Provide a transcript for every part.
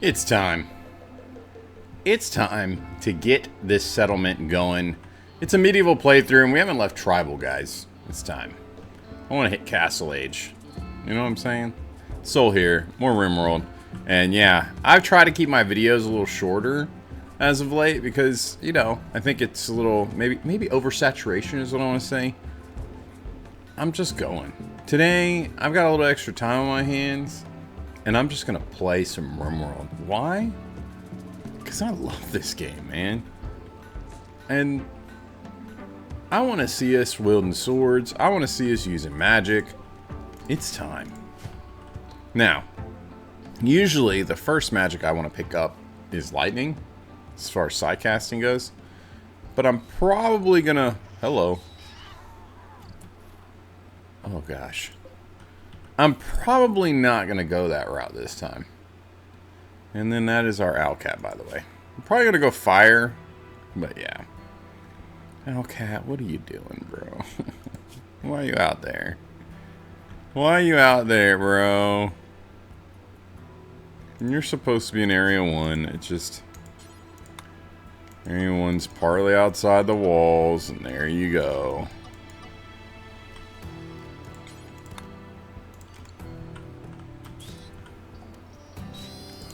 It's time. It's time to get this settlement going. It's a medieval playthrough and we haven't left tribal, guys. It's time. I want to hit Castle Age. You know what I'm saying? Soul here, more Rimworld. And yeah, I've tried to keep my videos a little shorter as of late because, you know, I think it's a little, maybe oversaturation is what I want to say. I'm just going. Today, I've got a little extra time on my hands and I'm just going to play some Rimworld. Why? Because I love this game, man. And I want to see us wielding swords. I want to see us using magic. It's time. Now, usually the first magic I want to pick up is lightning, as far as psycasting goes. But I'm probably going to... Hello. Oh, gosh. I'm probably not going to go that route this time. And then that is our Owlcat, by the way. I'm probably going to go fire. But yeah. Owlcat, what are you doing, bro? Why are you out there? Why are you out there, bro? You're supposed to be in Area 1. It's just... Area 1's partly outside the walls. And there you go.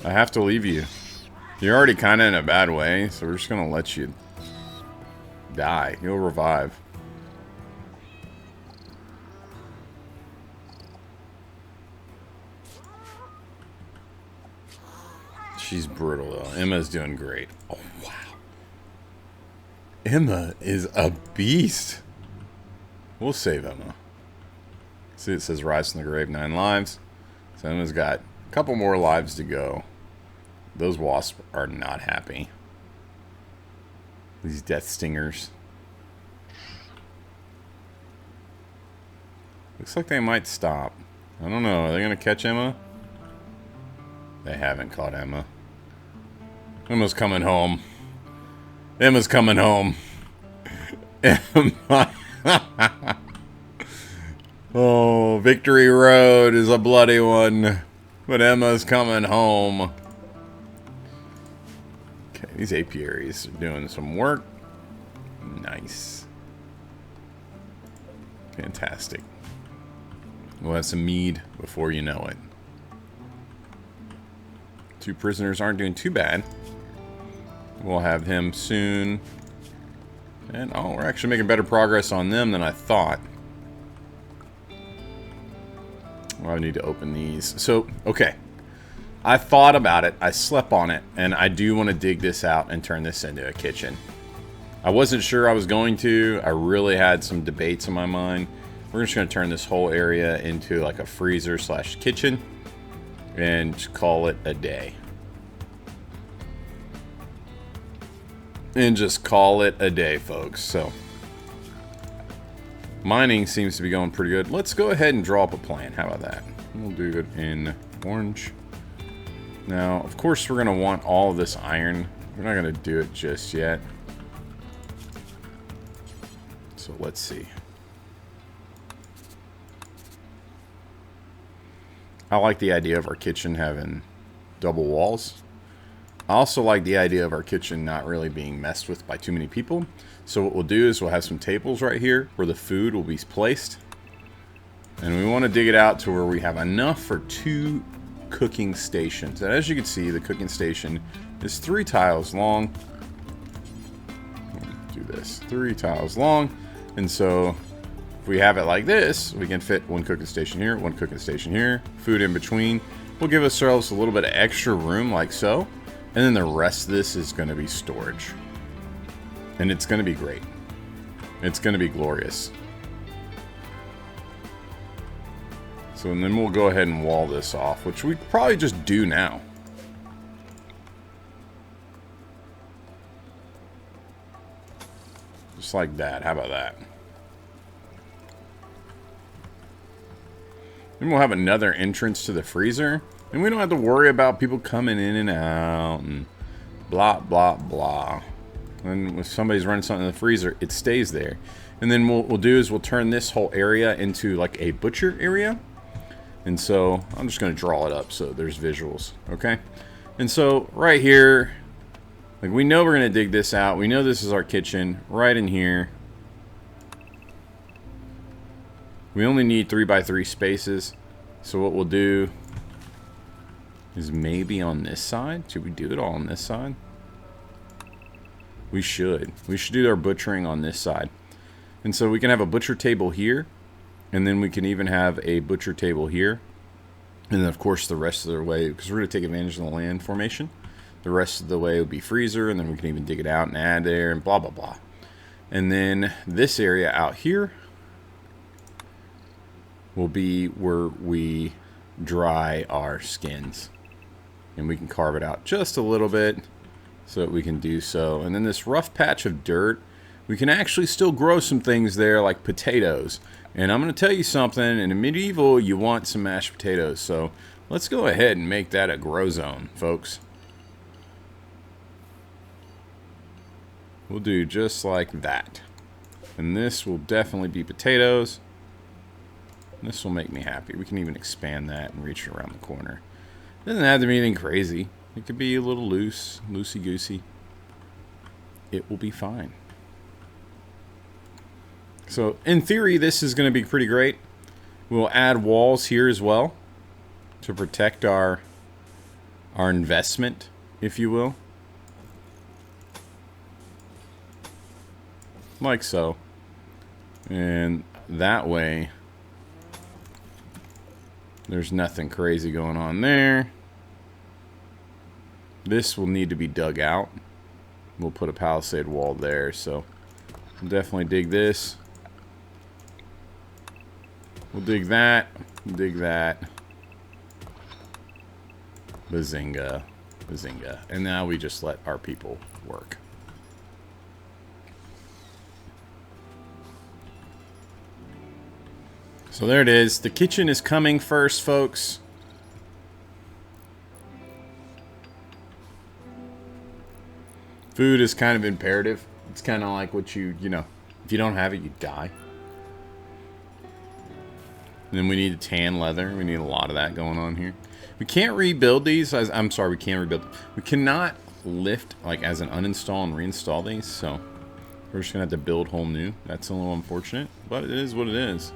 I have to leave you. You're already kind of in a bad way, so we're just going to let you die. You'll revive. She's brutal, though. Emma's doing great. Oh, wow. Emma is a beast. We'll save Emma. See, it says rise from the grave, 9 lives. So Emma's got a couple more lives to go. Those wasps are not happy. These death stingers. Looks like they might stop. I don't know. Are they going to catch Emma? They haven't caught Emma. Emma's coming home. Emma's coming home. Emma. Oh, Victory Road is a bloody one. But Emma's coming home. Okay, these apiaries are doing some work. Nice. Fantastic. We'll have some mead before you know it. 2 prisoners aren't doing too bad. We'll have him soon. And, oh, we're actually making better progress on them than I thought. Well, I need to open these. So, okay. I thought about it. I slept on it. And I do want to dig this out and turn this into a kitchen. I wasn't sure I was going to. I really had some debates in my mind. We're just going to turn this whole area into like a freezer / kitchen. And just call it a day. And just call it a day, folks. So, mining seems to be going pretty good. Let's go ahead and draw up a plan. How about that? We'll do it in orange. Now, of course, we're going to want all of this iron. We're not going to do it just yet. So, let's see. I like the idea of our kitchen having double walls. I also like the idea of our kitchen not really being messed with by too many people. So what we'll do is we'll have some tables right here where the food will be placed. And we want to dig it out to where we have enough for 2 cooking stations. And as you can see, the cooking station is 3 tiles long. Do this. 3 tiles long. And so if we have it like this, we can fit 1 cooking station here, 1 cooking station here, food in between. We'll give ourselves a little bit of extra room like so. And then the rest of this is going to be storage. And it's going to be great. It's going to be glorious. So and then we'll go ahead and wall this off, which we probably just do now. Just like that. How about that? Then we'll have another entrance to the freezer. And we don't have to worry about people coming in and out and blah, blah, blah. And if somebody's running something in the freezer, it stays there. And then what we'll do is we'll turn this whole area into like a butcher area. And so I'm just going to draw it up so there's visuals. Okay. And so right here, like we know we're going to dig this out. We know this is our kitchen right in here. We only need 3x3 spaces. So what we'll do is maybe on this side. Should we do it all on this side? We should. We should do our butchering on this side. And so we can have a butcher table here. And then we can even have a butcher table here. And then, of course, the rest of the way, because we're going to take advantage of the land formation. The rest of the way would be freezer, and then we can even dig it out and add there, and blah, blah, blah. And then this area out here will be where we dry our skins. And we can carve it out just a little bit so that we can do so. And then this rough patch of dirt, we can actually still grow some things there like potatoes. And I'm going to tell you something, in a medieval, you want some mashed potatoes. So let's go ahead and make that a grow zone, folks. We'll do just like that. And this will definitely be potatoes. This will make me happy. We can even expand that and reach it around the corner. It doesn't have to be anything crazy. It could be a little loose, loosey-goosey. It will be fine. So, in theory, this is going to be pretty great. We'll add walls here as well to protect our investment, if you will. Like so. And that way, there's nothing crazy going on there. This will need to be dug out. We'll put a palisade wall there, so we'll definitely dig this. We'll dig that. Dig that. Bazinga. Bazinga. And now we just let our people work. So there it is. The kitchen is coming first, folks. Food is kind of imperative. It's kind of like what you know, if you don't have it, you die. And then we need tan leather. We need a lot of that going on here. We can't rebuild these. I'm sorry, we can't rebuild. We cannot lift, like, as an uninstall and reinstall these. So we're just going to have to build whole new. That's a little unfortunate, but it is what it is.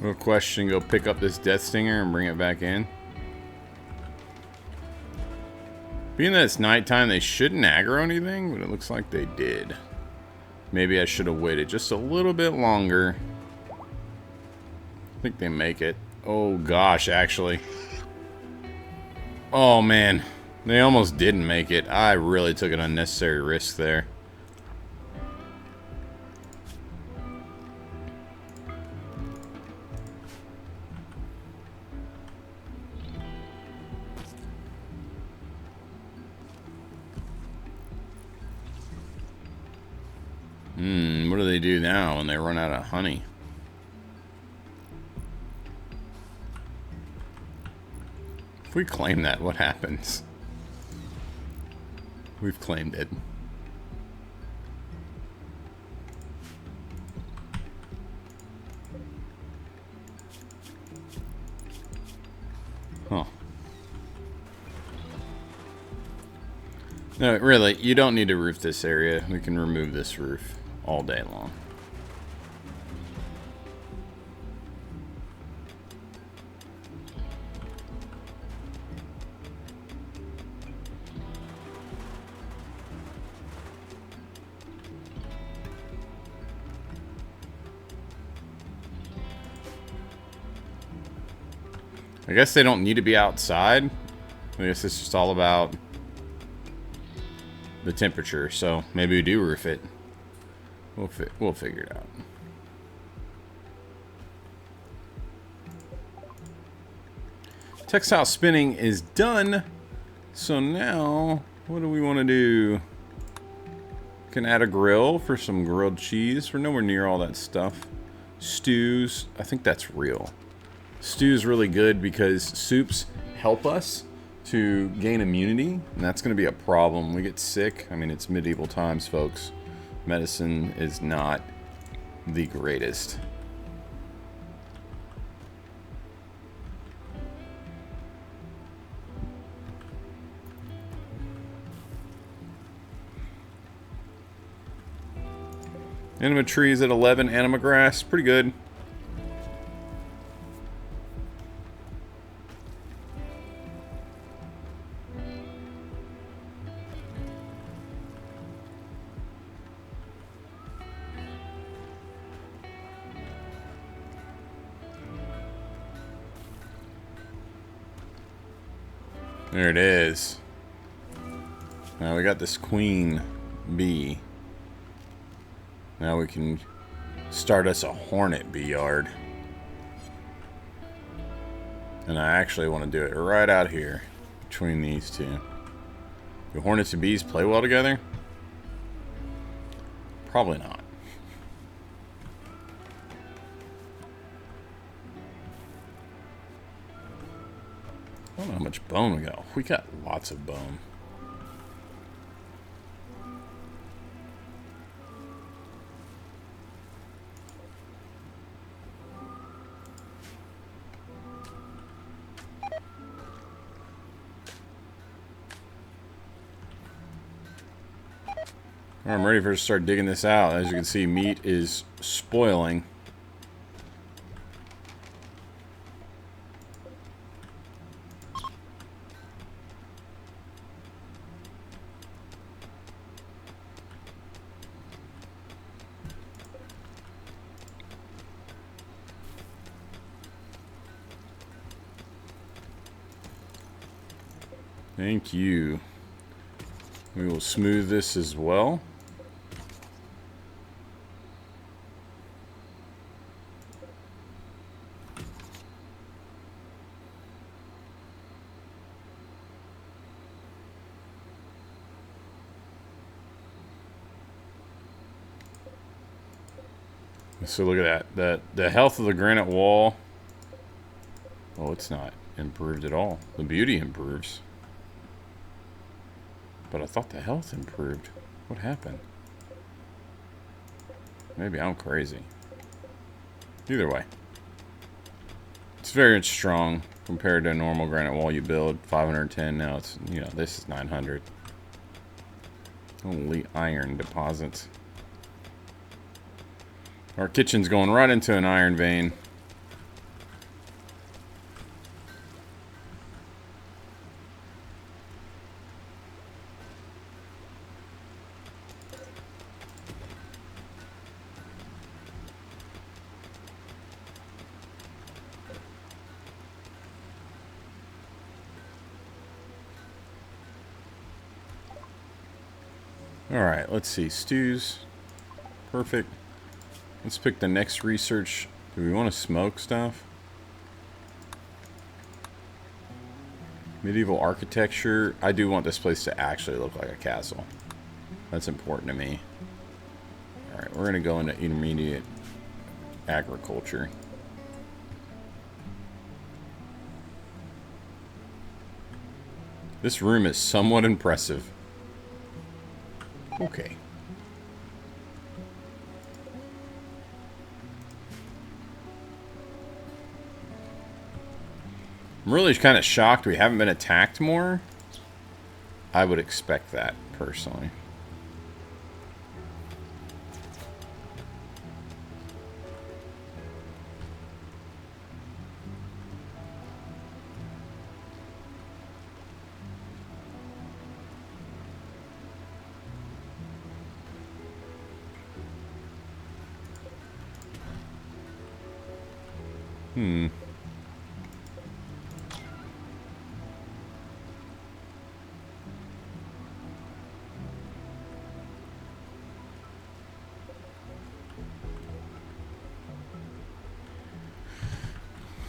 Real question, go pick up this Death Stinger and bring it back in. Being that it's nighttime, they shouldn't aggro anything, but it looks like they did. Maybe I should have waited just a little bit longer. I think they make it. Oh gosh, actually. Oh man, they almost didn't make it. I really took an unnecessary risk there. What do they do now when they run out of honey? If we claim that, what happens? We've claimed it. Huh. No, really, you don't need to roof this area. We can remove this roof all day long. I guess they don't need to be outside. I guess it's just all about the temperature, so maybe we do roof it. We'll figure it out. Textile spinning is done. So now, what do we want to do? Can add a grill for some grilled cheese. We're nowhere near all that stuff. Stews, I think that's real. Stew's really good because soups help us to gain immunity, and that's going to be a problem. We get sick. I mean, it's medieval times, folks. Medicine is not the greatest. Anima trees at 11, anima grass, pretty good. There it is. Now we got this queen bee. Now we can start us a hornet bee yard. And I actually want to do it right out here between these two. Do hornets and bees play well together? Probably not. I don't know how much bone we got. We got lots of bone. I'm ready for to start digging this out. As you can see, meat is spoiling. Thank you. We will smooth this as well. So look at that. The health of the granite wall. Oh, it's not improved at all. The beauty improves. But I thought the health improved. What happened? Maybe I'm crazy. Either way. It's very strong compared to a normal granite wall you build. 510, now it's, you know, this is 900. Holy iron deposits. Our kitchen's going right into an iron vein. Alright, let's see. Stews. Perfect. Let's pick the next research. Do we want to smoke stuff? Medieval architecture. I do want this place to actually look like a castle. That's important to me. Alright, we're going to go into intermediate agriculture. This room is somewhat impressive. Okay. I'm really kind of shocked we haven't been attacked more. I would expect that, personally.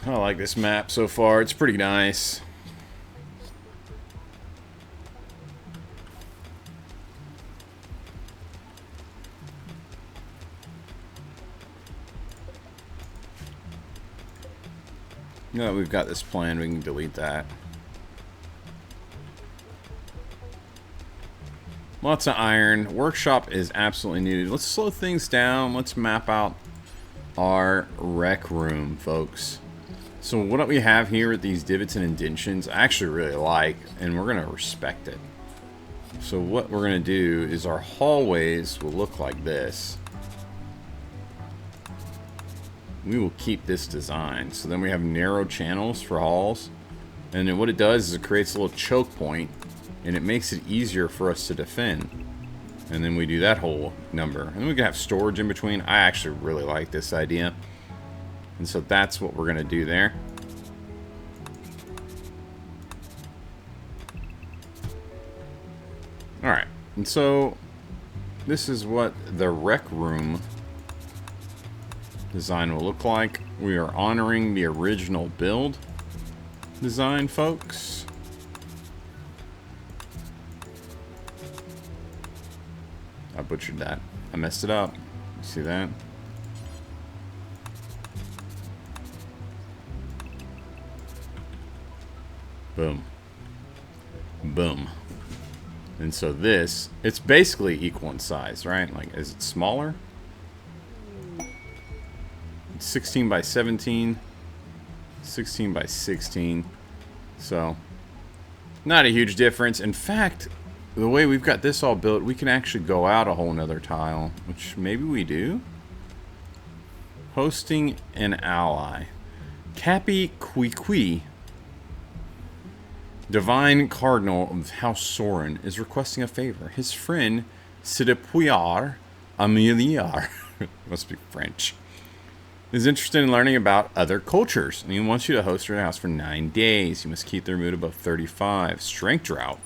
I like this map so far. It's pretty nice. Now that we've got this plan, we can delete that. Lots of iron. Workshop is absolutely needed. Let's slow things down. Let's map out our rec room, folks. So what we have here at these divots and indentions, I actually really like, and we're going to respect it. So what we're going to do is our hallways will look like this. We will keep this design. So then we have narrow channels for halls. And then what it does is it creates a little choke point, and it makes it easier for us to defend. And then we do that whole number. And then we can have storage in between. I actually really like this idea. And so that's what we're going to do there. Alright. And so this is what the rec room design will look like. We are honoring the original build design, folks. I butchered that. I messed it up. You see that? Boom. Boom. And so this, it's basically equal in size, right? Like, is it smaller? 16 by 17. 16 by 16. So, not a huge difference. In fact, the way we've got this all built, we can actually go out a whole nother tile, which maybe we do. Hosting an ally. Cappy Quiqui, Divine Cardinal of House Soren, is requesting a favor. His friend, Sidepuyar Ameliar, must be French, is interested in learning about other cultures, and he wants you to host your house for 9 days. You must keep their mood above 35. Strength Drought.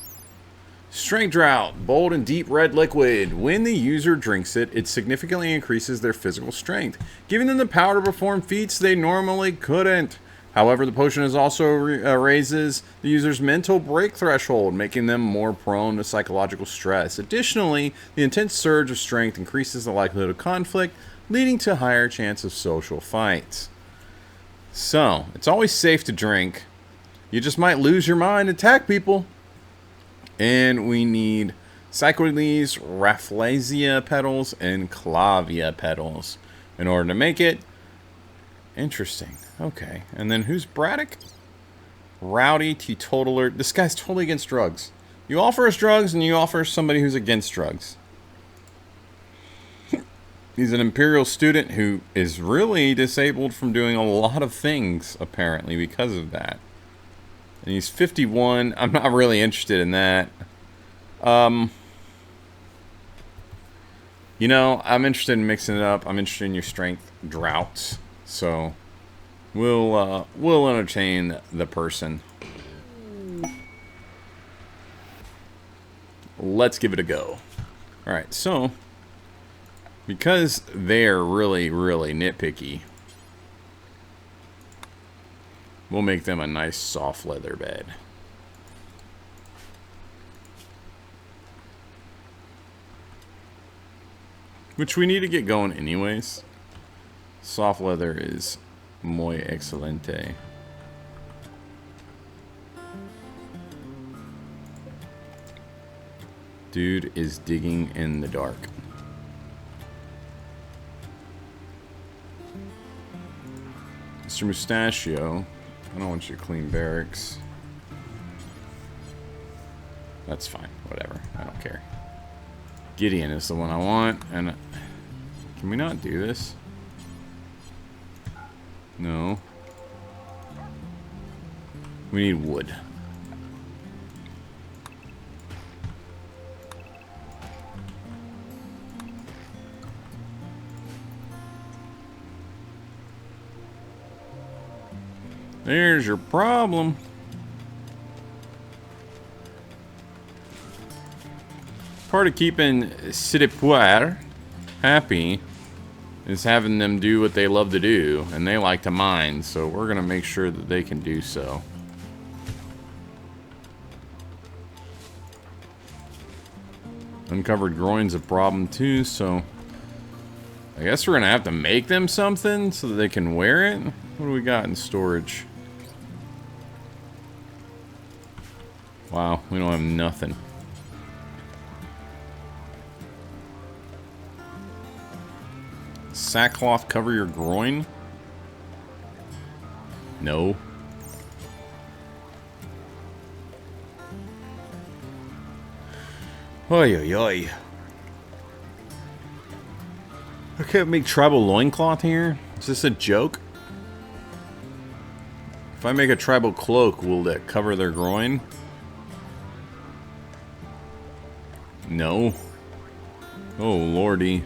Strength Drought, bold and deep red liquid. When the user drinks it, it significantly increases their physical strength, giving them the power to perform feats they normally couldn't. However, the potion is also raises the user's mental break threshold, making them more prone to psychological stress. Additionally, the intense surge of strength increases the likelihood of conflict, leading to a higher chance of social fights. So, it's always safe to drink. You just might lose your mind and attack people. And we need Psycholes, Rafflesia petals, and Clavia petals in order to make it. Interesting. Okay. And then who's Braddock? Rowdy, teetotaler. This guy's totally against drugs. You offer us drugs, and you offer us somebody who's against drugs. He's an Imperial student who is really disabled from doing a lot of things, apparently, because of that. And he's 51. I'm not really interested in that. You know, I'm interested in mixing it up. I'm interested in your strength droughts. So, we'll entertain the person. Let's give it a go. Alright, so, because they're really, really nitpicky, we'll make them a nice soft leather bed. Which we need to get going anyways. Soft leather is muy excelente. Dude is digging in the dark. Mr. Mustachio, I don't want you to clean barracks. That's fine, whatever, I don't care. Gideon is the one I want, and can we not do this? No. We need wood. There's your problem. Part of keeping Sidipuer happy is having them do what they love to do, and they like to mine, so we're going to make sure that they can do so. Uncovered groin's a problem too, so I guess we're going to have to make them something so that they can wear it. What do we got in storage? Wow, we don't have nothing. Sackcloth cover your groin? No. Oi, oi, oi. I can't make tribal loincloth here? Is this a joke? If I make a tribal cloak, will that cover their groin? No. Oh, lordy.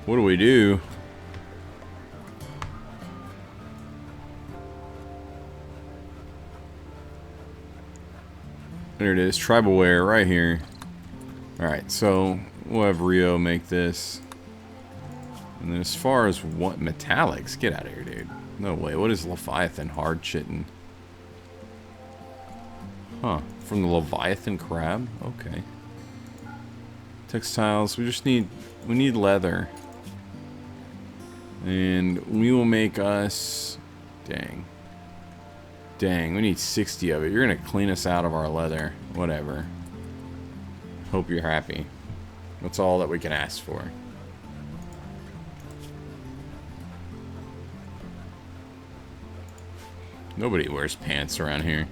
What do we do? There it is. Tribal wear right here. Alright, so we'll have Rio make this. And then as far as what metallics, get out of here, dude. No way. What is Leviathan hard chittin? Huh. From the Leviathan crab? Okay. Textiles. We need leather. And we will make us... Dang. Dang, we need 60 of it. You're gonna clean us out of our leather. Whatever. Hope you're happy. That's all that we can ask for. Nobody wears pants around here.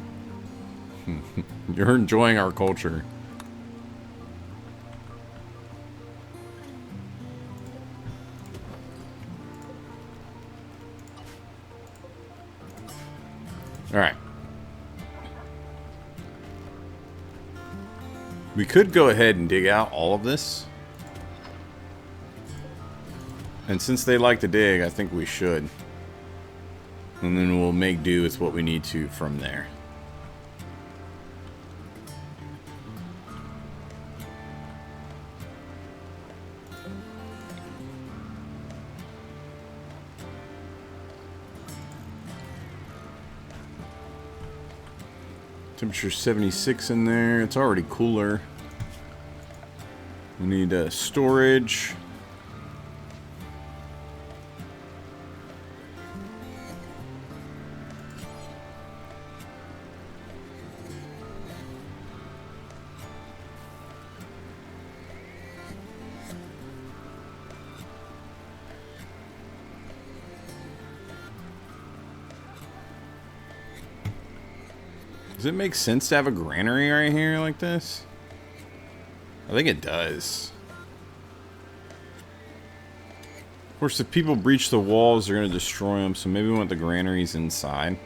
You're enjoying our culture. Alright. We could go ahead and dig out all of this. And since they like to dig, I think we should. And then we'll make do with what we need to from there. Temperature 76 in there. It's already cooler. We need storage. Does it make sense to have a granary right here like this? I think it does. Of course, if people breach the walls, they're going to destroy them, so maybe we want the granaries inside.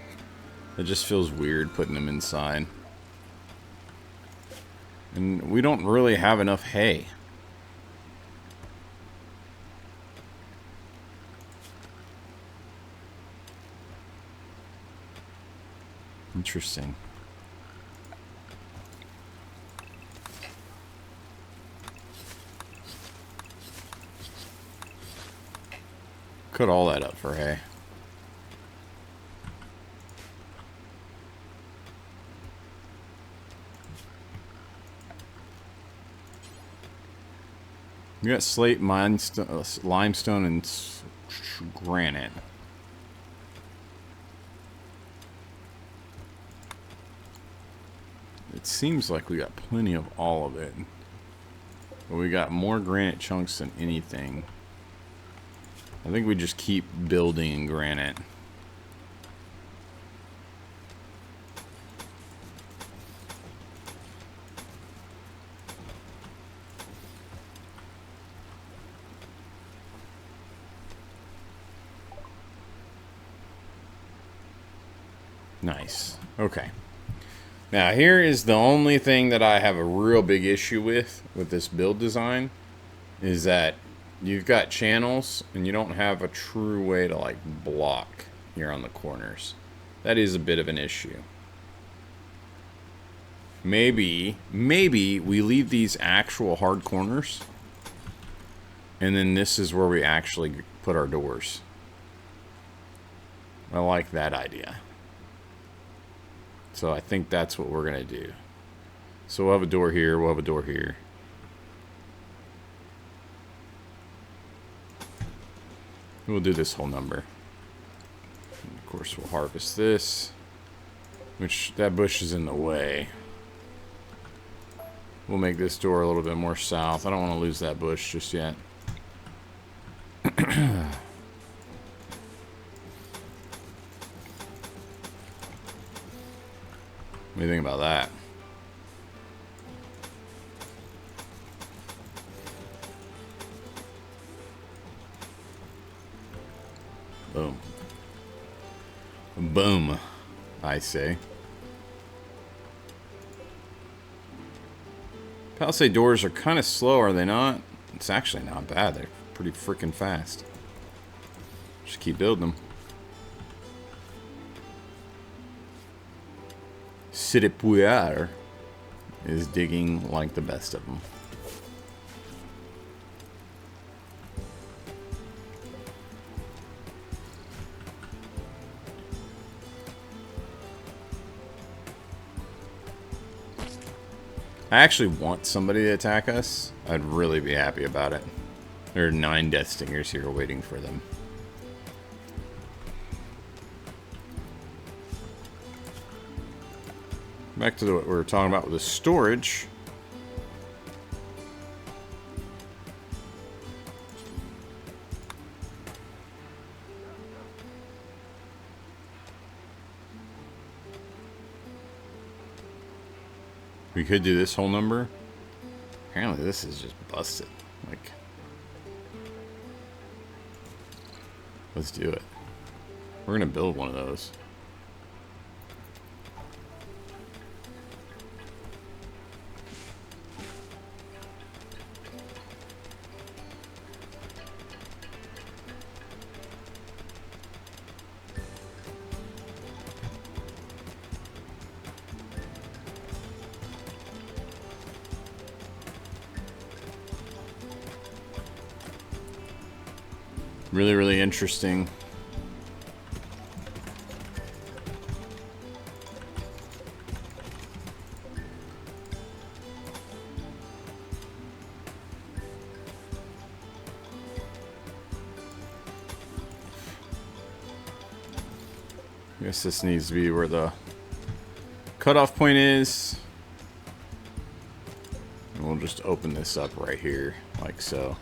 It just feels weird putting them inside. And we don't really have enough hay. Interesting. Cut all that up for hay. We got slate, limestone, and granite. It seems like we got plenty of all of it. But we got more granite chunks than anything. I think we just keep building in granite. Nice. Okay. Now here is the only thing that I have a real big issue with this build design is that you've got channels and you don't have a true way to like block here on the corners. That is a bit of an issue. Maybe we leave these actual hard corners and then this is where we actually put our doors. I like that idea. So I think that's what we're going to do. So we'll have a door here, we'll have a door here. We'll do this whole number. And of course, we'll harvest this. Which, that bush is in the way. We'll make this door a little bit more south. I don't want to lose that bush just yet. What do you think about that? Boom. Boom, I say. Palisade doors are kind of slow, are they not? It's actually not bad. They're pretty freaking fast. Just keep building them. Siripuar is digging like the best of them. I actually want somebody to attack us. I'd really be happy about it. There are 9 Death Stingers here waiting for them. Back to what we were talking about with the storage. We could do this whole number. Apparently this is just busted. Like, let's do it. We're gonna build one of those. Really, really interesting. I guess this needs to be where the cutoff point is. And we'll just open this up right here, like so.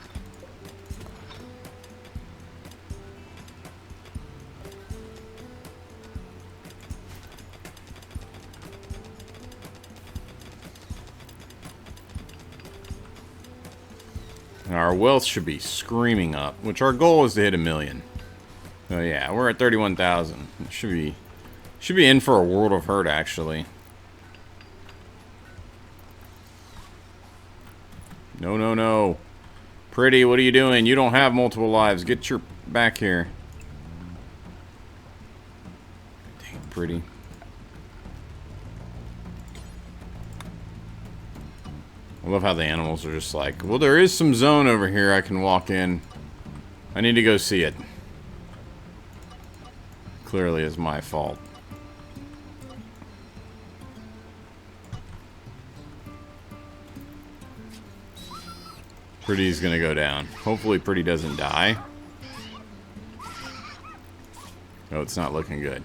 Our wealth should be screaming up, which our goal is to hit 1 million. So yeah, we're at 31,000. Should be in for a world of hurt, actually. No, no, no. Pretty, what are you doing? You don't have multiple lives. Get your back here. Dang, Pretty. I love how the animals are just like, well, there is some zone over here I can walk in. I need to go see it. Clearly it's my fault. Pretty's gonna go down. Hopefully Pretty doesn't die. Oh, it's not looking good.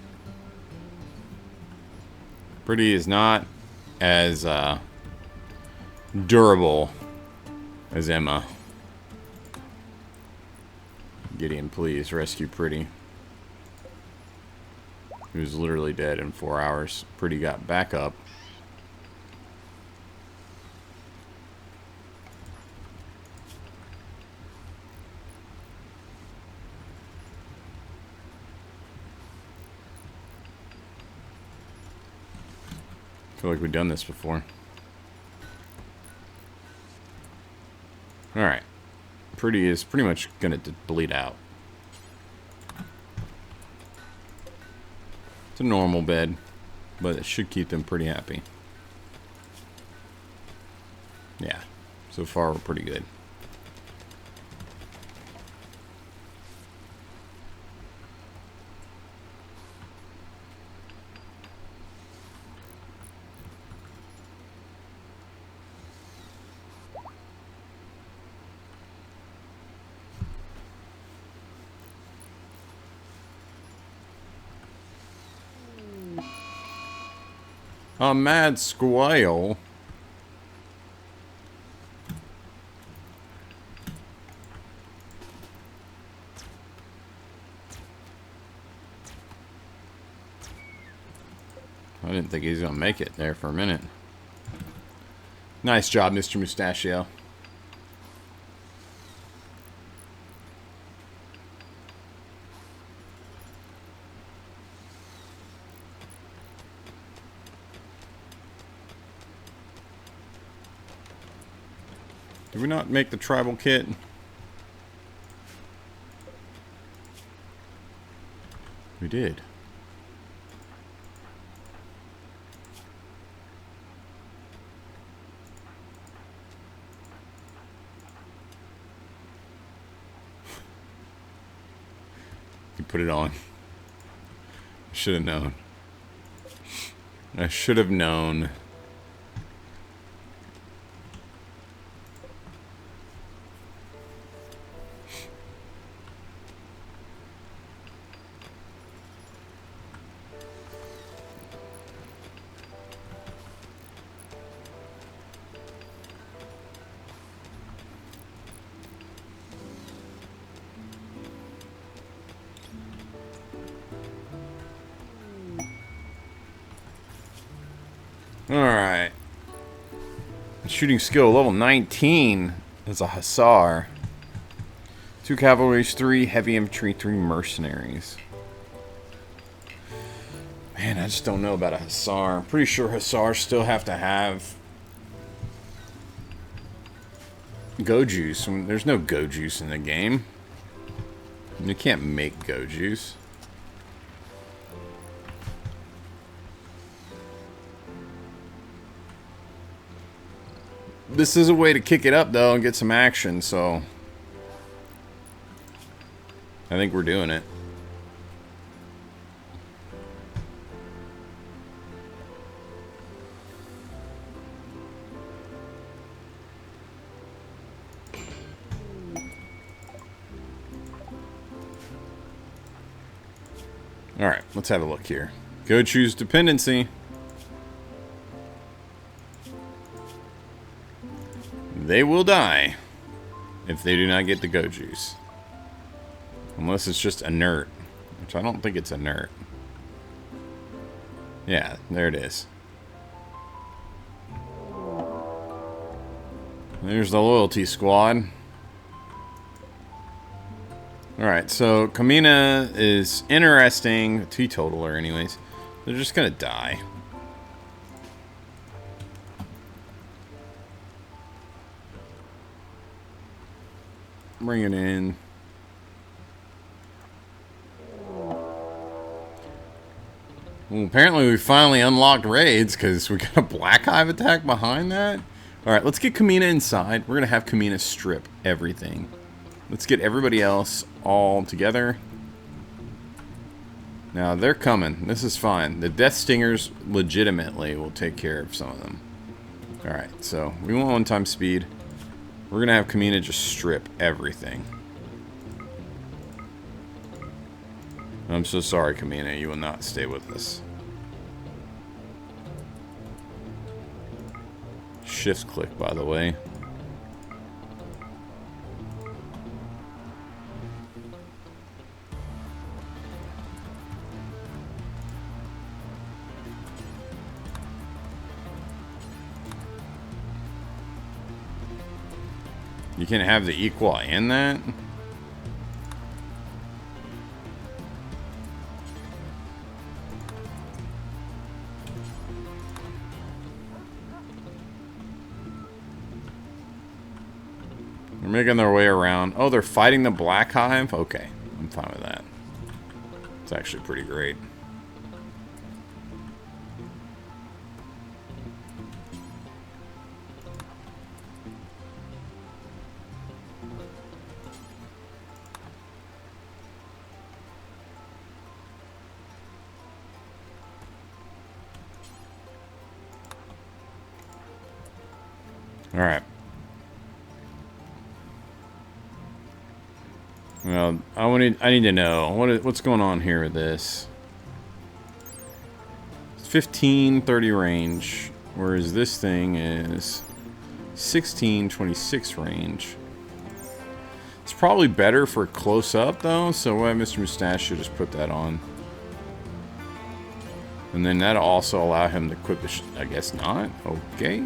Pretty is not as, durable as Emma. Gideon, please rescue Pretty. He was literally dead in 4 hours. Pretty got back up. I feel like we've done this before. Alright. Pretty is pretty much gonna bleed out. It's a normal bed, but it should keep them pretty happy. Yeah. So far, we're pretty good. A mad squale. I didn't think he was going to make it there for a minute. Nice job, Mr. Mustachio. Did we not make the tribal kit? We did. You put it on. I should have known. I should have known. Alright. Shooting skill level 19 is a Hussar. 2 cavalry, 3 heavy infantry, 3 mercenaries. Man, I just don't know about a Hussar. I'm pretty sure Hussars still have to have go juice. There's no go juice in the game. You can't make go juice. This is a way to kick it up, though, and get some action, so I think we're doing it. Alright, let's have a look here. Go choose dependency. They will die if they do not get the go juice. Unless it's just inert, which I don't think it's inert. Yeah, there it is. There's the loyalty squad. Alright, so Kamina is interesting. Teetotaler, anyways. They're just gonna die. Bring it in. Well, apparently we finally unlocked raids because we got a Black Hive attack behind that. Alright, let's get Kamina inside. We're going to have Kamina strip everything. Let's get everybody else all together. Now, they're coming. This is fine. The Death Stingers legitimately will take care of some of them. Alright, so we want one-time speed. We're going to have Kamina just strip everything. I'm so sorry, Kamina. You will not stay with us. Shift click, by the way. You can have the equal in that? They're making their way around. Oh, they're fighting the Black Hive? Okay, I'm fine with that. It's actually pretty great. All right. Well, I need to know what's going on here with this. It's 15, 30 range, whereas this thing is 16, 26 range. It's probably better for close up though, so Mr. Mustache should just put that on. And And then that'll also allow him to equip the I guess not. Okay.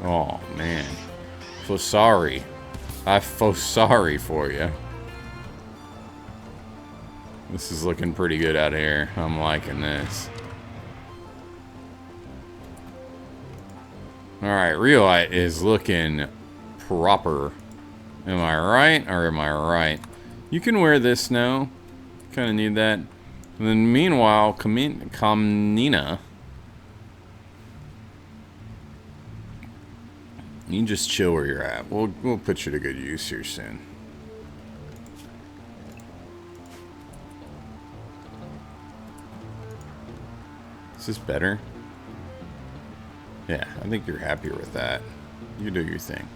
Oh, man. So sorry. I feel sorry for you. This is looking pretty good out here. I'm liking this. Alright, Rioite is looking proper. Am I right or am I right? You can wear this now. Kind of need that. And then meanwhile, Kamnina. You can just chill where you're at. We'll put you to good use here soon. Is this better? Yeah, I think you're happier with that. You do your thing.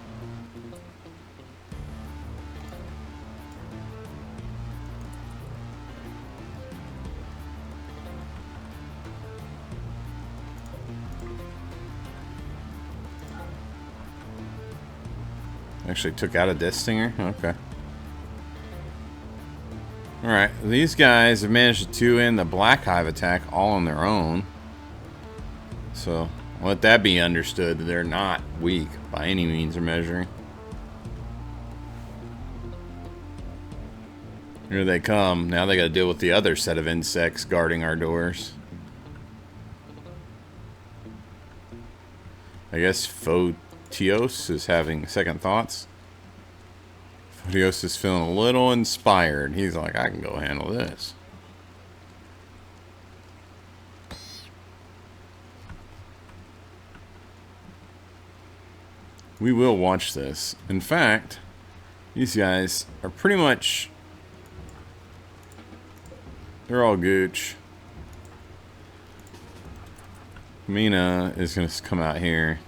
Actually took out a Death Stinger? Okay. Alright, these guys have managed to end the Black Hive attack all on their own. So, let that be understood that they're not weak by any means or measuring. Here they come. Now they gotta deal with the other set of insects guarding our doors. I guess Photios is having second thoughts. Photios is feeling a little inspired. He's like, I can go handle this. We will watch this. In fact, these guys are pretty much... They're all gooch. Mina is going to come out here.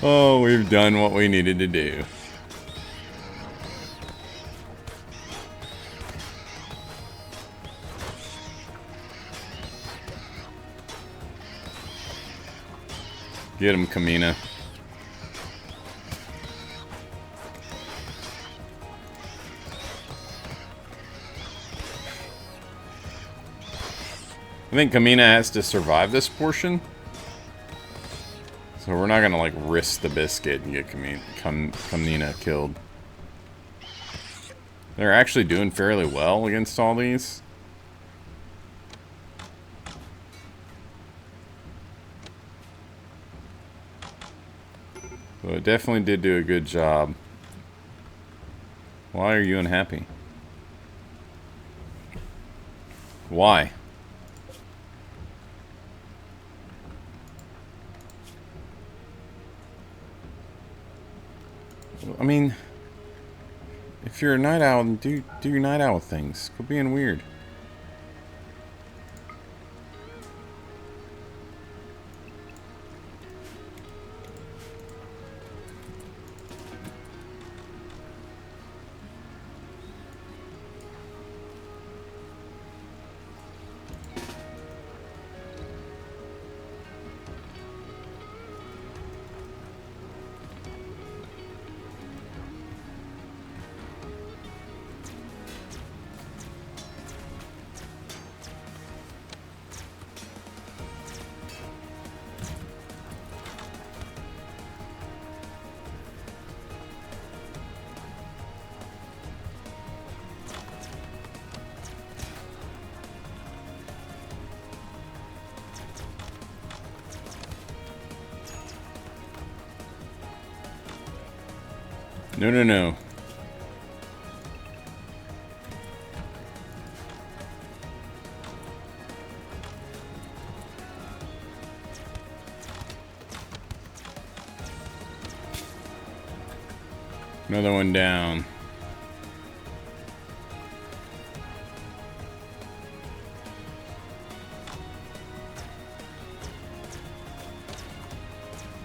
Oh, we've done what we needed to do. Get him, Kamina. I think Kamina has to survive this portion. So we're not gonna like risk the biscuit and get Kamina killed. They're actually doing fairly well against all these. So it definitely did do a good job. Why are you unhappy? Why? I mean, if you're a night owl, then do your night owl things. Quit being weird. No, no, no. Another one down.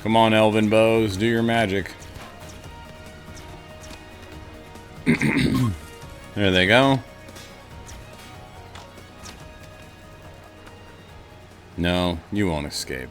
Come on, elven bows, do your magic. There they go. No, you won't escape.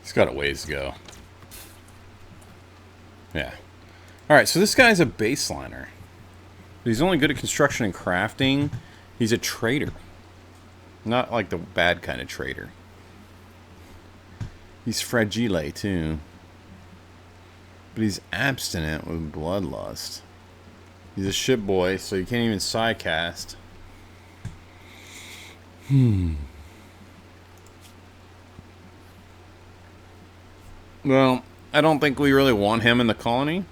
He's got a ways to go. Yeah. Alright, so this guy's a baseliner. He's only good at construction and crafting. He's a trader. Not like the bad kind of trader. He's fragile, too. But he's abstinent with bloodlust. He's a ship boy, so you can't even psycast. Well, I don't think we really want him in the colony.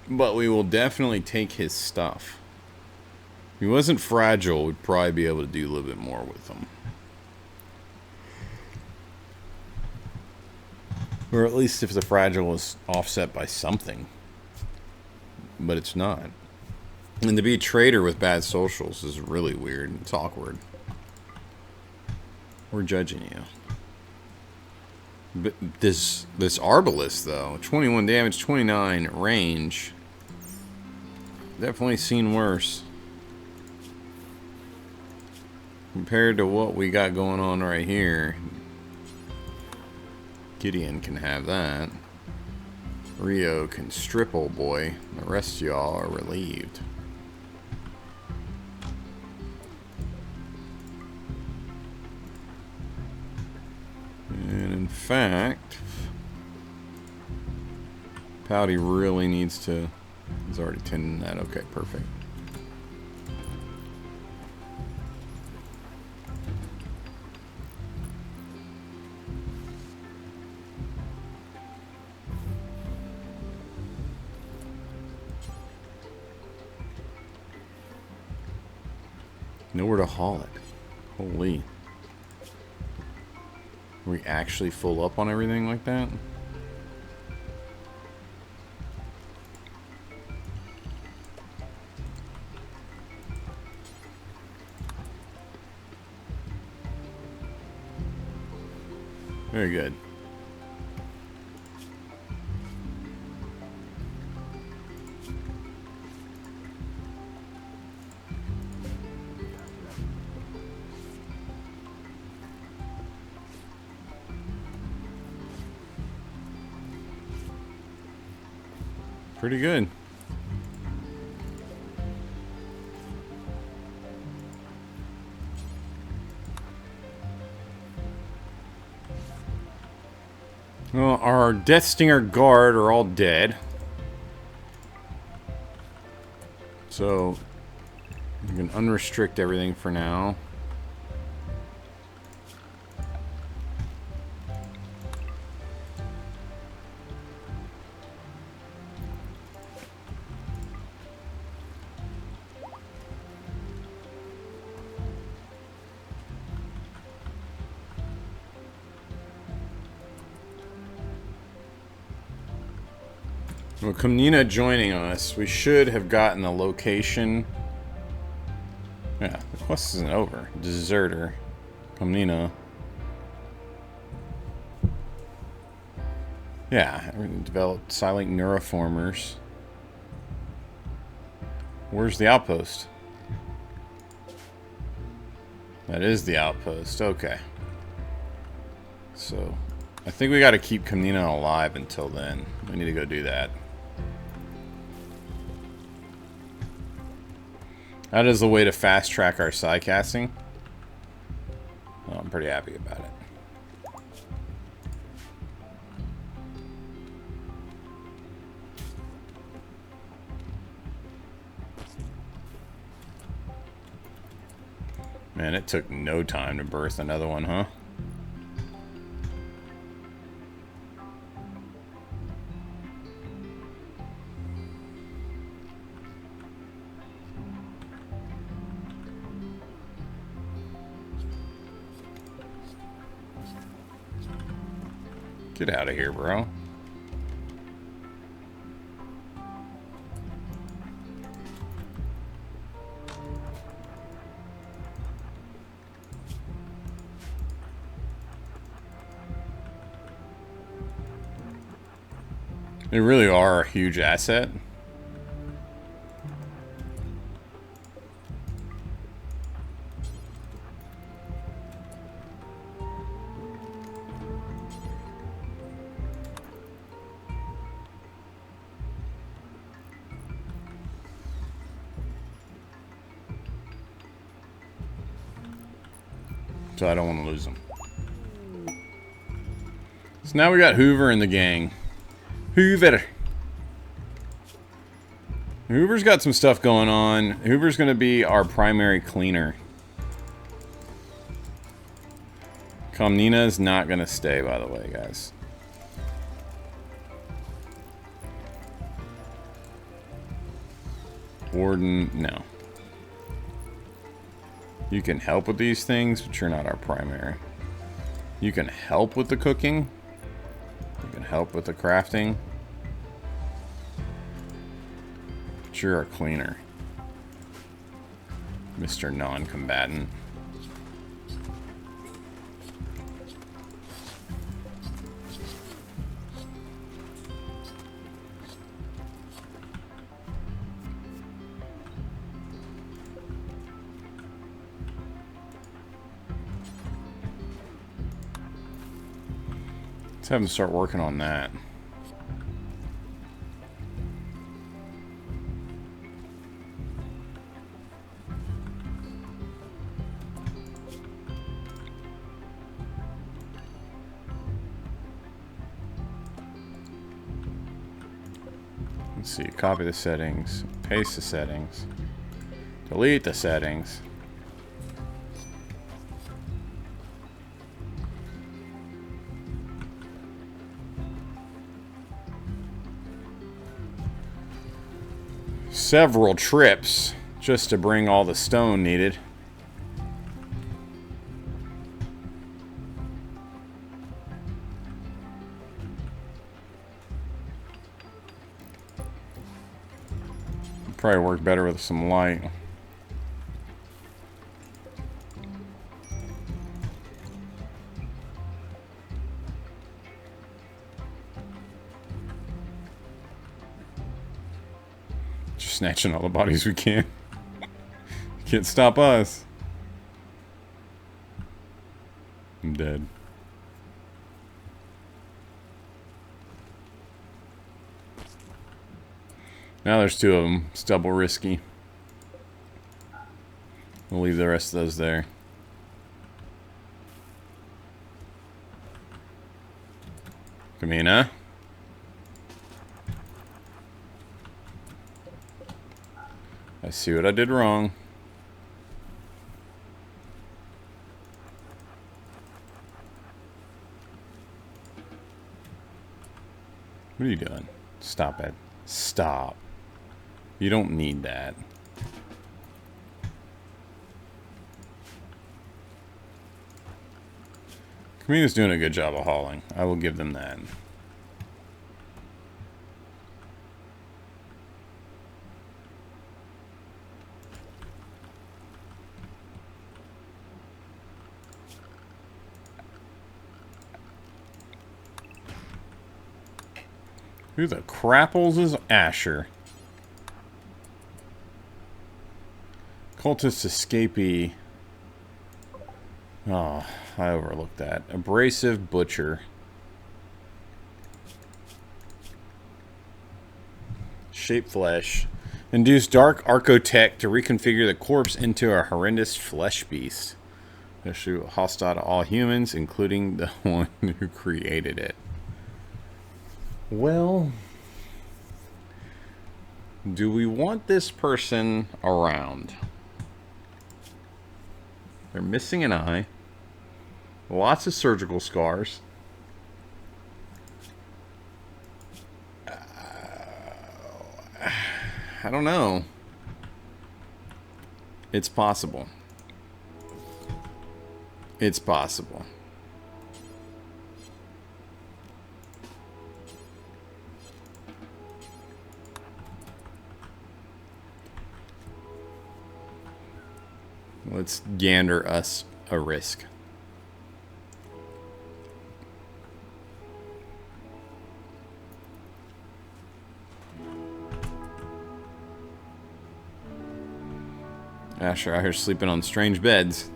But we will definitely take his stuff. If he wasn't fragile, we'd probably be able to do a little bit more with him. Or at least if the fragile was offset by something. But it's not. And to be a trader with bad socials is really weird. It's awkward. We're judging you. But this Arbalest, though, 21 damage, 29 range. Definitely seen worse. Compared to what we got going on right here. Gideon can have that. Rio can strip, old boy. The rest of y'all are relieved. And in fact, Pouty really needs to... He's already tending that. Okay, perfect. Nowhere to haul it. Holy. Are we actually full up on everything like that? Very good. Pretty good. Well, our Death Stinger guard are all dead. So, we can unrestrict everything for now. Well, Kamnina joining us, we should have gotten the location. Yeah, the quest isn't over. Deserter. Kamnina. Yeah, developed silent neuroformers. Where's the outpost? That is the outpost. Okay. So, I think we got to keep Kamnina alive until then. We need to go do that. That is the way to fast track our psycasting. Well, I'm pretty happy about it. Man, it took no time to birth another one, huh? Get out of here, bro. They really are a huge asset. So I don't want to lose them. So now we got Hoover in the gang. Hoover. Hoover's got some stuff going on. Hoover's going to be our primary cleaner. Komnina is not going to stay, by the way, guys. Warden, no. You can help with these things, but you're not our primary. You can help with the cooking. You can help with the crafting. But you're a cleaner. Mr. Non-combatant. Let's have him start working on that. Let's see, copy the settings, paste the settings, delete the settings. Several trips just to bring all the stone needed. Probably work better with some light. Just snatching all the bodies we can. Can't stop us. I'm dead. Now there's two of them. It's double risky. We'll leave the rest of those there. Kamina. I see what I did wrong. What are you doing? Stop it. Stop. You don't need that. Kamina's doing a good job of hauling. I will give them that. Who the crapples is Asher? Cultist escapee. Oh, I overlooked that. Abrasive butcher. Shape flesh. Induce dark archotech to reconfigure the corpse into a horrendous flesh beast. Issue hostile to all humans, including the one who created it. Well, do we want this person around? They're missing an eye. Lots of surgical scars. I don't know. It's possible. It's possible. Let's gander us a risk. Asher out here sleeping on strange beds.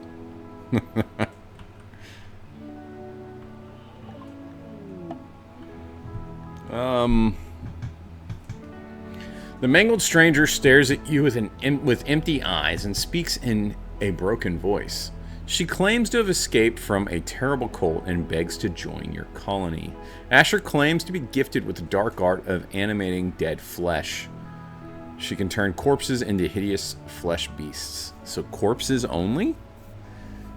The mangled stranger stares at you with empty eyes and speaks in a broken voice. She claims to have escaped from a terrible cult and begs to join your colony. Asher claims to be gifted with the dark art of animating dead flesh. She can turn corpses into hideous flesh beasts. So corpses only?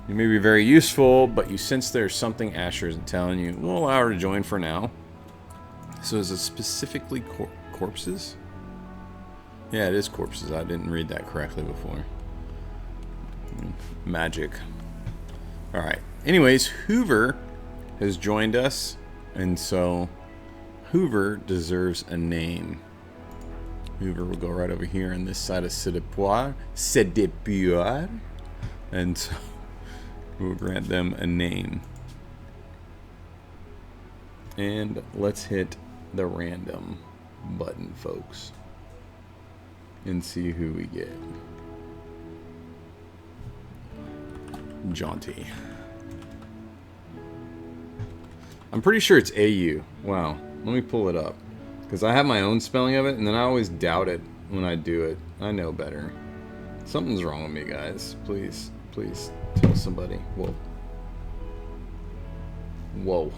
You may be very useful, but you sense there's something Asher isn't telling you. We'll allow her to join for now. So is it specifically corpses? Yeah, it is corpses. I didn't read that correctly before. Magic. Alright. Anyways, Hoover has joined us. And so Hoover deserves a name. Hoover will go right over here on this side of Cédépoir. And so we'll grant them a name. And let's hit the random button, folks. And see who we get. Jaunty. I'm pretty sure it's AU. Wow. Let me pull it up. Because I have my own spelling of it, and then I always doubt it when I do it. I know better. Something's wrong with me, guys. Please, please tell somebody. Whoa. Whoa.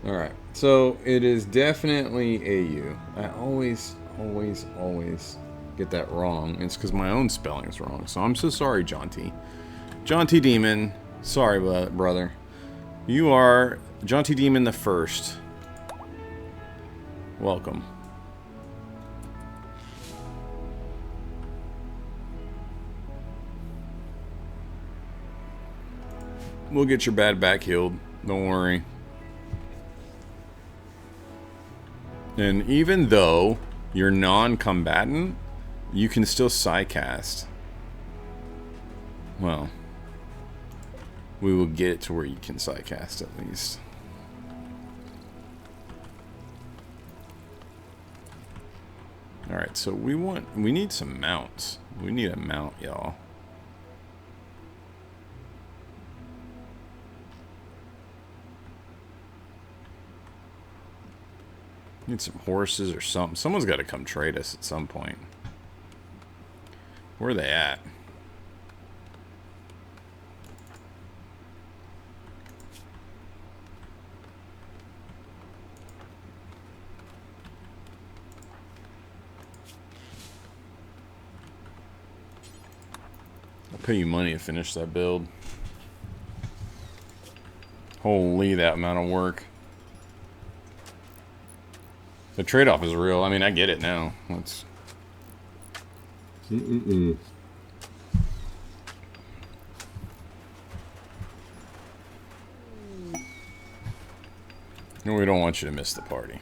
Alright. So, it is definitely AU. I always get that wrong. It's because my own spelling's wrong. So, I'm so sorry, Jaunty. Jaunty Demon. Sorry, brother. You are Jaunty Demon the First. Welcome. We'll get your bad back healed. Don't worry. And even though you're non-combatant, you can still Psycast. Well, we will get it to where you can Psycast at least. Alright, so we need some mounts. We need a mount, y'all. Need some horses or something. Someone's got to come trade us at some point. Where are they at? I'll pay you money to finish that build. Holy, that amount of work. The trade-off is real. I mean, I get it now. Let's... No, we don't want you to miss the party.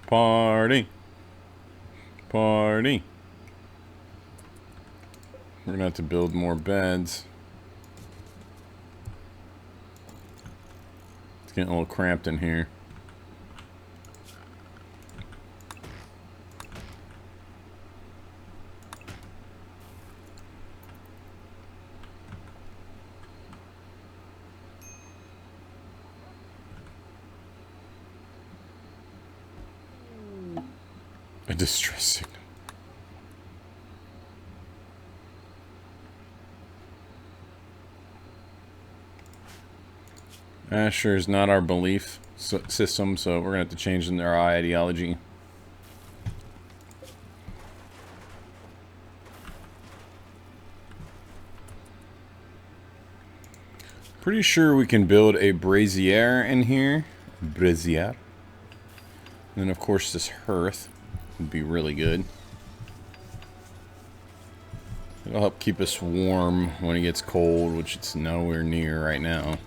Party. Party. We're gonna have to build more beds. Getting a little cramped in here. A distress signal. Asher is not our belief system, so we're going to have to change our ideology. Pretty sure we can build a brazier in here. Brazier. And then, of course, this hearth would be really good. It'll help keep us warm when it gets cold, which it's nowhere near right now.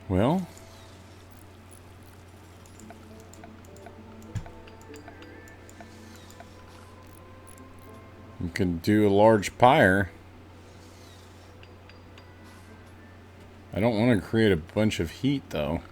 Well, you could do a large pyre. I don't want to create a bunch of heat, though.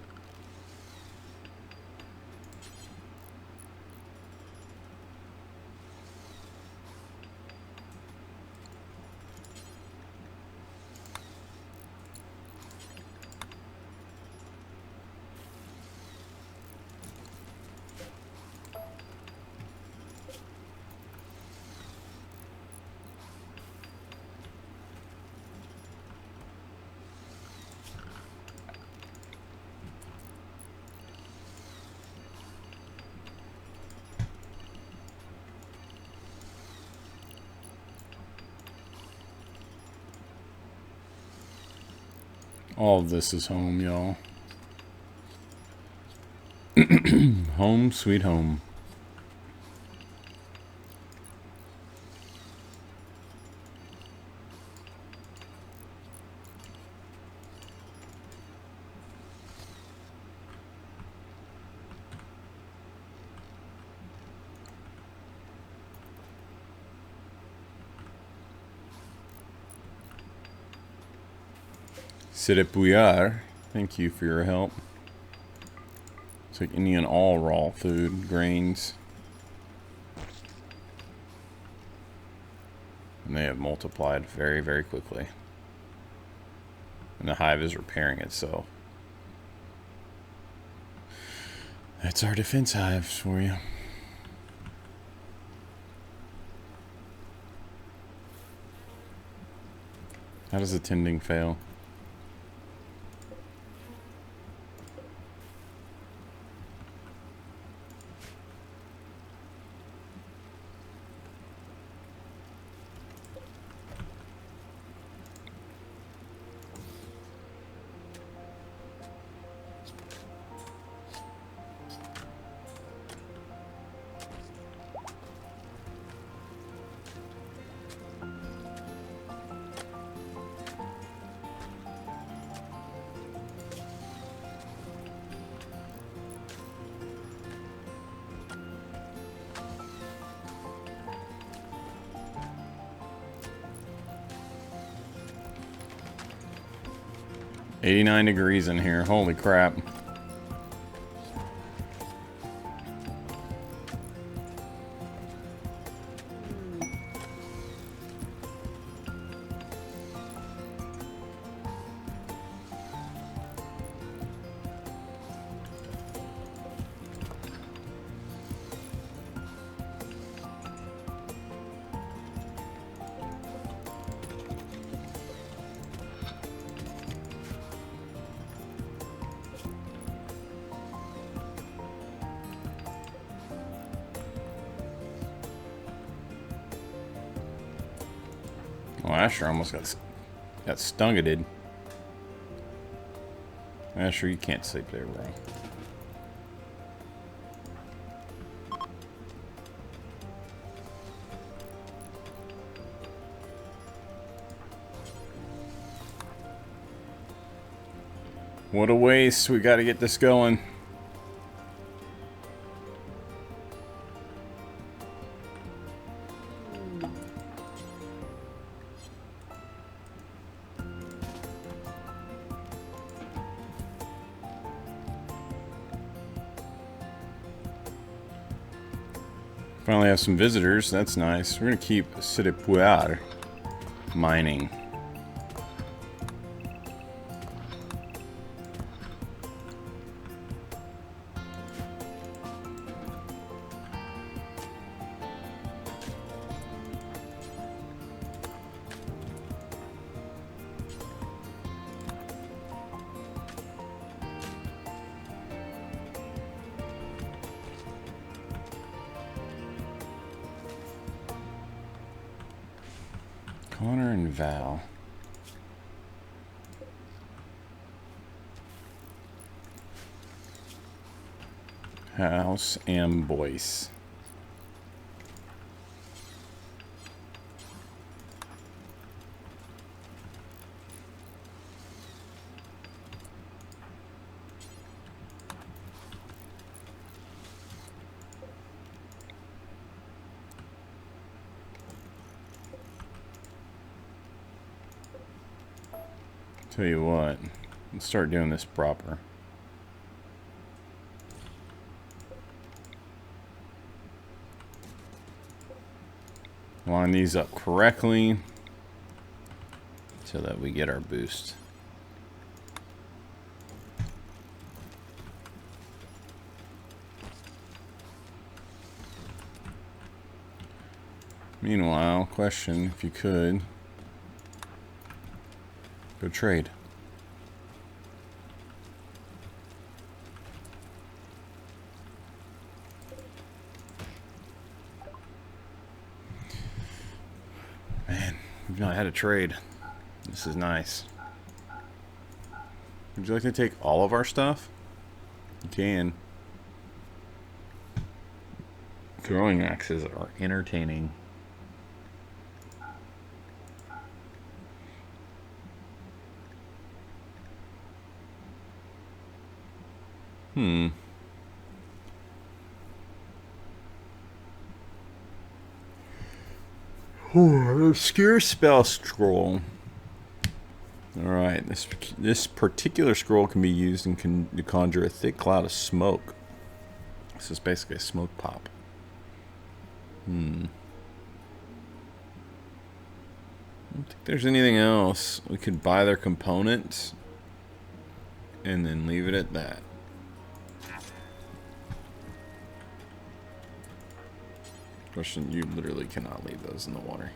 All of this is home, y'all. Home, sweet home. Sidepuyar, thank you for your help. It's like any and all raw food, grains. And they have multiplied very, very quickly. And the hive is repairing itself. That's our defense hives for you. How does attending fail? $89 in here. Holy crap. Oh, Asher almost got stung. It did. Asher, you can't sleep there, bro. What a waste. We got to get this going. Finally have some visitors. That's nice. We're going to keep Sidepuyar mining. Connor and Val. House and Boyce. Tell you what, let's start doing this proper. Line these up correctly so that we get our boost. Meanwhile, question, if you could, go trade. Man, we've not had a trade. This is nice. Would you like to take all of our stuff? You can. Throwing axes are entertaining. Obscure spell scroll. Alright, this particular scroll can be used to conjure a thick cloud of smoke. This is basically a smoke pop. I don't think there's anything else. We could buy their components and then leave it at that. Question, you literally cannot leave those in the water.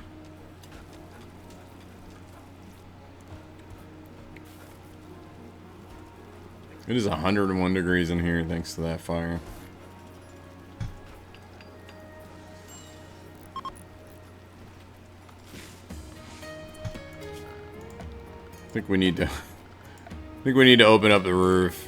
It is 101 degrees in here thanks to that fire. I think we need to open up the roof.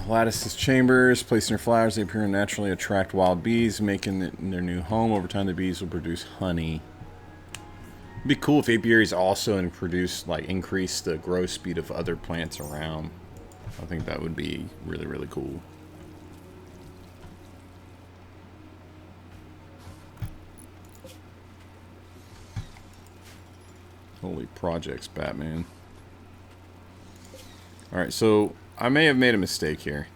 Lattice's chambers, placed in their flowers, they appear to naturally attract wild bees, making it in their new home. Over time, the bees will produce honey. It'd be cool if apiaries also increase the growth speed of other plants around. I think that would be really, really cool. Holy projects, Batman. Alright, so I may have made a mistake here.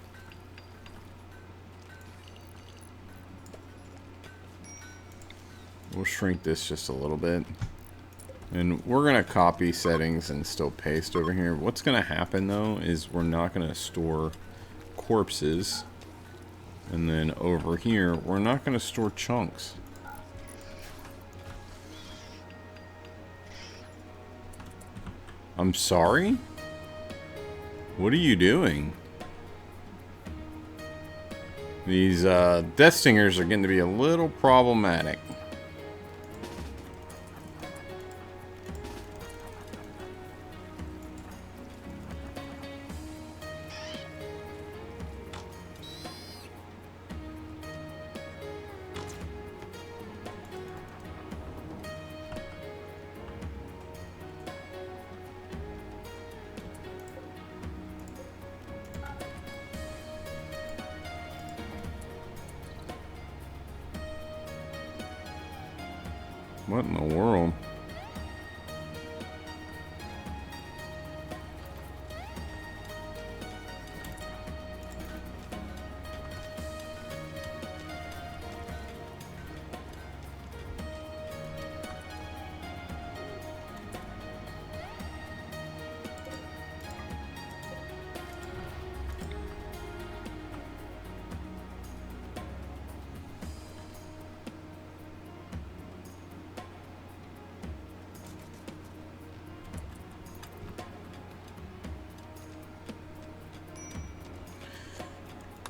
We'll shrink this just a little bit. And we're going to copy settings and still paste over here. What's going to happen, though, is we're not going to store corpses. And then over here, we're not going to store chunks. I'm sorry? What are you doing? These Death Stingers are getting to be a little problematic. What in the world?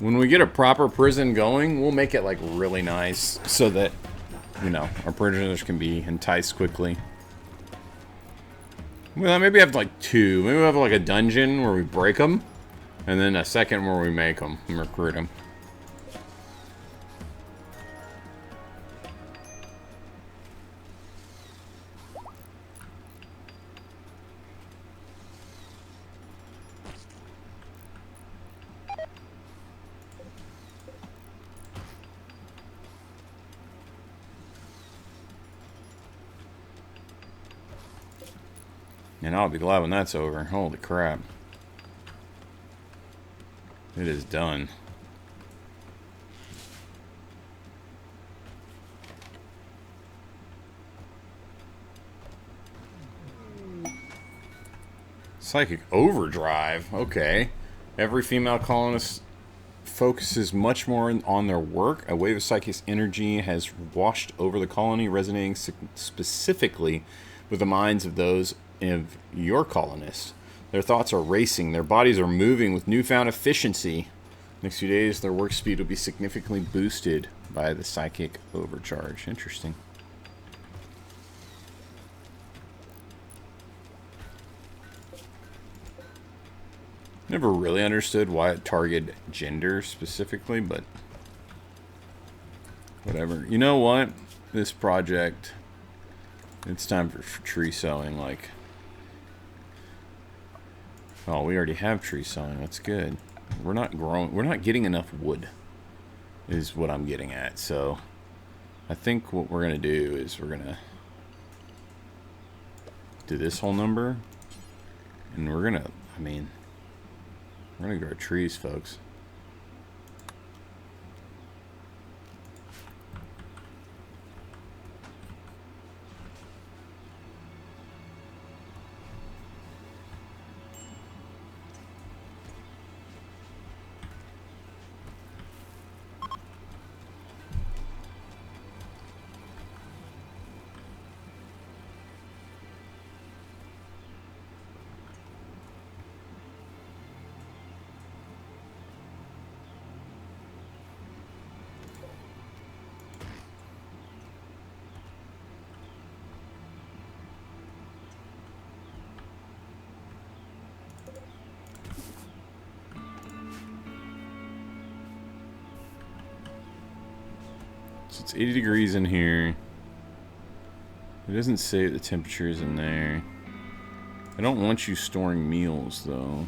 When we get a proper prison going, we'll make it like really nice so that, you know, our prisoners can be enticed quickly. Well, maybe have like two. Maybe we have like a dungeon where we break them, and then a second where we make them and recruit them. And I'll be glad when that's over. Holy crap. It is done. Psychic overdrive. Okay. Every female colonist focuses much more on their work. A wave of psychic energy has washed over the colony, resonating specifically with the minds of those of your colonists. Their thoughts are racing. Their bodies are moving with newfound efficiency. Next few days, their work speed will be significantly boosted by the psychic overcharge. Interesting. Never really understood why it targeted gender specifically, but whatever. You know what? This project, it's time for tree sowing. Like, oh, we already have tree sowing. That's good. We're not growing. We're not getting enough wood, is what I'm getting at. So, I think what we're gonna do is we're gonna do this whole number, and we're gonna. I mean, we're gonna grow trees, folks. So it's 80 degrees in here. It doesn't say the temperature is in there. I don't want you storing meals, though.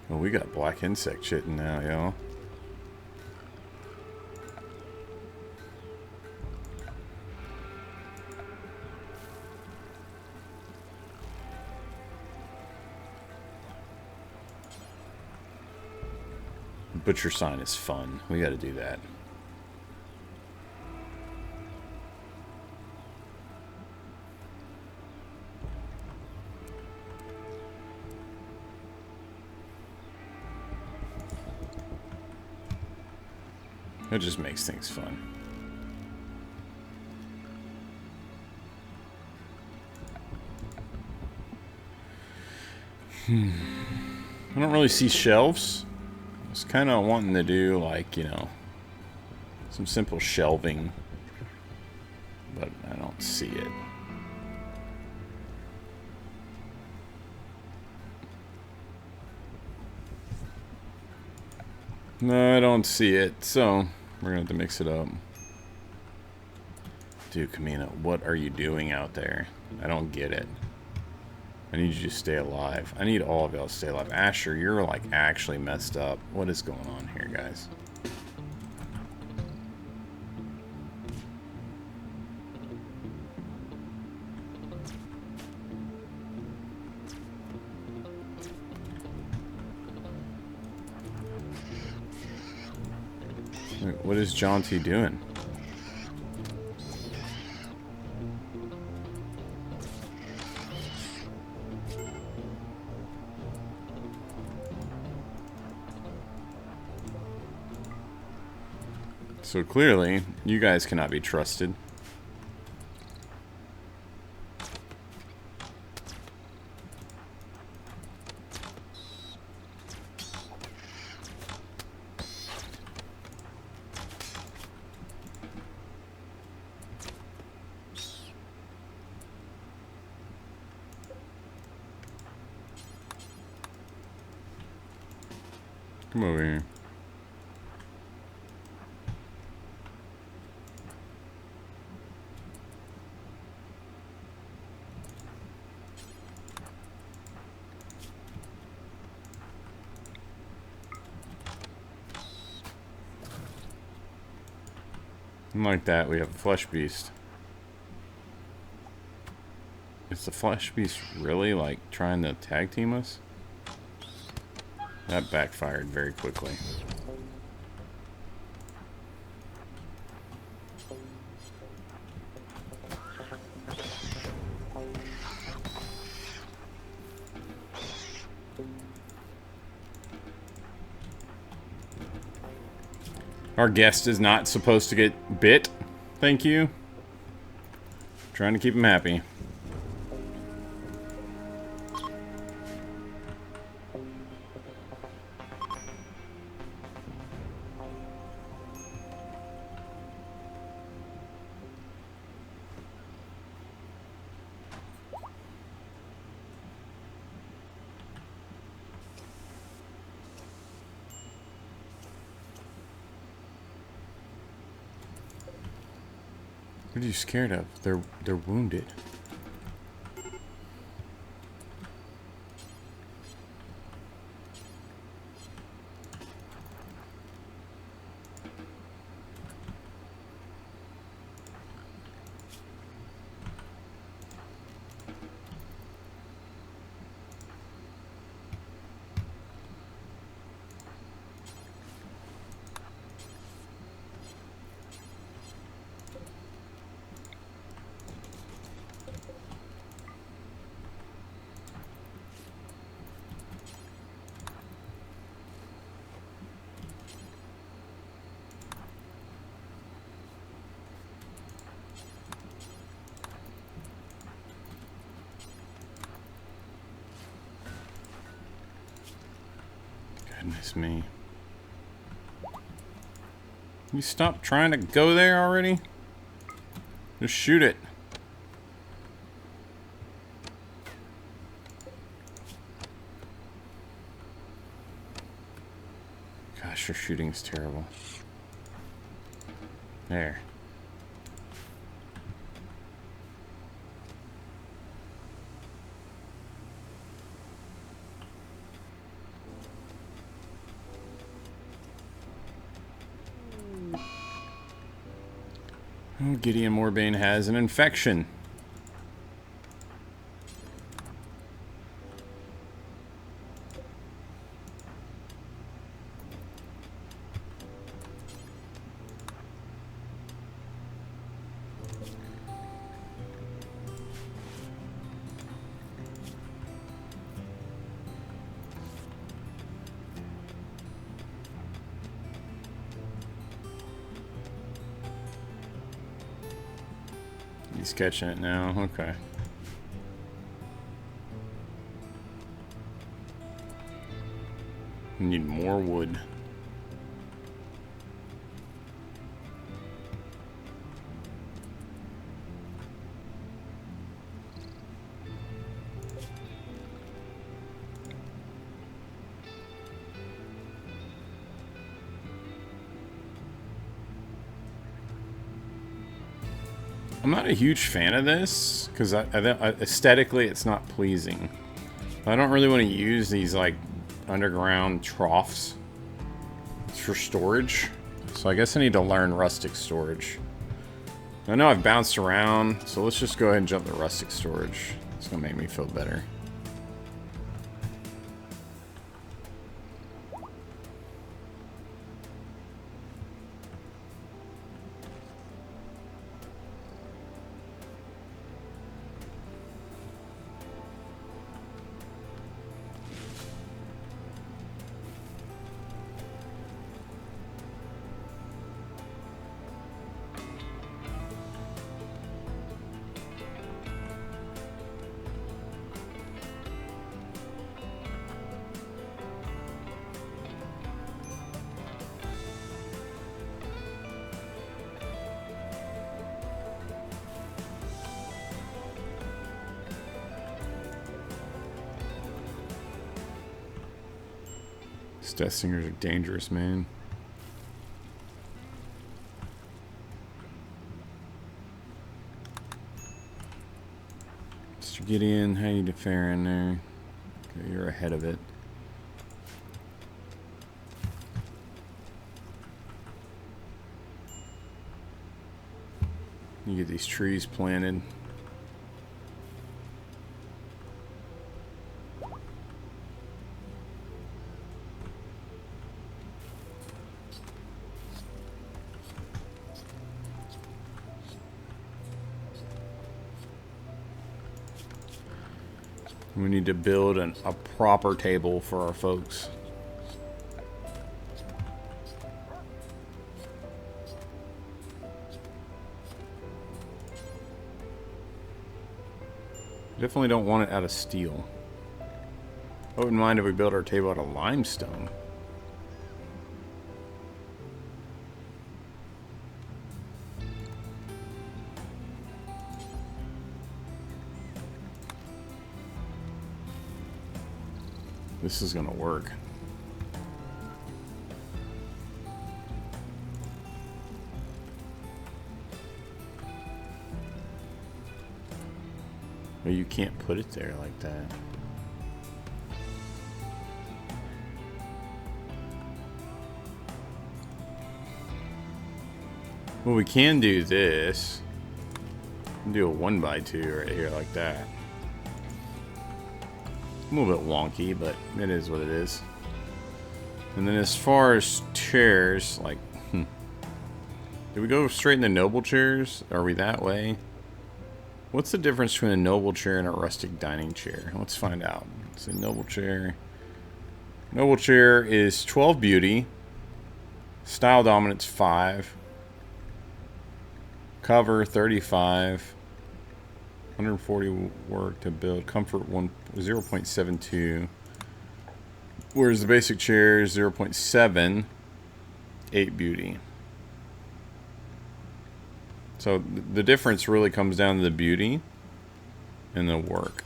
Oh, we got black insect shitting now, y'all. Butcher sign is fun. We gotta do that. It just makes things fun. I don't really see shelves. I was kind of wanting to do, like, you know, some simple shelving, but I don't see it. No, I don't see it, so we're gonna have to mix it up. Dude, Kamina, what are you doing out there? I don't get it. I need you to stay alive. I need all of y'all to stay alive. Asher, you're like actually messed up. What is going on here, guys? Wait, What is Jaunty doing? So clearly, you guys cannot be trusted. Come over here. And like that, we have a flesh beast. Is the flesh beast really like trying to tag team us? That backfired very quickly. Our guest is not supposed to get bit. Thank you. Trying to keep him happy. What are you scared of? They're wounded. Goodness me. You stop trying to go there already? Just shoot it. Gosh, your shooting's terrible. There. Oh, Gideon Morbane has an infection. He's catching it now. Okay. We need more wood. I'm not a huge fan of this because aesthetically it's not pleasing. I don't really want to use these like underground troughs. It's for storage, so I guess I need to learn rustic storage. I know I've bounced around, so let's just go ahead and jump to rustic storage. It's gonna make me feel better. Death Singers are dangerous, man. Mr. Gideon, how you faring there? Okay, you're ahead of it. You get these trees planted. We need to build a proper table for our folks. Definitely don't want it out of steel. I wouldn't mind if we built our table out of limestone. This is gonna work. But you can't put it there like that. Well, we can do this. Do a 1x2 right here like that. A little bit wonky, but it is what it is. And then as far as chairs, like, did we go straight in the noble chairs? Are we that way? What's the difference between a noble chair and a rustic dining chair? Let's find out. It's a noble chair. Noble chair is 12 beauty. Style dominance 5. Cover 35. 140 work to build. Comfort 0.72. Whereas the basic chair is 0.7. 8 beauty. So the difference really comes down to the beauty and the work.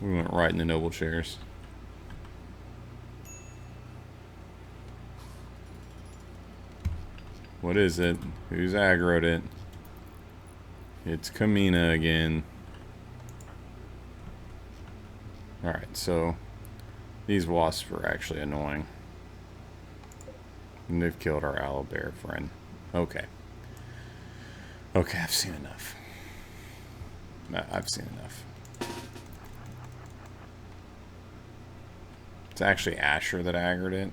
We went right in the noble chairs. What is it? Who's aggroed it? It's Kamina again. Alright, so these wasps are actually annoying. And they've killed our owlbear friend. Okay. Okay, I've seen enough. I've seen enough. It's actually Asher that aggroed it.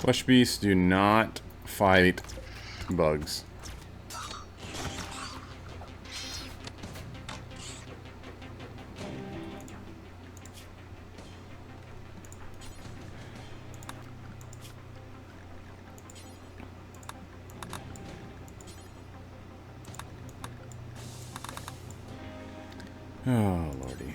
Flesh beasts do not fight bugs. Oh, lordy.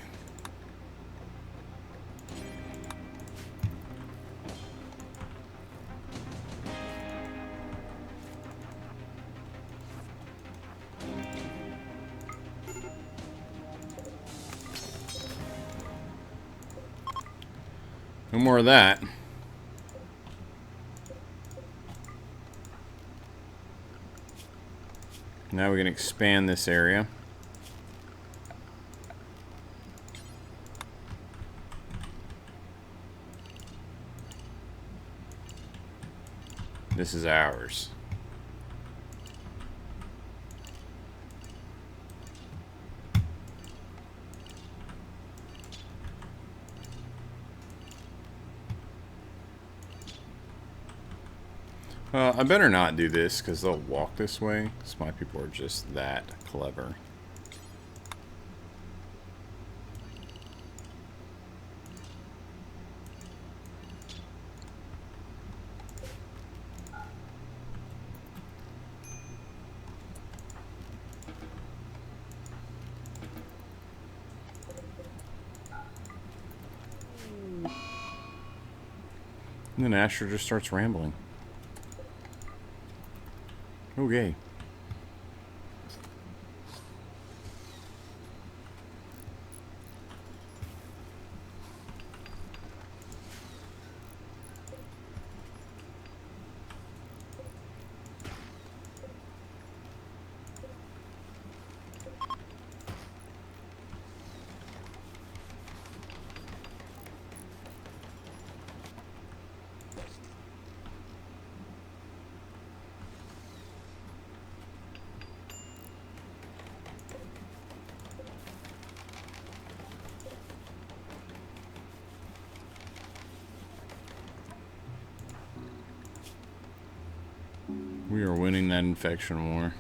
No more of that. Now we can expand this area. This is ours. I better not do this because they'll walk this way. Because my people are just that clever. And then Asher just starts rambling. Okay. We are winning that infection war.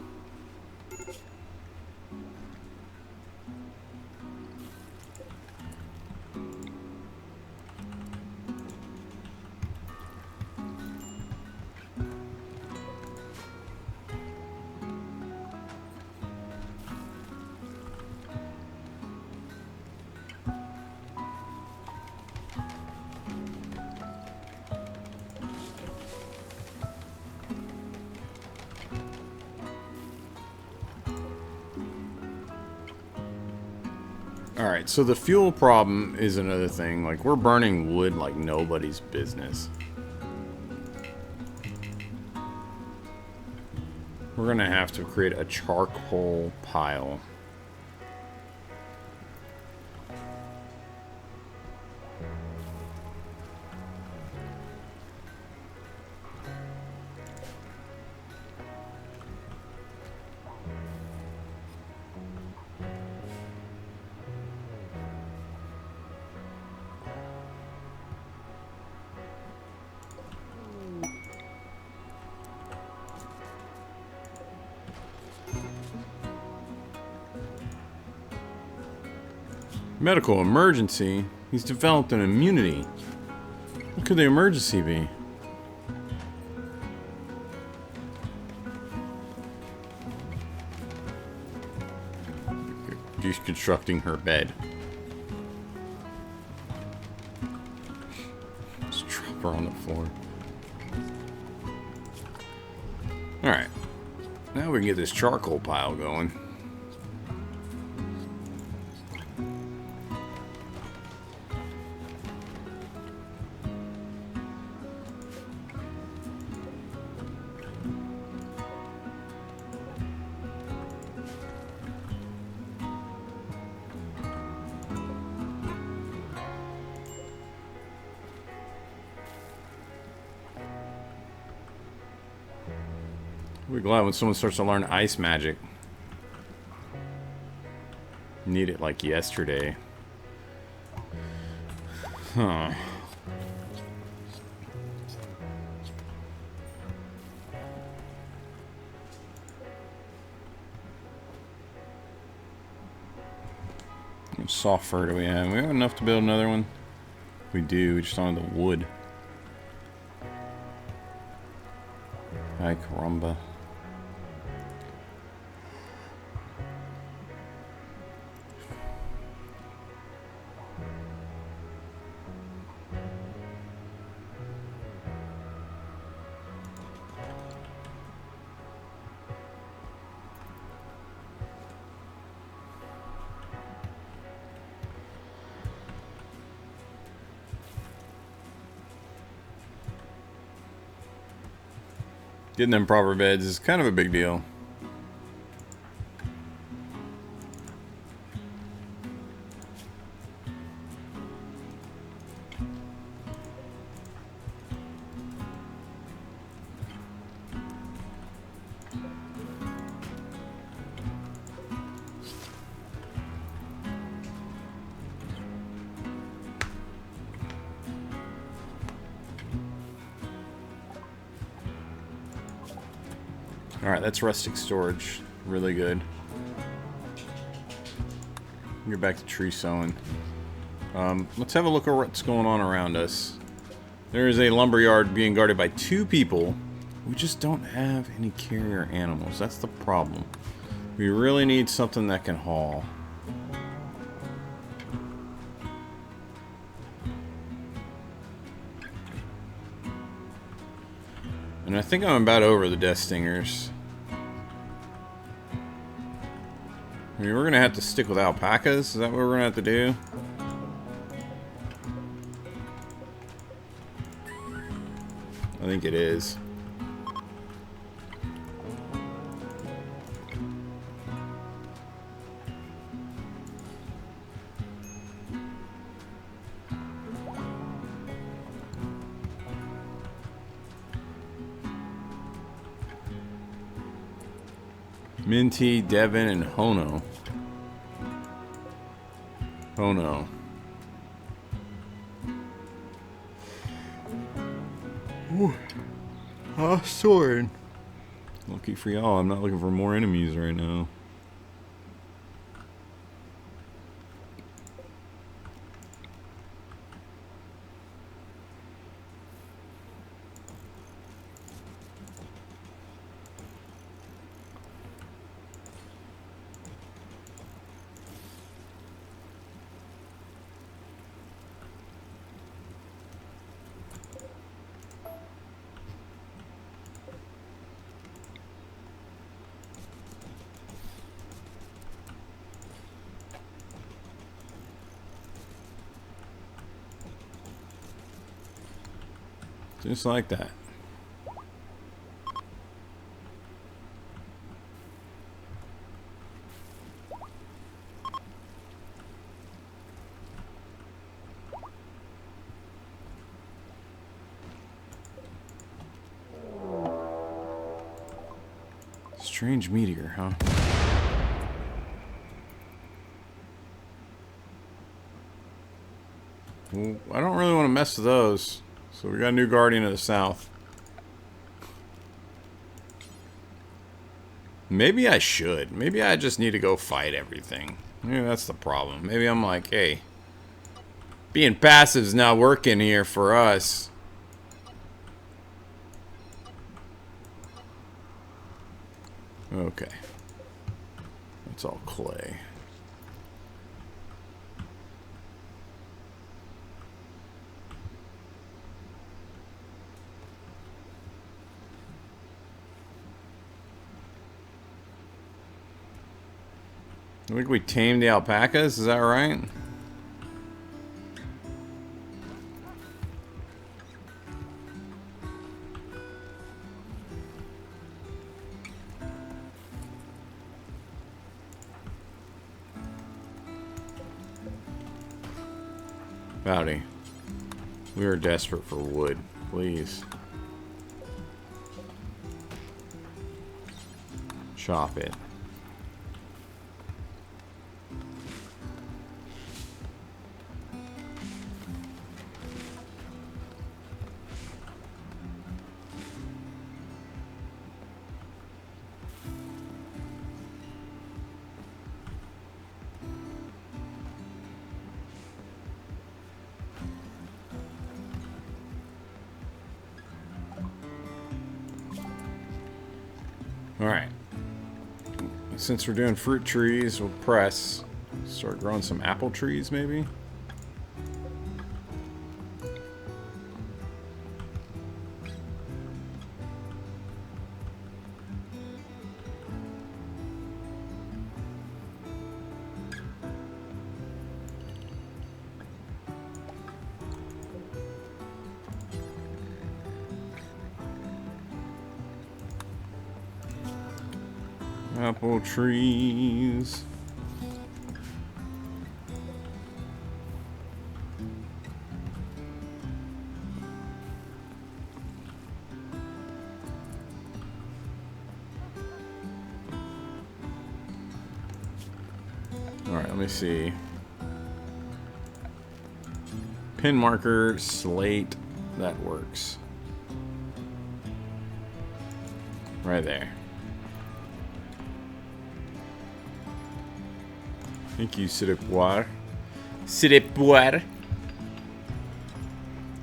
Alright, so the fuel problem is another thing. Like, we're burning wood like nobody's business. We're gonna have to create a charcoal pile. Medical emergency? He's developed an immunity. What could the emergency be? Deconstructing her bed. Just drop her on the floor. Alright. Now we can get this charcoal pile going. We're glad when someone starts to learn ice magic. Need it like yesterday. Huh. How much soft fur do we have? We have enough to build another one? We do, we just don't have the wood. Ay caramba. Getting them proper beds is kind of a big deal. Alright, that's rustic storage. Really good. Get back to tree sowing. Let's have a look at what's going on around us. There is a lumberyard being guarded by 2 people. We just don't have any carrier animals. That's the problem. We really need something that can haul. And I think I'm about over the Death Stingers. I mean, we're going to have to stick with alpacas. Is that what we're going to have to do? I think it is. Minty, Devin, and Hono. Hono. Ooh. Sword. Lucky for y'all, I'm not looking for more enemies right now. Just like that. Strange meteor, huh? Well, I don't really want to mess with those. So we got a new Guardian of the South. Maybe I should. Maybe I just need to go fight everything. Maybe that's the problem. Maybe I'm like, hey, being passive's not working here for us. Okay. That's all clay. I think we tamed the alpacas, is that right? Howdy. We are desperate for wood, please. Chop it. Alright. Since we're doing fruit trees, we'll press. Start growing some apple trees, maybe? Apple trees. All right, let me see. Pin marker, slate, that works. Right there. Thank you, Sidipoir. Sidipoir.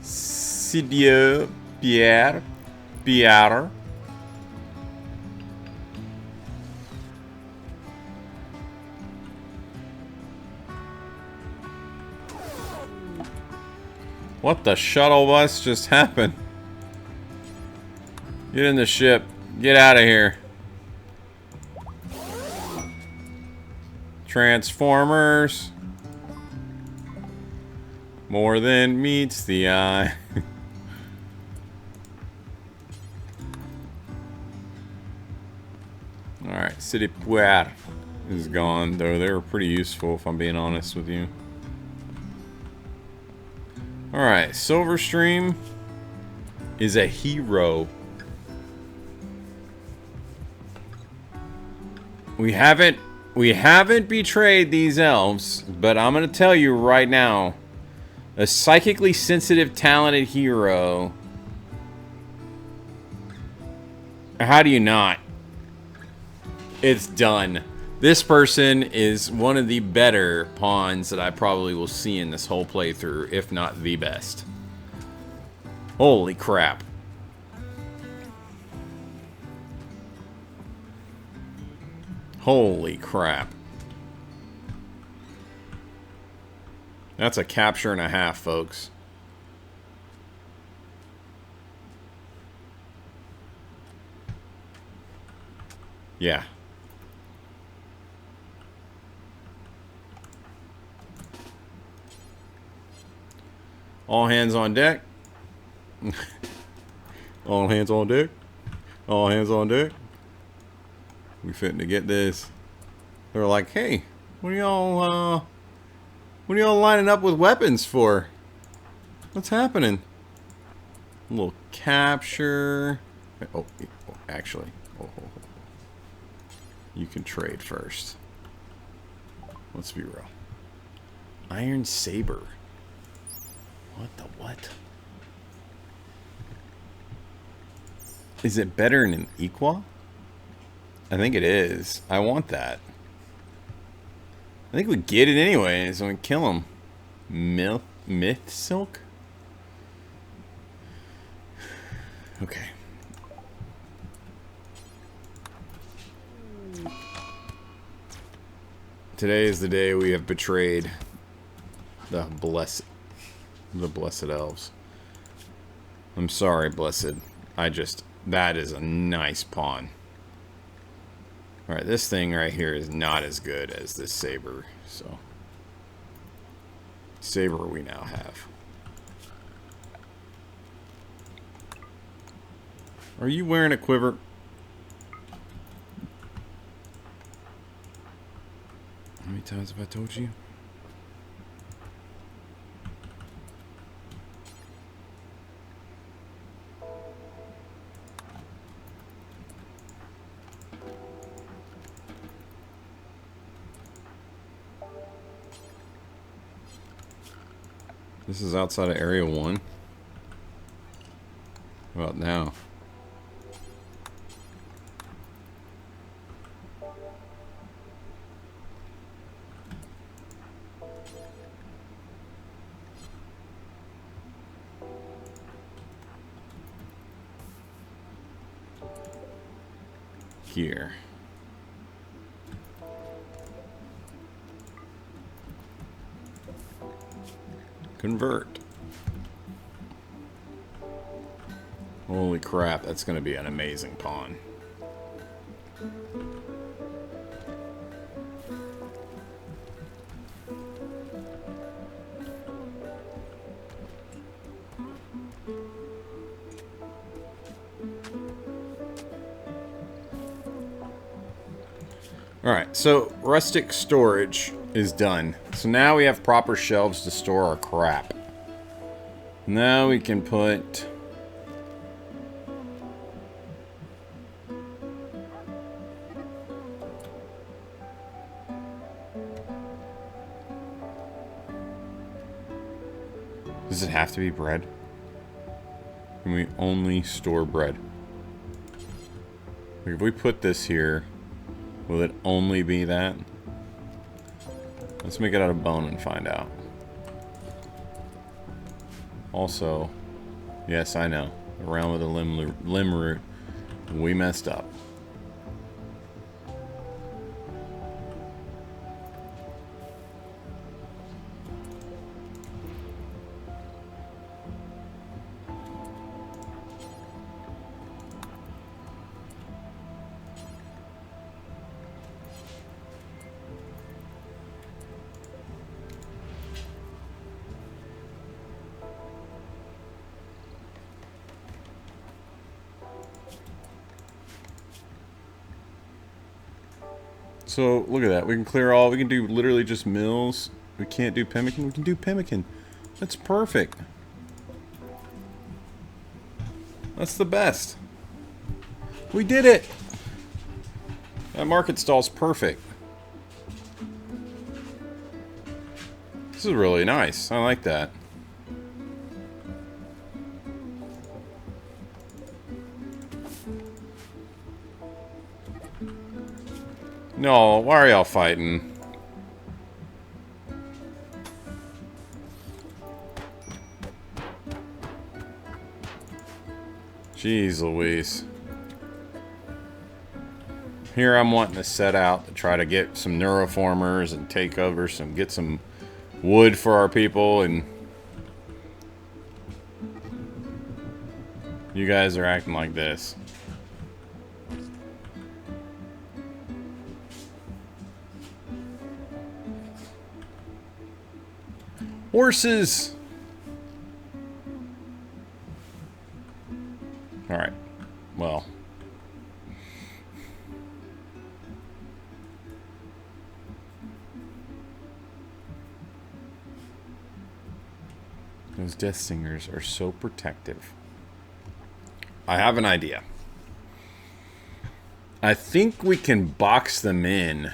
Sidio Pierre. Pierre. What the shuttle bus just happened? Get in the ship. Get out of here. Transformers. More than meets the eye. Alright, City Puer is gone, though they were pretty useful if I'm being honest with you. Alright, Silverstream is a hero. We haven't betrayed these elves, but I'm gonna tell you right now, a psychically sensitive, talented hero. How do you not? It's done. This person is one of the better pawns that I probably will see in this whole playthrough, if not the best. Holy crap. Holy crap. That's a capture and a half, folks. Yeah. All hands on deck. All hands on deck. All hands on deck. We fitting to get this. They're like, hey, what are y'all lining up with weapons for? What's happening? A little capture. Oh, actually. Oh. You can trade first. Let's be real. Iron Saber. What the what? Is it better than an Equa? I think it is. I want that. I think we get it anyways, so we kill him. Myth Silk? Okay. Today is the day we have betrayed the blessed elves. I'm sorry, blessed. That is a nice pawn. Alright, this thing right here is not as good as this saber, so. Saber we now have. Are you wearing a quiver? How many times have I told you? This is outside of Area 1. How about now? Here. Convert. Holy crap, that's going to be an amazing pawn. Alright, so rustic storage is done. So now we have proper shelves to store our crap. Now we can put... Does it have to be bread? Can we only store bread? Like if we put this here, will it only be that? Let's make it out of bone and find out. Also, yes, I know. The realm of the limb root. We messed up. So, look at that. We can clear all. We can do literally just mills. We can't do pemmican. We can do pemmican. That's perfect. That's the best. We did it. That market stall's perfect. This is really nice. I like that. No, why are y'all fighting? Jeez Louise. Here I'm wanting to set out to try to get some neuroformers and take over some, get some wood for our people, and you guys are acting like this. Horses! Alright. Well. Those Death Singers are so protective. I have an idea. I think we can box them in.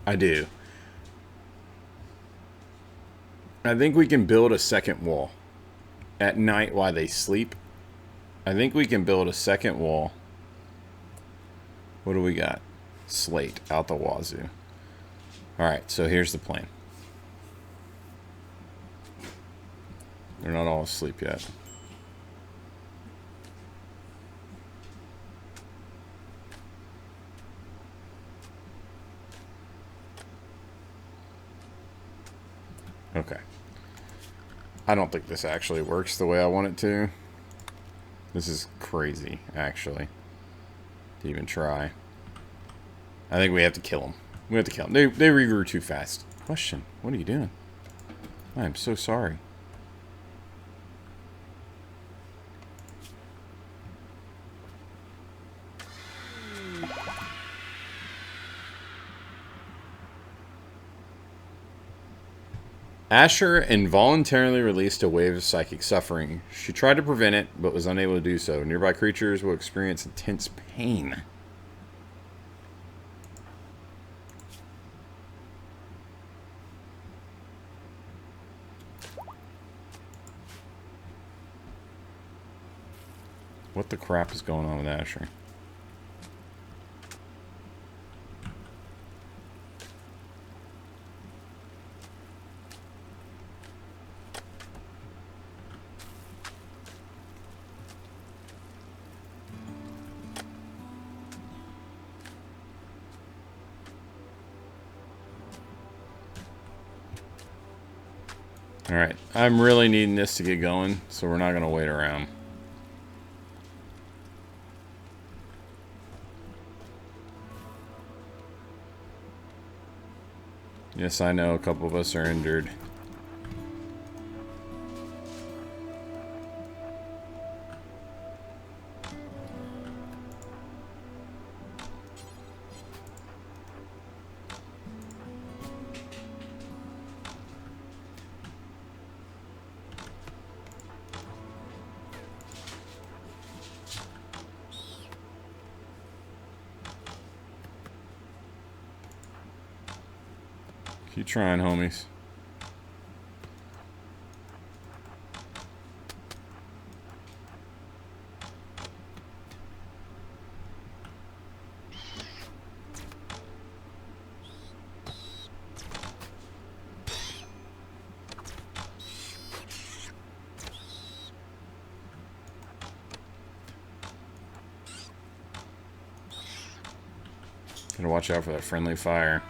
I do. I think we can build a second wall. At night while they sleep. I think we can build a second wall. What do we got? Slate out the wazoo. Alright, so here's the plan. They're not all asleep yet. Okay. I don't think this actually works the way I want it to. This is crazy, actually, to even try. I think we have to kill them. We have to kill them. They regrew too fast. Question, what are you doing? I am so sorry. Asher involuntarily released a wave of psychic suffering. She tried to prevent it, but was unable to do so. Nearby creatures will experience intense pain. What the crap is going on with Asher? Alright, I'm really needing this to get going, so we're not going to wait around. Yes, I know a couple of us are injured. Keep trying, homies. Gotta watch out for that friendly fire.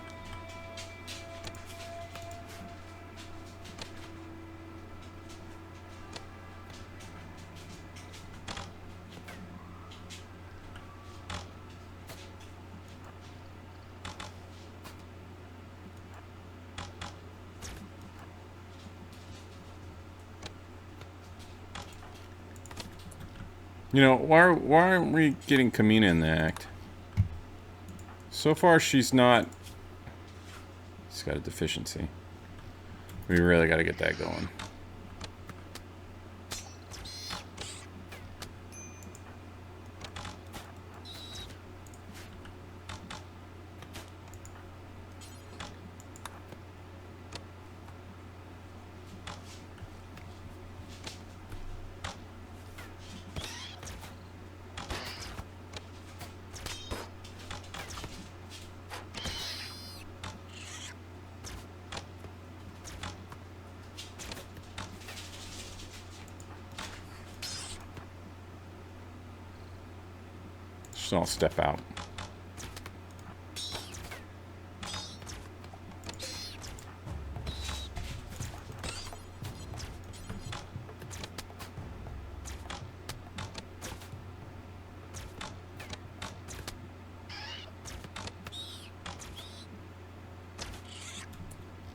You know, why aren't we getting Kamina in the act? So far, she's not... She's got a deficiency. We really got to get that going. So I'll step out.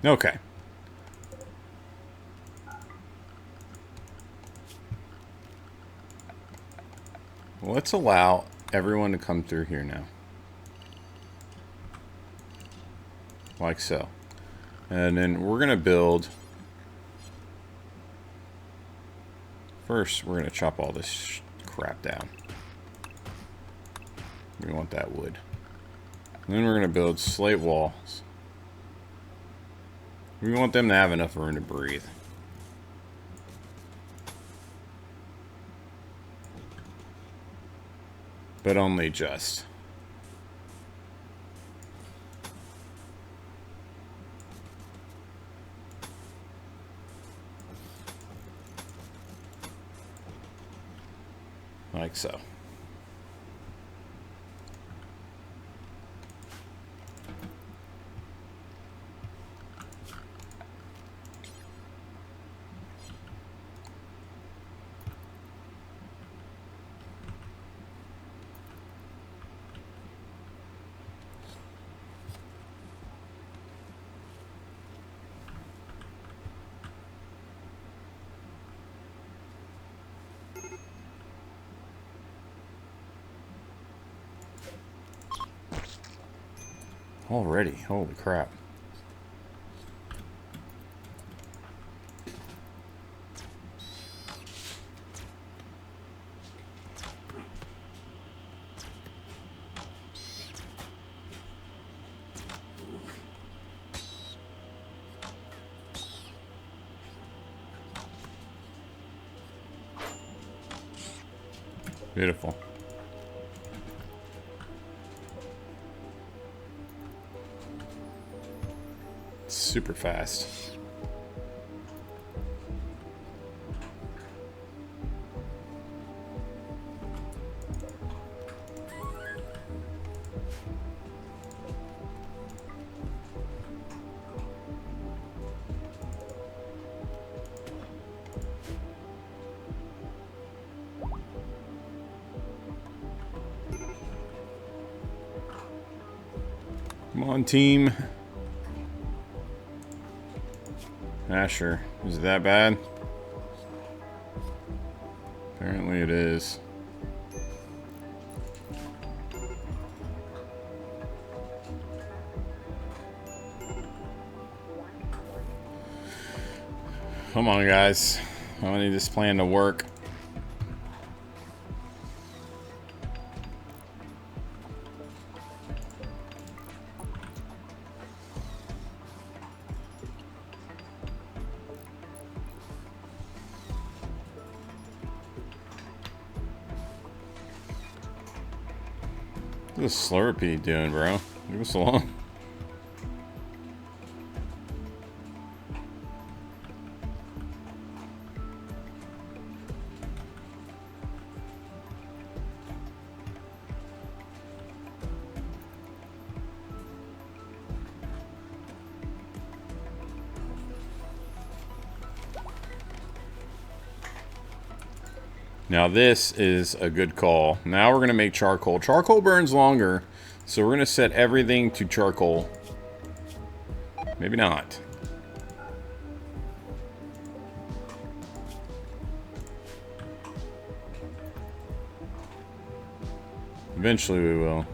Okay. Well, let's allow everyone to come through here now. Like so. And then we're going to build... First, we're going to chop all this crap down. We want that wood. And then we're going to build slate walls. We want them to have enough room to breathe. But only just. Like so. Already, holy crap. Beautiful. Super fast. Come on, team. Asher, is it that bad? Apparently it is. Come on, guys. I need this plan to work. What's Slurpee doing, bro? Leave us alone. Now this is a good call. Now we're going to make charcoal. Charcoal burns longer, so we're going to set everything to charcoal. Maybe not. Eventually we will.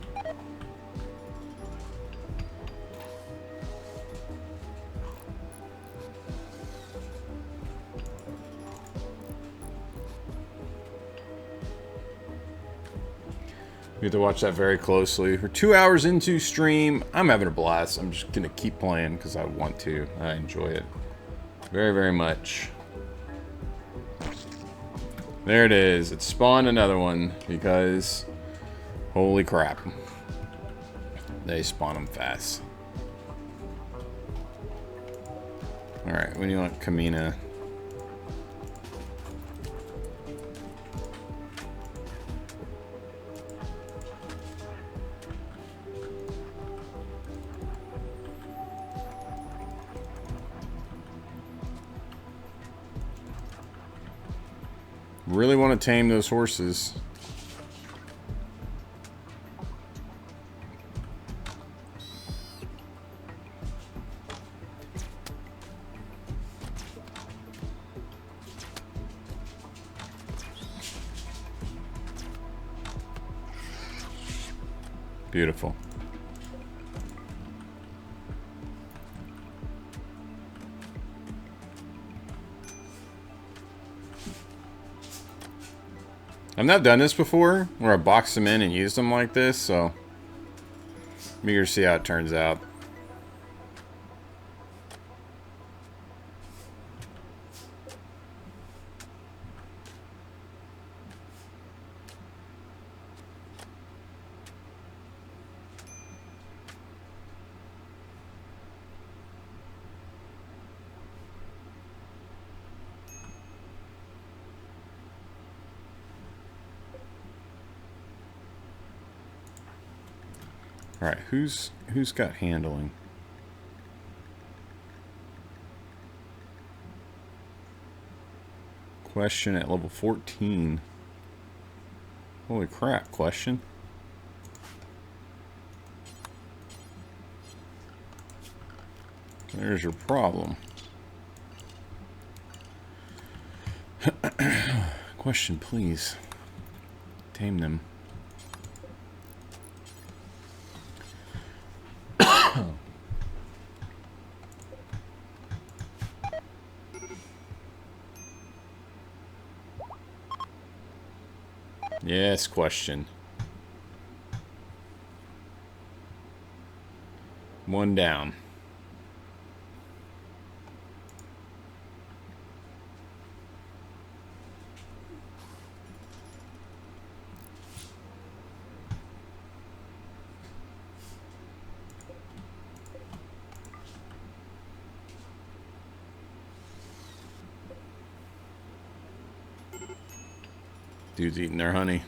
You have to watch that very closely. We're 2 hours into stream. I'm having a blast. I'm just going to keep playing because I want to. I enjoy it very, very much. There it is. It spawned another one because holy crap. They spawn them fast. Alright, when do you want Kamina? Really want to tame those horses. Beautiful. I've not done this before, where I box them in and use them like this, so I'm eager to see how it turns out. Alright, who's got handling? Question at level 14. Holy crap, question. There's your problem. Question, please. Tame them. Yes, question. One down. Dude's eating their honey.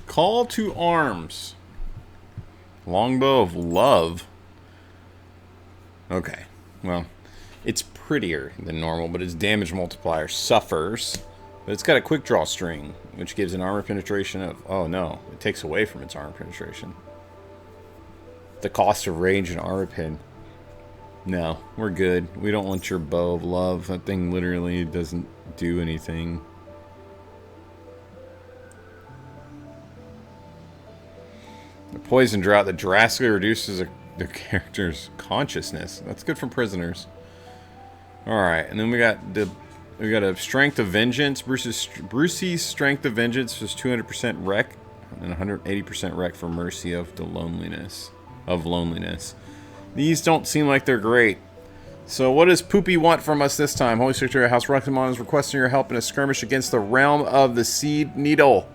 Call to arms. Longbow of love. Okay. Well, it's prettier than normal, but its damage multiplier suffers. But it's got a quick draw string, which gives an armor penetration of... Oh no, it takes away from its armor penetration. The cost of range and armor pen. No, we're good. We don't want your bow of love. That thing literally doesn't do anything. The poison drought that drastically reduces the character's consciousness. That's good for prisoners. Alright, and then we got a strength of vengeance. Brucey's strength of vengeance is 200% wreck and 180% wreck for mercy of the loneliness. These don't seem like they're great. So what does Poopy want from us this time? Holy Secretary House Ruxamon is requesting your help in a skirmish against the realm of the Seed Needle.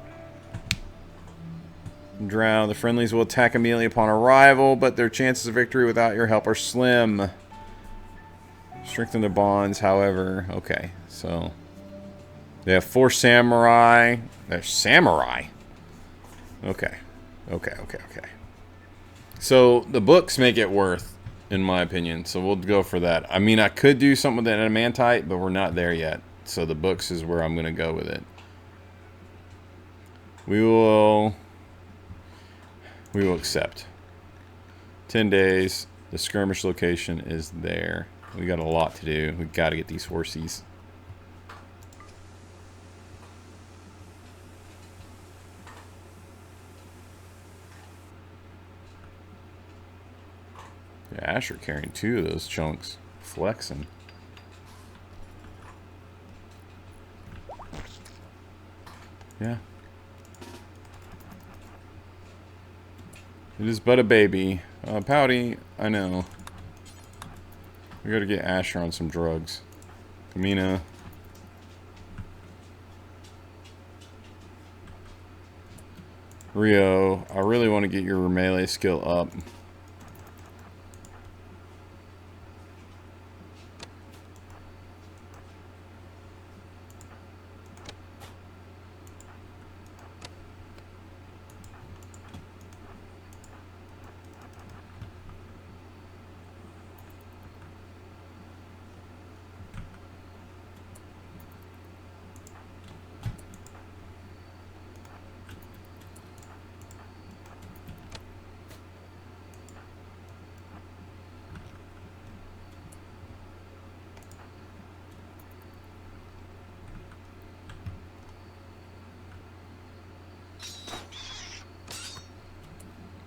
Drown. The friendlies will attack immediately upon arrival, but their chances of victory without your help are slim. Strengthen their bonds, however. Okay, so they have 4 samurai. They're samurai. Okay. So the books make it worth, in my opinion. So we'll go for that. I mean, I could do something with the adamantite, but we're not there yet. So the books is where I'm going to go with it. We will accept. 10 days. The skirmish location is there. We got a lot to do. We got to get these horsies. Yeah, Asher carrying 2 of those chunks. Flexing. Yeah. It is but a baby. Pouty, I know. We gotta get Asher on some drugs. Kamina. Rio, I really want to get your melee skill up.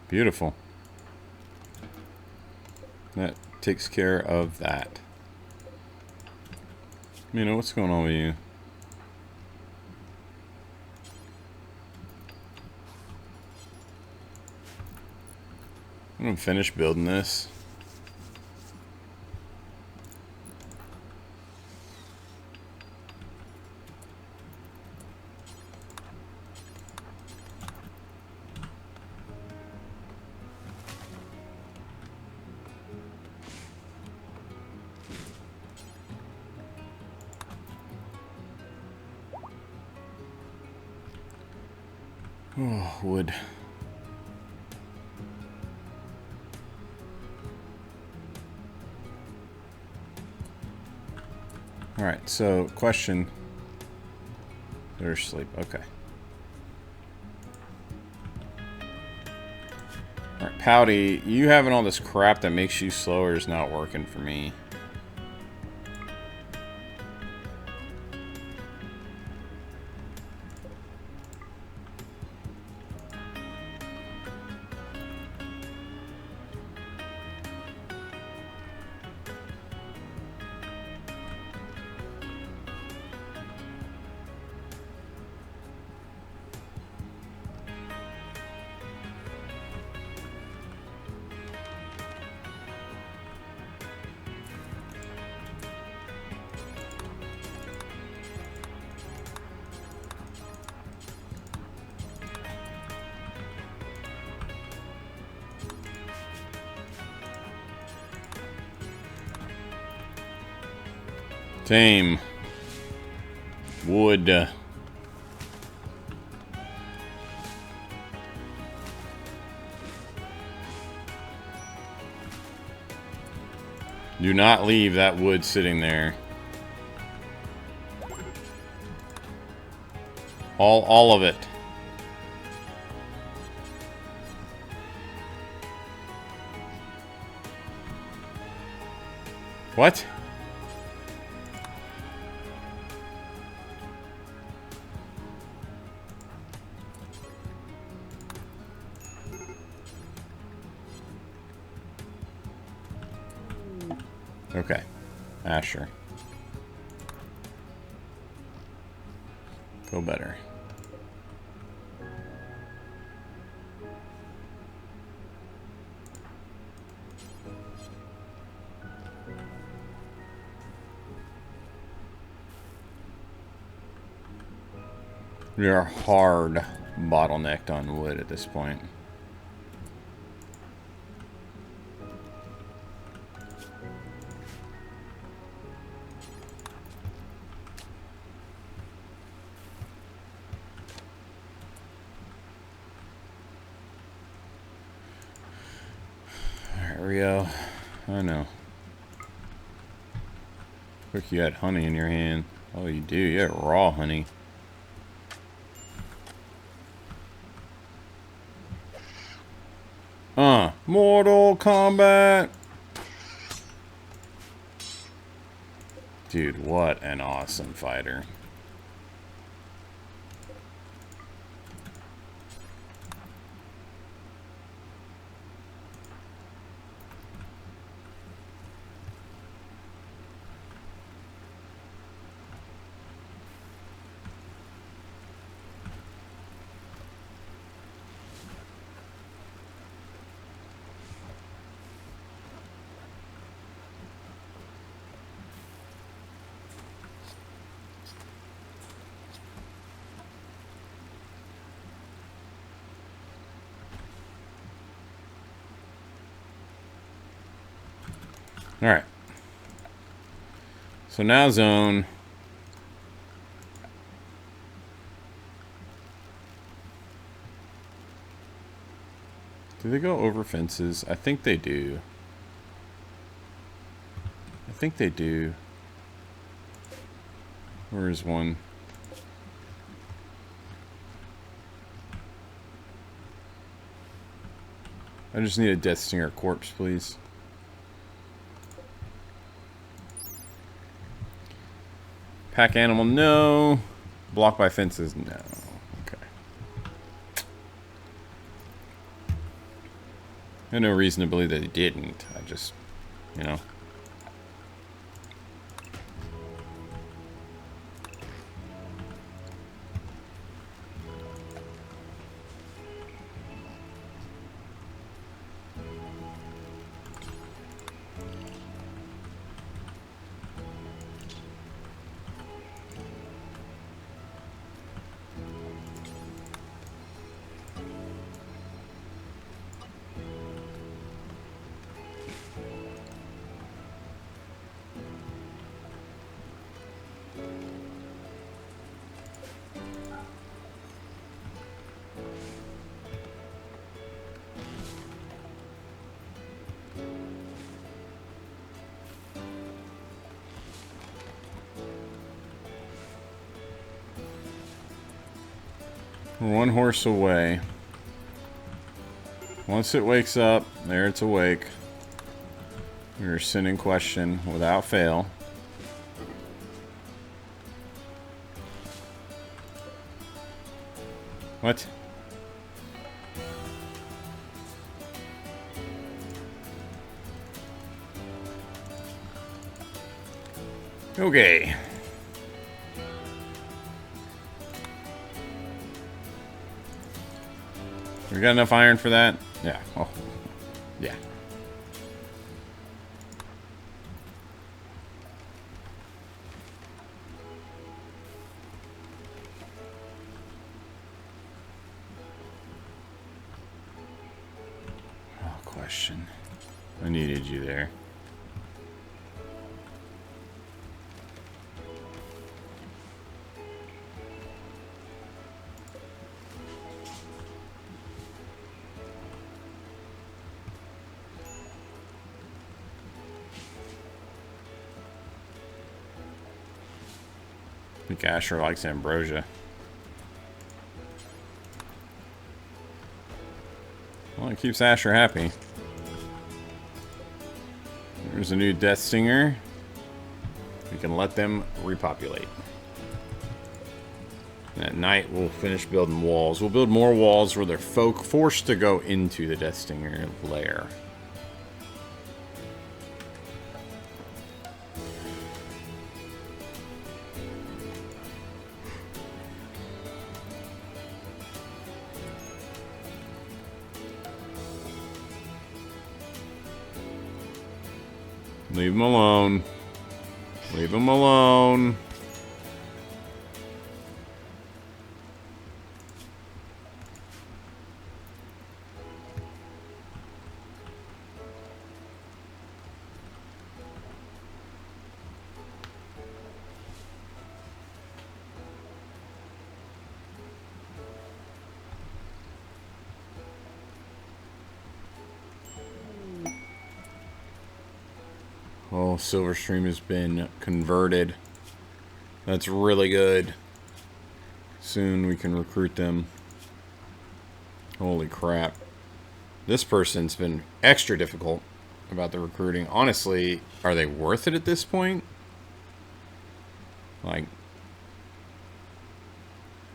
Beautiful. That takes care of that. You know, what's going on with you? I'm gonna finish building this. Oh, wood. Alright, so question. They're asleep. Okay. Alright, Pouty, you having all this crap that makes you slower is not working for me. Same. Wood. Do not leave that wood sitting there. All of it. What? Okay. Asher. Go better. We are hard bottlenecked on wood at this point. Rio. I know. Look, you had honey in your hand. Oh, you do. You had raw honey. Mortal Kombat. Dude, what an awesome fighter. Alright. So now zone. Do they go over fences? I think they do. I think they do. Where is one? I just need a Death Stinger corpse, please. Pack animal, no. Blocked by fences, no. Okay. I have no reason to believe that he didn't. I just, you know. We're one horse away. Once it wakes up, there it's awake. Your sin in question without fail. What? Okay. We got enough iron for that? Yeah. Oh. Yeah. Oh, question. I needed you there. I think Asher likes ambrosia. Well, it keeps Asher happy. There's a new Death Stinger. We can let them repopulate. And at night, we'll finish building walls. We'll build more walls where they're forced to go into the Death Stinger lair. Leave him alone. Leave him alone. Oh, Silverstream has been converted. That's really good. Soon we can recruit them. Holy crap. This person's been extra difficult about the recruiting. Honestly, are they worth it at this point? Like,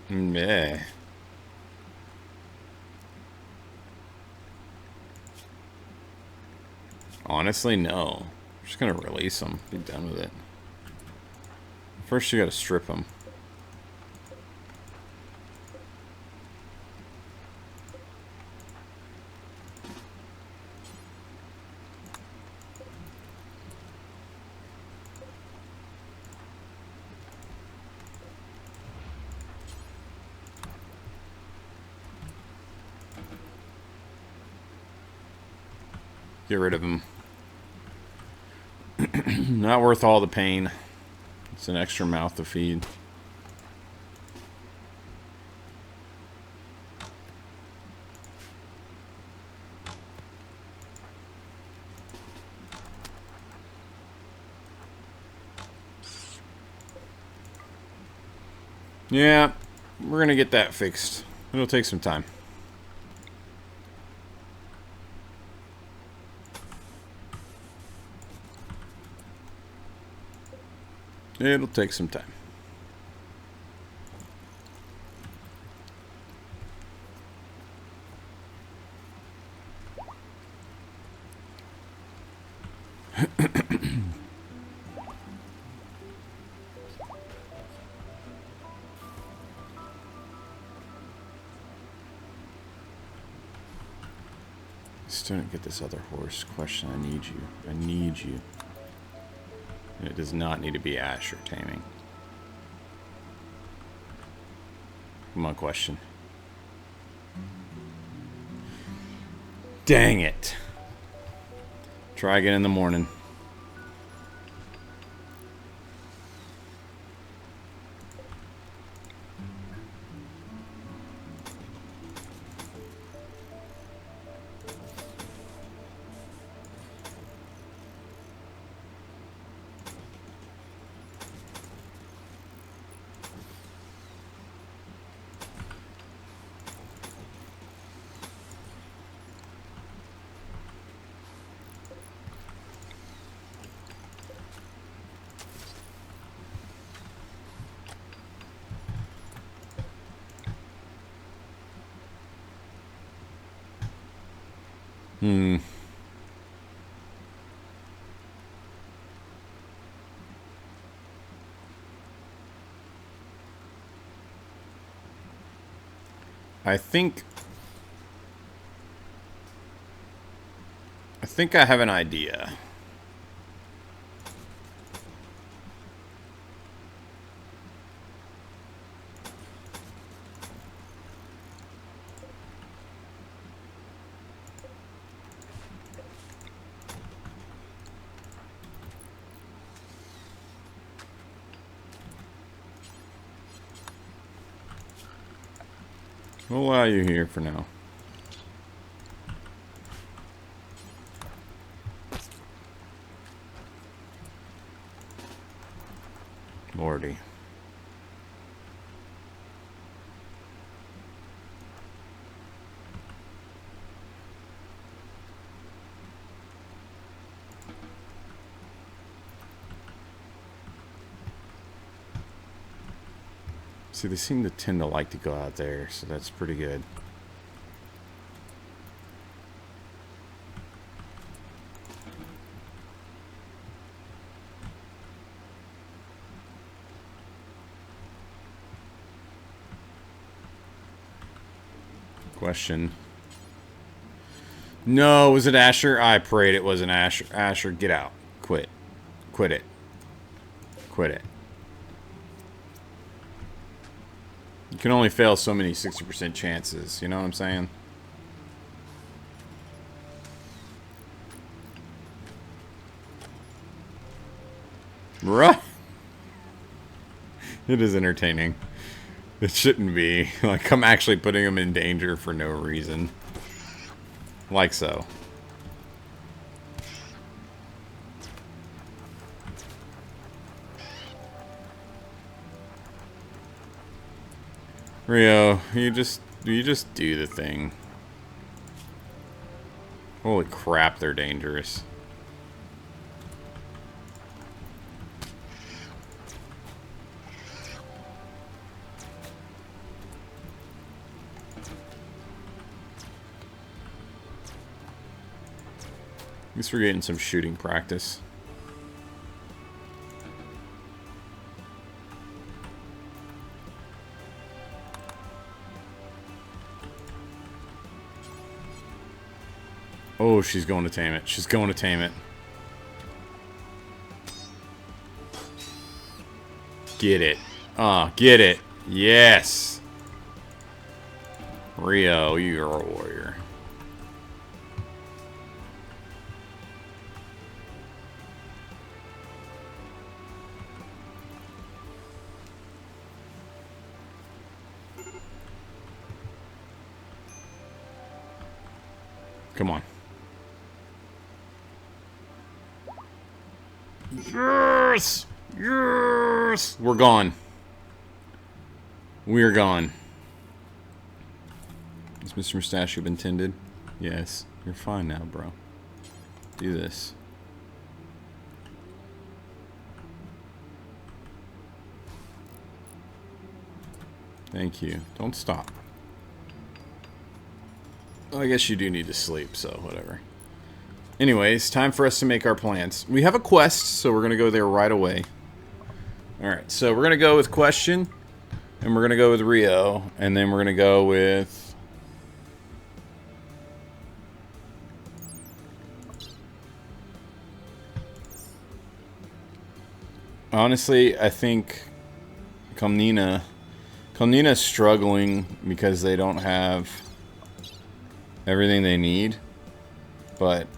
meh. Honestly, no. I'm just gonna release them. Be done with it. First, you gotta strip them. Get rid of them. Not worth all the pain. It's an extra mouth to feed. Yeah, we're gonna get that fixed. It'll take some time. It'll take some time. Still didn't get this other horse. Question, I need you. I need you. And it does not need to be Asher taming. Come on, question. Dang it. Try again in the morning. I think I have an idea. We'll allow you here for now. Lordy. See, they seem to tend to like to go out there, so that's pretty good. Question. No, was it Asher? I prayed it wasn't Asher. Asher, get out. Quit. Quit it. Quit it. You can only fail so many 60% chances, you know what I'm saying? Right. It is entertaining. It shouldn't be. Like, I'm actually putting them in danger for no reason. Like so. Rio, you just do the thing. Holy crap, they're dangerous. At least we're getting some shooting practice. Oh, she's going to tame it. She's going to tame it. Get it. Get it. Yes. Rio, you're a warrior. Come on. Yes! Yes! We're gone. We're gone. Has Mr. Mustachio been tended? Yes. You're fine now, bro. Do this. Thank you. Don't stop. Well, I guess you do need to sleep, so whatever. Anyways, time for us to make our plans. We have a quest, so we're going to go there right away. Alright, so we're going to go with Question, and we're going to go with Rio, and then we're going to go with... Honestly, I think Kalnina's struggling because they don't have everything they need, but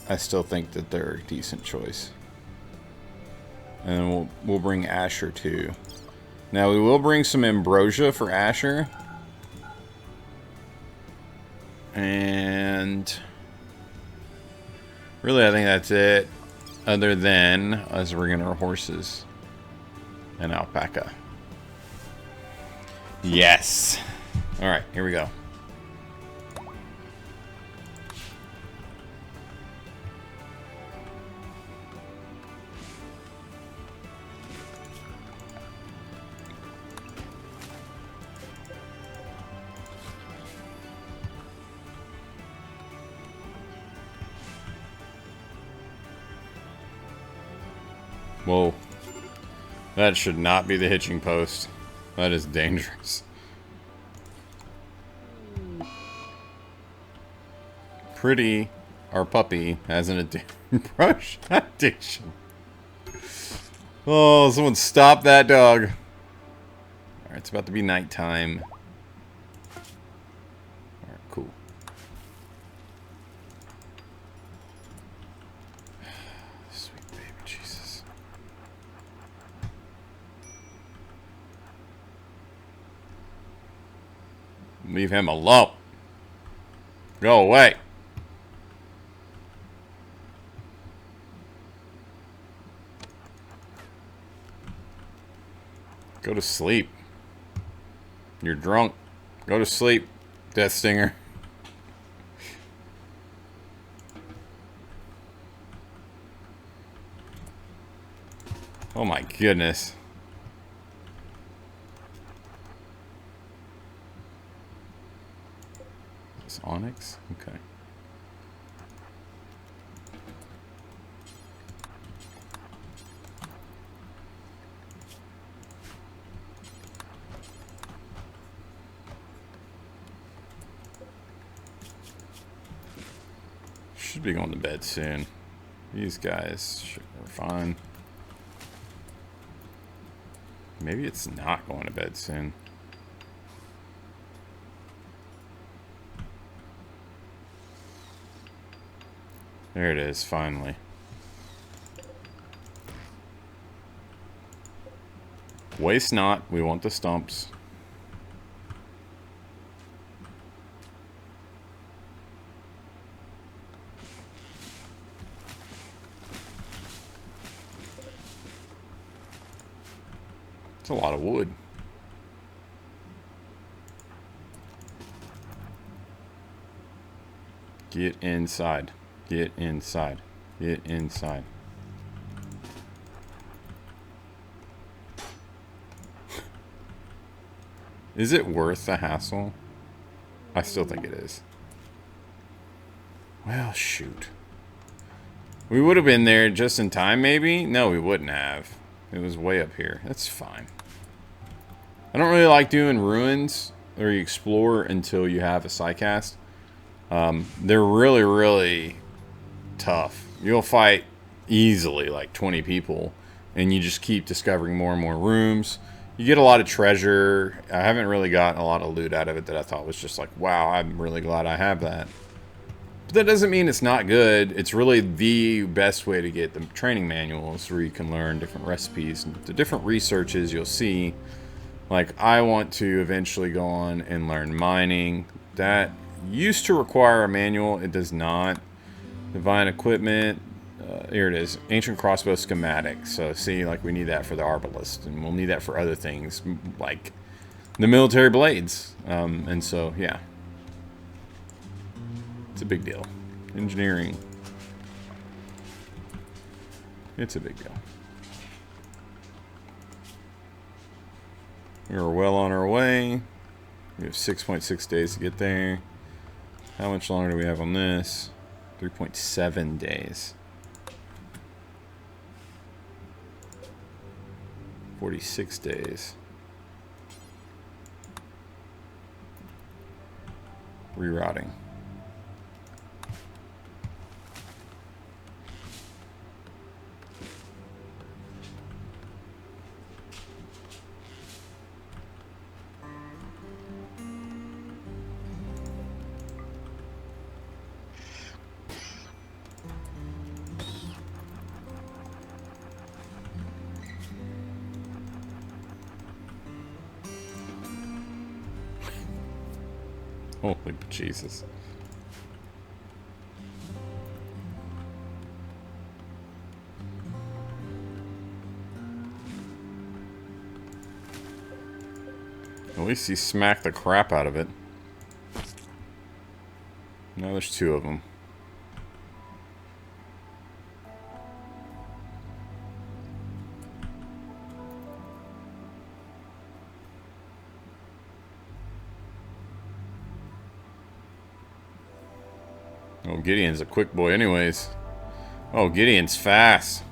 I still think that they're a decent choice. And we'll bring Asher too. Now we will bring some ambrosia for Asher. And really I think that's it. Other than us bringing our horses and alpaca. Yes. Alright, here we go. Whoa. That should not be the hitching post. That is dangerous. Pretty, our puppy, has an brush addiction. Oh, someone stop that dog. Alright, it's about to be nighttime. Alright, cool. Sweet baby Jesus. Leave him alone. Go away. Go to sleep. You're drunk. Go to sleep, Death Stinger. Oh my goodness. Is this Onyx? Okay. Should be going to bed soon. These guys are fine. Maybe it's not going to bed soon. There it is, finally. Waste not, we want the stumps. It's a lot of wood. Get inside. Get inside. Get inside. Is it worth the hassle? I still think it is. Well, shoot. We would have been there just in time, maybe? No, we wouldn't have. It was way up here. That's fine. I don't really like doing ruins or you explore until you have a Psycast. They're really, really tough. You'll fight easily like 20 people, and you just keep discovering more and more rooms. You get a lot of treasure. I haven't really gotten a lot of loot out of it that I thought was just like, wow, I'm really glad I have that. But that doesn't mean it's not good. It's really the best way to get the training manuals where you can learn different recipes and the different researches you'll see. Like, I want to eventually go on and learn mining. That used to require a manual. It does not. Divine equipment. Here it is. Ancient crossbow schematic. So, see, like, we need that for the arbalist. And we'll need that for other things, like the military blades. And so, yeah. It's a big deal. Engineering. It's a big deal. We're well on our way. We have 6.6 days to get there. How much longer do we have on this? 3.7 days. 46 days. Rerouting. Holy Jesus. At least he smacked the crap out of it. Now there's two of them. Oh, Gideon's a quick boy anyways. Oh, Gideon's fast.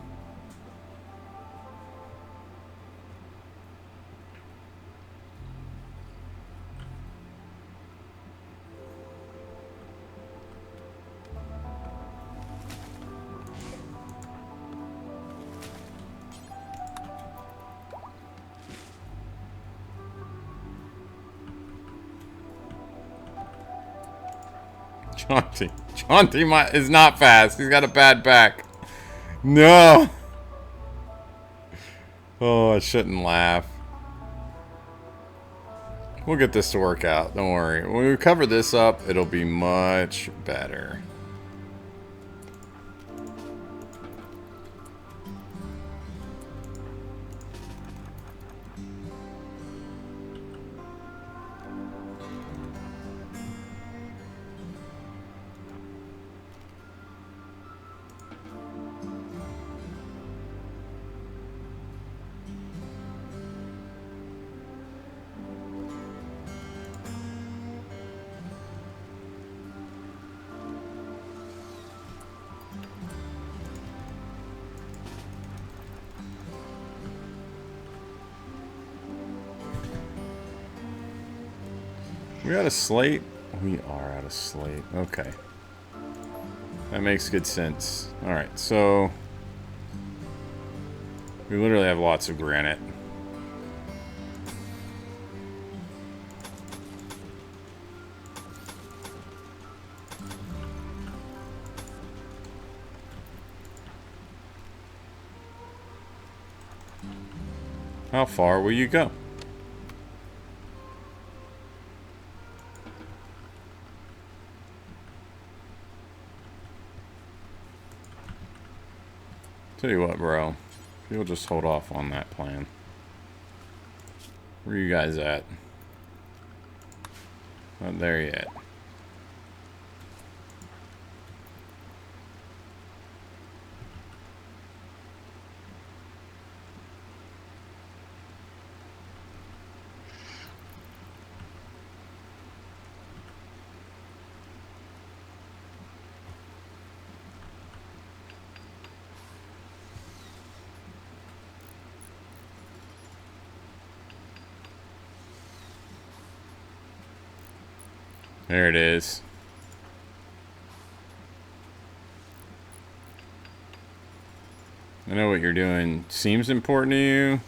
Chauncey is not fast. He's got a bad back. No. Oh, I shouldn't laugh. We'll get this to work out. Don't worry. When we cover this up, it'll be much better. We out of slate? We are out of slate. Okay. That makes good sense. Alright, so we literally have lots of granite. How far will you go? Tell you what, bro. You'll just hold off on that plan. Where are you guys at? Not there yet. There it is. I know what you're doing seems important to you.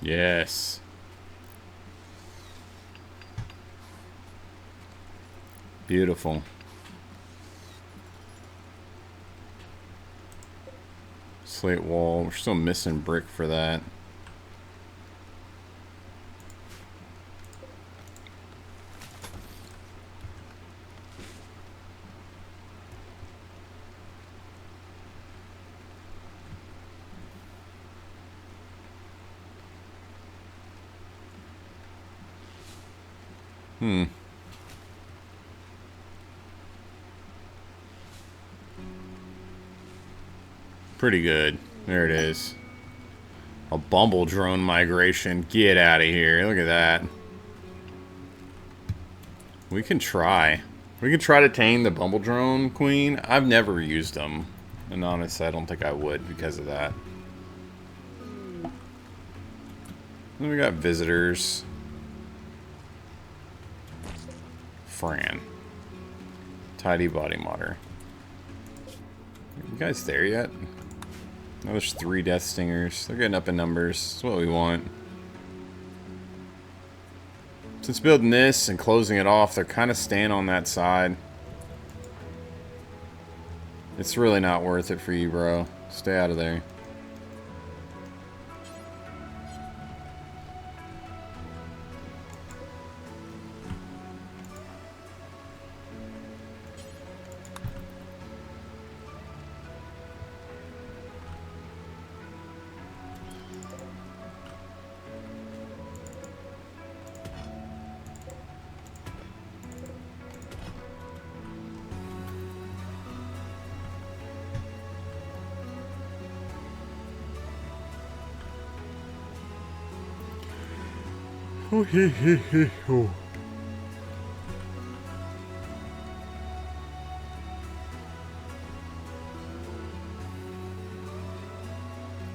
Yes. Beautiful. Slate wall. We're still missing brick for that. Pretty good. There it is. A bumble drone migration. Get out of here. Look at that. We can try. We can try to tame the bumble drone queen. I've never used them. And honestly, I don't think I would because of that. Then we got visitors. Fran. Tidy body modder. You guys there yet? Oh, there's 3 death stingers. They're getting up in numbers. That's what we want. Since building this and closing it off, they're kind of staying on that side. It's really not worth it for you, bro. Stay out of there.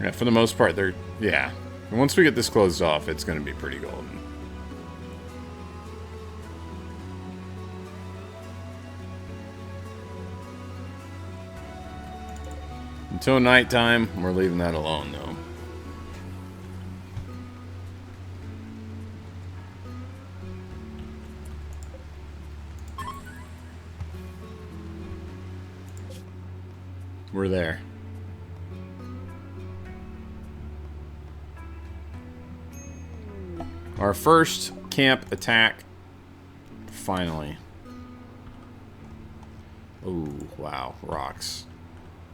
Yeah, for the most part, they're... Yeah. Once we get this closed off, it's going to be pretty golden. Until nighttime, we're leaving that alone, though. We're there. Our first camp attack. Finally. Ooh, wow. Rocks.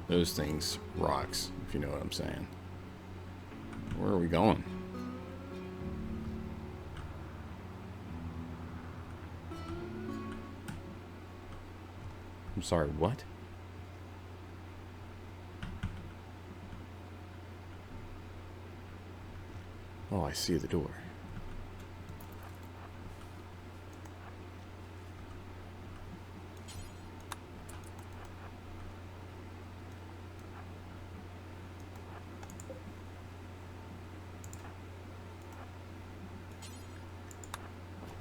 Those things, rocks, if you know what I'm saying. Where are we going? I'm sorry, what? Oh, I see the door.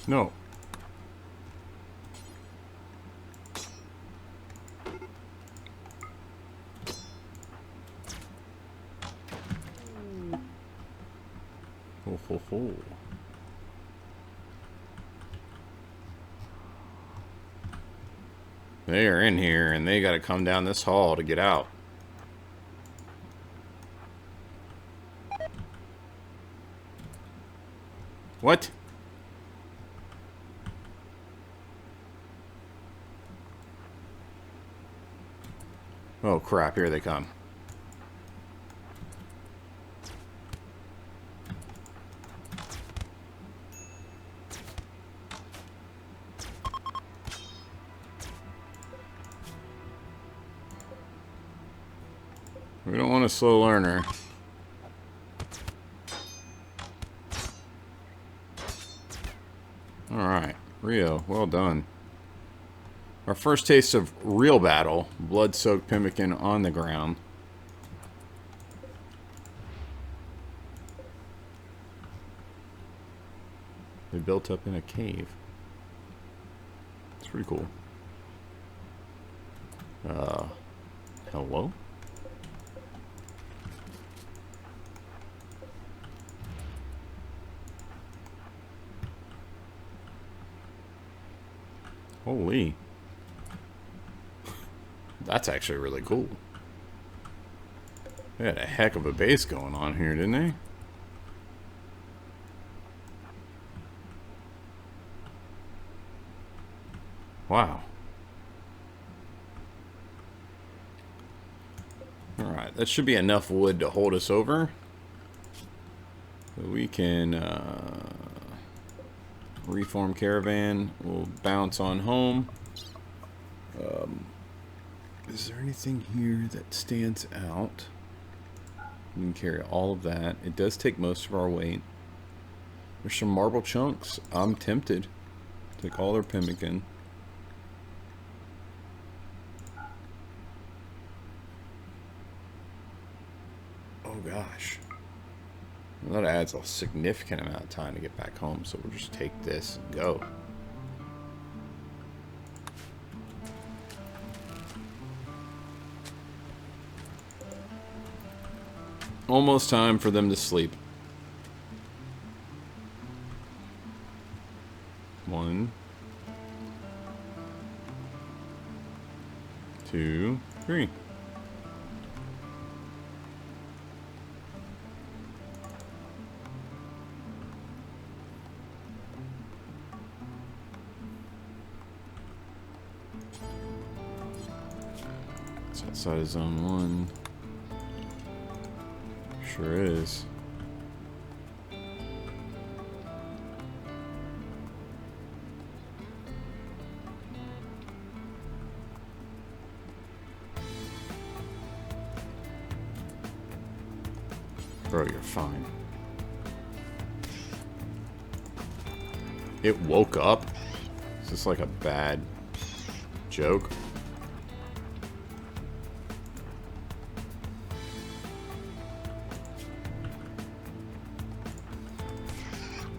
No. Ho, ho, ho. They are in here, and they gotta come down this hall to get out. What? Oh crap, here they come. We don't want a slow learner. Alright, Rio, well done. Our first taste of real battle. Blood-soaked pemmican on the ground. They built up in a cave. It's pretty cool. Hello? Holy. That's actually really cool. They had a heck of a base going on here, didn't they? Wow. Alright, that should be enough wood to hold us over. So we can reform caravan. We'll bounce on home. Is there anything here that stands out? We can carry all of that. It does take most of our weight. There's some marble chunks. I'm tempted. Take all their pemmican. Oh gosh. Well, that adds a significant amount of time to get back home, so we'll just take this and go. Almost time for them to sleep. 1, 2, 3. It's outside of zone 1. Sure is. Bro, you're fine. It woke up? Is this like a bad joke?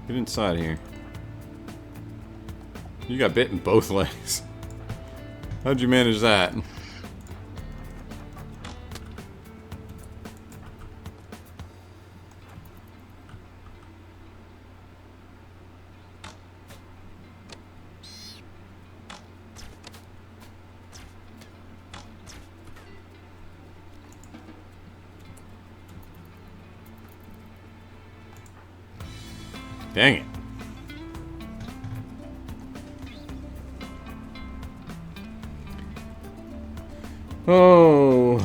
Get inside here. You got bit in both legs. How'd you manage that? Dang it. Oh.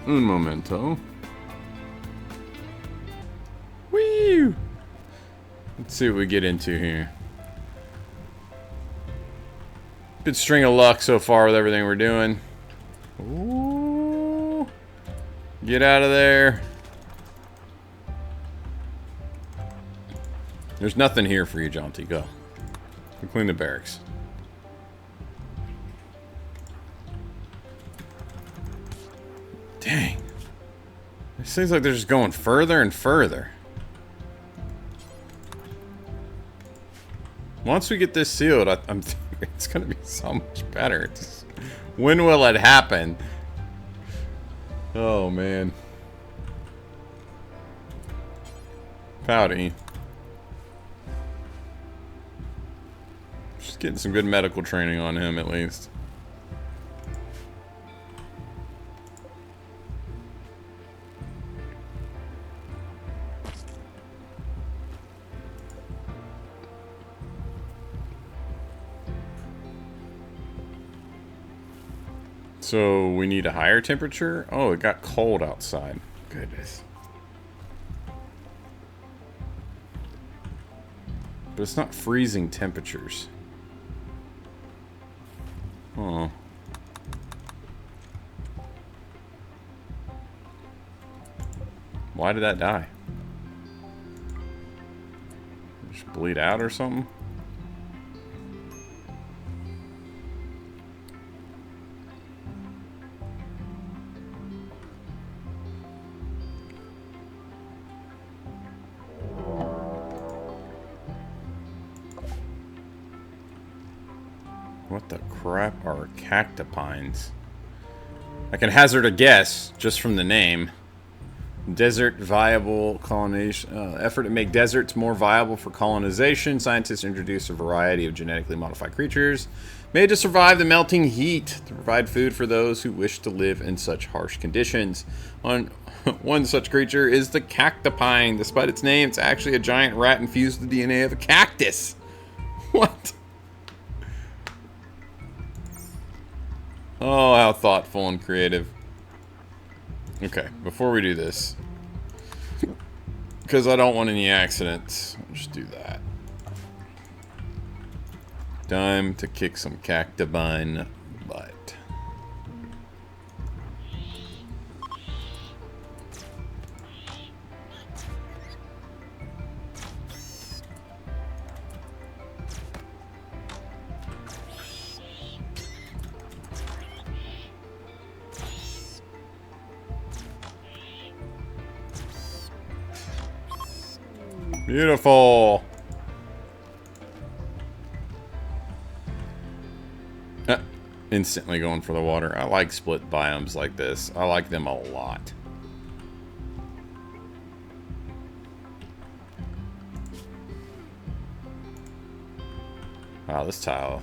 Un momento. Woo! Let's see what we get into here. Good string of luck so far with everything we're doing. Ooh. Get out of there. There's nothing here for you, Jaunty. Go. Go clean the barracks. Dang. It seems like they're just going further and further. Once we get this sealed, I'm thinking it's going to be so much better. When will it happen? Oh, man. Pouty. Just getting some good medical training on him, at least. So we need a higher temperature? Oh, it got cold outside. Goodness. But it's not freezing temperatures. Oh. Why did that die? Just bleed out or something? What the crap are cactipines? I can hazard a guess just from the name. Desert viable colonization. Effort to make deserts more viable for colonization. Scientists introduce a variety of genetically modified creatures made to survive the melting heat to provide food for those who wish to live in such harsh conditions. One such creature is the cactipine. Despite its name, it's actually a giant rat infused with the DNA of a cactus. What? Oh, how thoughtful and creative. Okay, before we do this, because I don't want any accidents, I'll just do that. Time to kick some cactipine butt. Beautiful. Instantly going for the water. I like split biomes like this. I like them a lot. Wow, this tile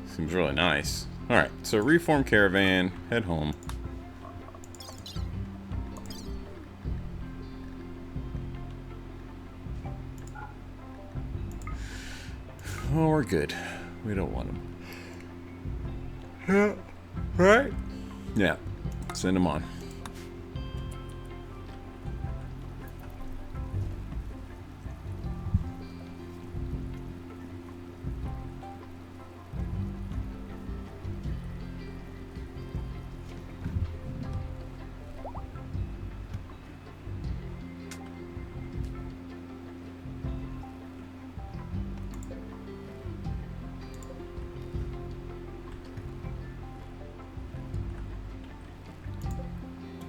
seems really nice. Alright, so reform caravan, head home. Oh, we're good. We don't want them. Yeah, right? Yeah, send them on.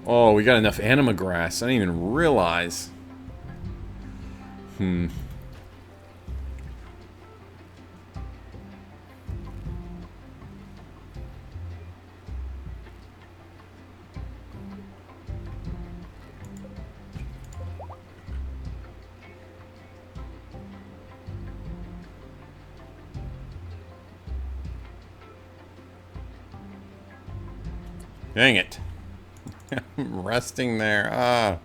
Oh, we got enough anima grass. I didn't even realize. Dang it. I'm resting there. Ah.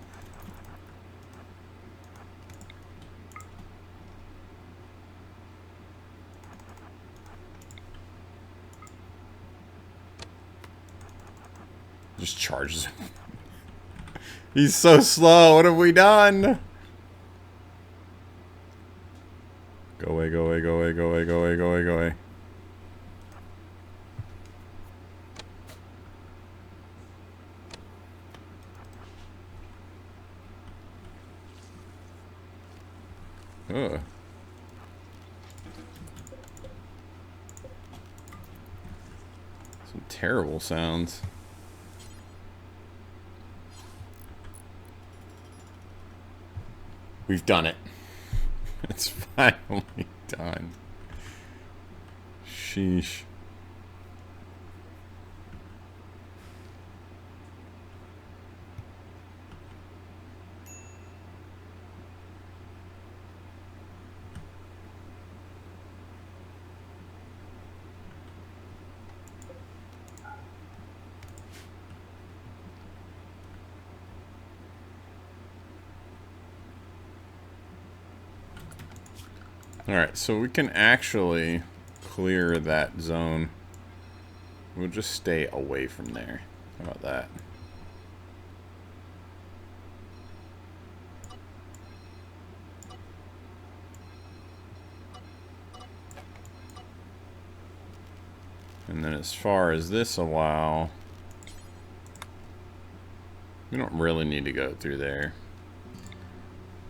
Just charges him. He's so slow. What have we done? Go away, go away, go away, go away, go away, go away, go away. Ugh. Some terrible sounds. We've done it. It's finally done. Sheesh. Alright, so we can actually clear that zone. We'll just stay away from there. How about that? And then as far as this allow, we don't really need to go through there.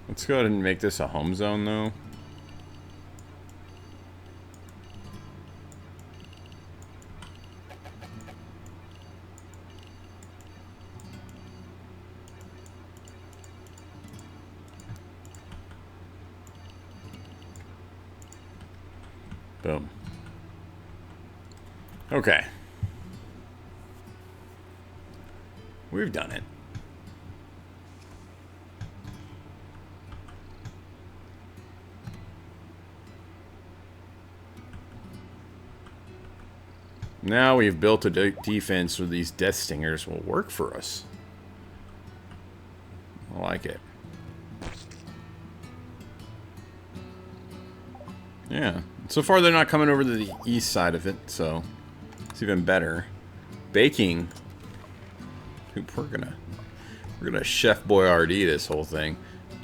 Let's go ahead and make this a home zone, though. Boom. Okay. We've done it. Now we've built a defense where these Death Stingers will work for us. I like it. Yeah. So far they're not coming over to the east side of it, so it's even better. Baking. We're gonna Chef Boyardee this whole thing.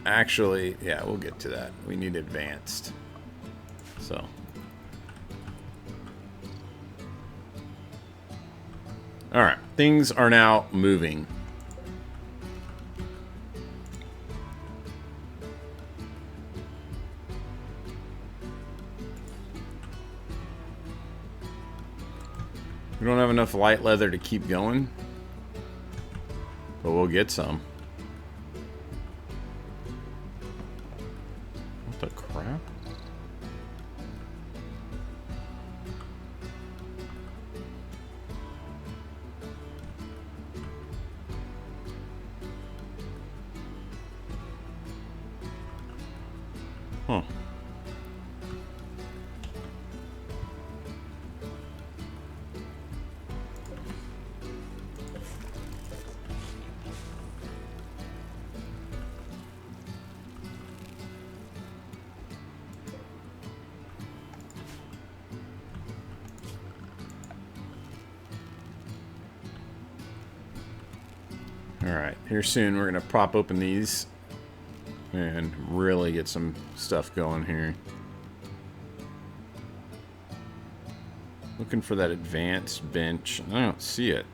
Actually, yeah, we'll get to that. We need advanced. So. Alright, things are now moving. We don't have enough light leather to keep going, but we'll get some. What the crap? Huh. Alright, here soon we're going to pop open these and really get some stuff going here. Looking for that advanced bench. I don't see it.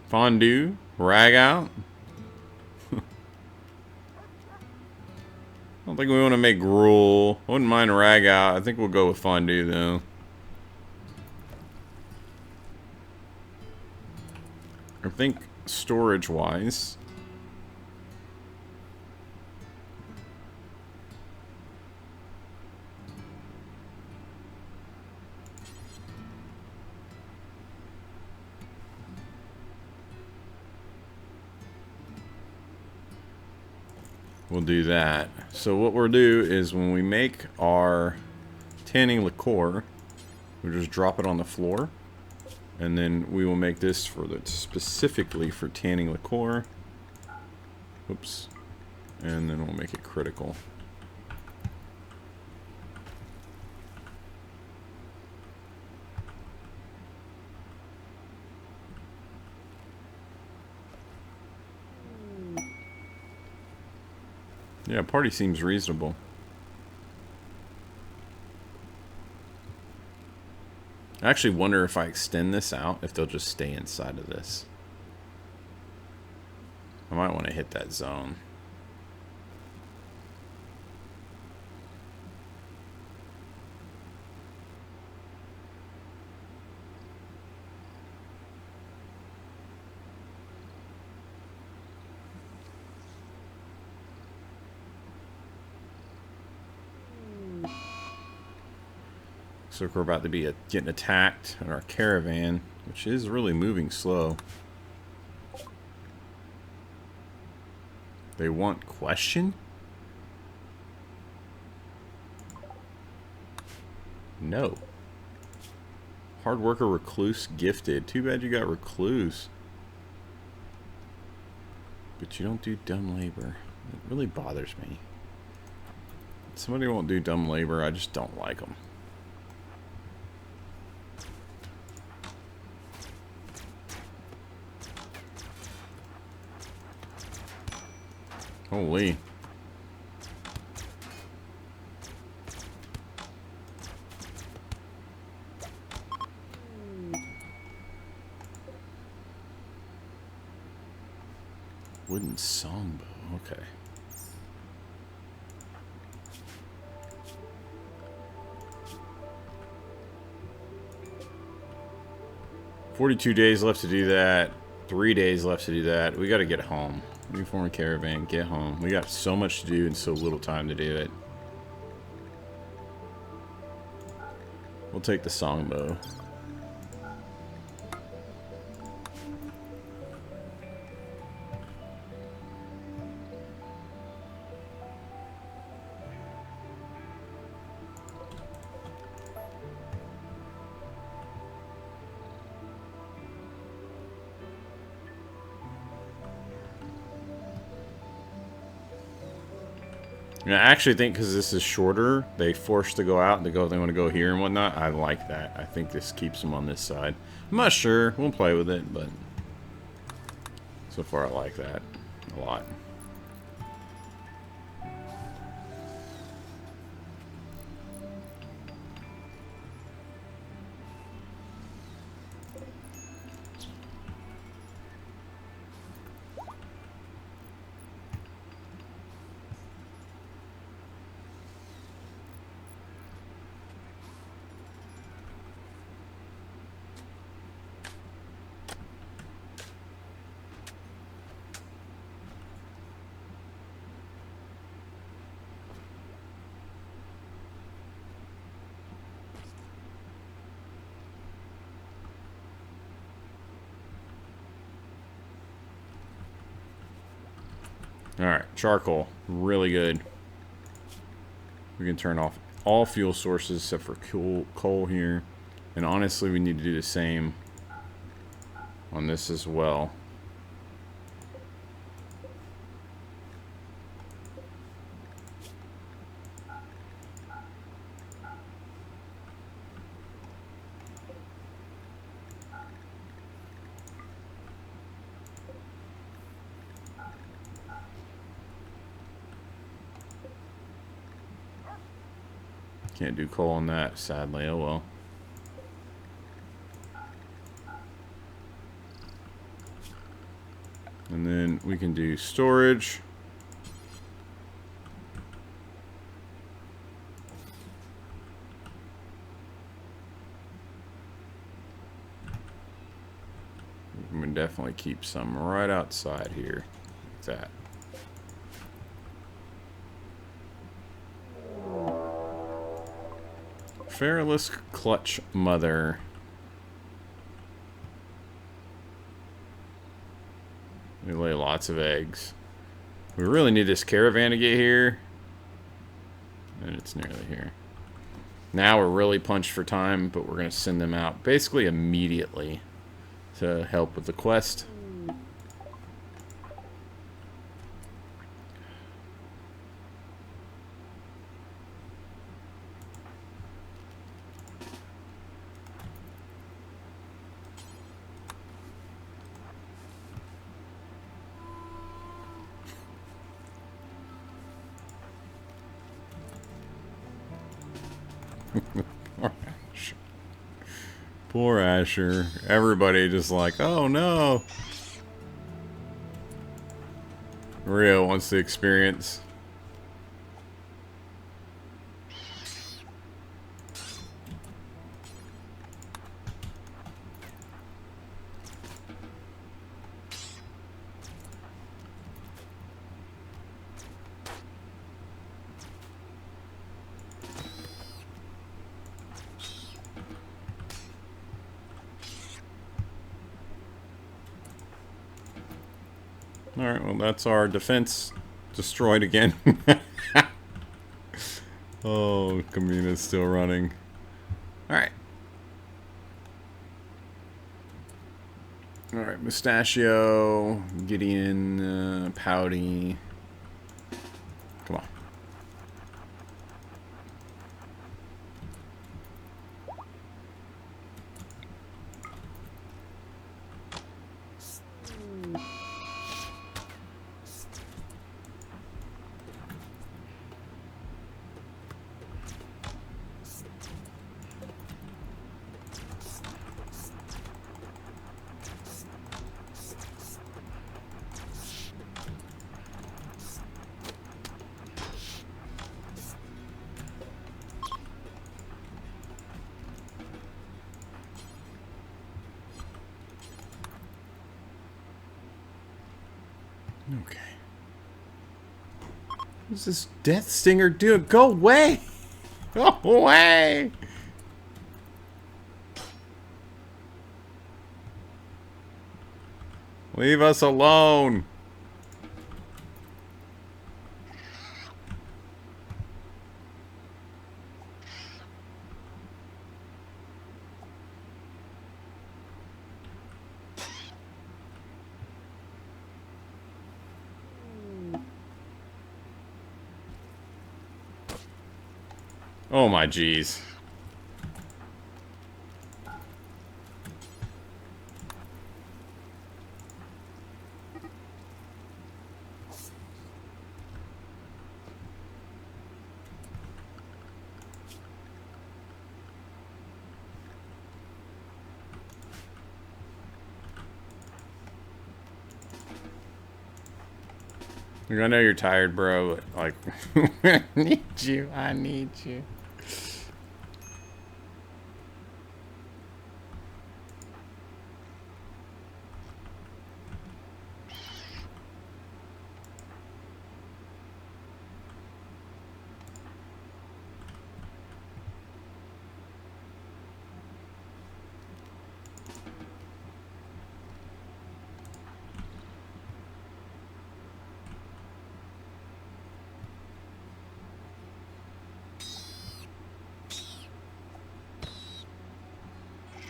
Fondue? Rag out? I don't think we want to make gruel. I wouldn't mind rag out. I think we'll go with fondue though. I think storage-wise, we'll do that. So what we'll do is when we make our tanning liqueur, we'll just drop it on the floor. And then we will make this for specifically for tanning liqueur. Oops. And then we'll make it critical. Yeah, party seems reasonable. I actually wonder if I extend this out, if they'll just stay inside of this. I might want to hit that zone. So we're about to be getting attacked in our caravan, which is really moving slow. They want question? No. Hard worker, recluse, gifted. Too bad you got recluse. But you don't do dumb labor. It really bothers me. Somebody won't do dumb labor, I just don't like them. Wooden songbow. Okay. $42 days left to do that. 3 days left to do that. We got to get home. Reform a caravan. Get home. We got so much to do and so little time to do it. We'll take the songbow. I actually think because this is shorter, they forced to go out and they want to go here and whatnot. I like that. I think this keeps them on this side. I'm not sure. We'll play with it, but so far I like that a lot. Alright, charcoal. Really good. We can turn off all fuel sources except for coal here. And honestly, we need to do the same on this as well. Can't do coal on that, sadly. Oh well. And then we can do storage. We can definitely keep some right outside here. Like that. Feralus Clutch Mother. We lay lots of eggs. We really need this caravan to get here. And it's nearly here. Now we're really punched for time, but we're going to send them out basically immediately to help with the quest. Poor Asher. Everybody just like, oh no. Rio wants the experience. Alright, well that's our defense destroyed again. Oh, Camina's still running. Alright. Alright, Mustachio, Gideon, Pouty. Come on. Okay. What's this death stinger doing? Go away! Go away! Leave us alone! Oh my jeez. I know you're tired, bro, but, like, I need you. I need you.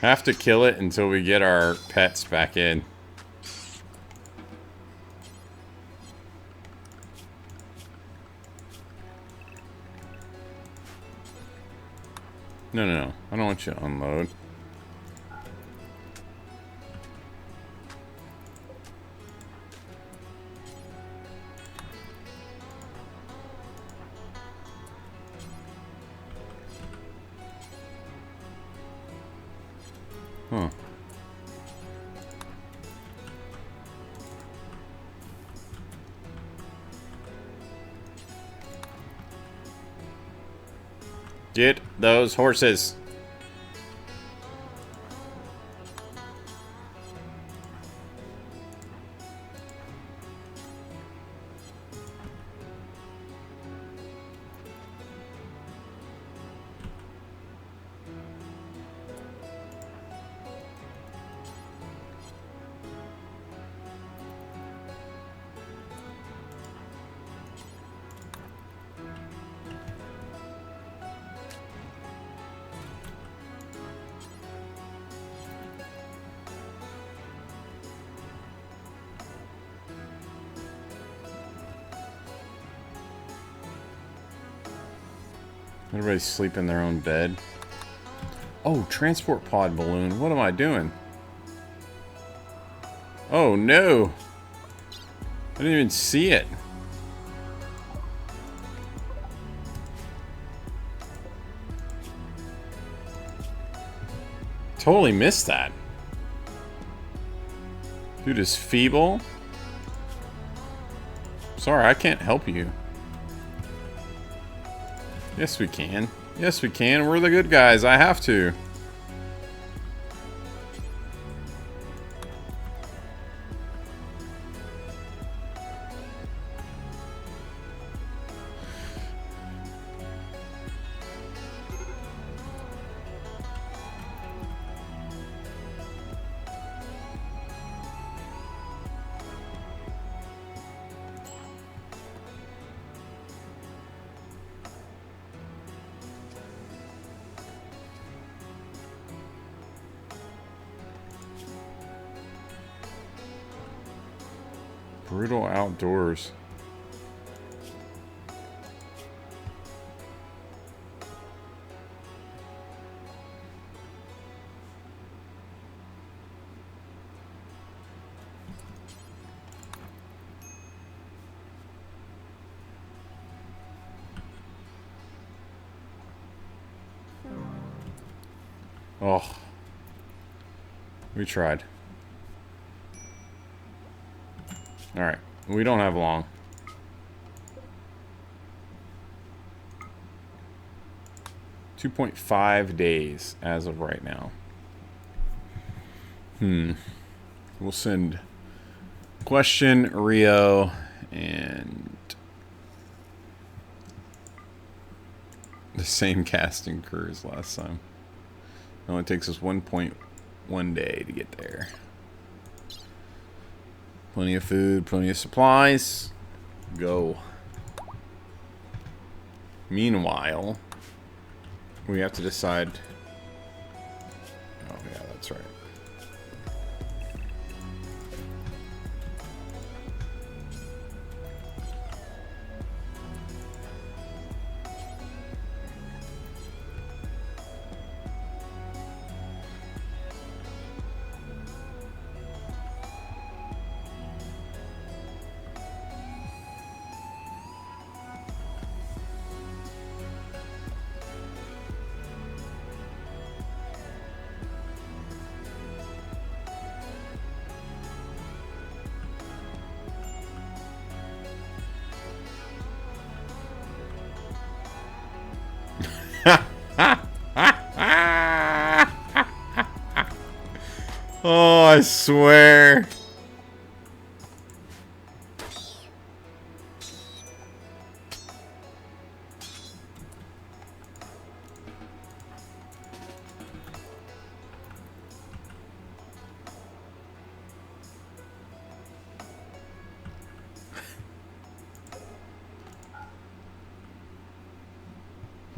Have to kill it until we get our pets back in. No, no, no. I don't want you to unload. Huh. Get those horses. Everybody's sleeping in their own bed. Oh, transport pod balloon. What am I doing? Oh, no. I didn't even see it. Totally missed that. Dude is feeble. Sorry, I can't help you. Yes, we can. Yes, we can. We're the good guys. I have to. Brutal outdoors. Oh. We tried. Alright. We don't have long. $2.5 days as of right now. We'll send Question Rio and the same casting crew as last time. It only takes us 1.1 day to get there. Plenty of food, plenty of supplies. Go. Meanwhile, we have to decide. Oh, yeah, that's right. Oh, I swear.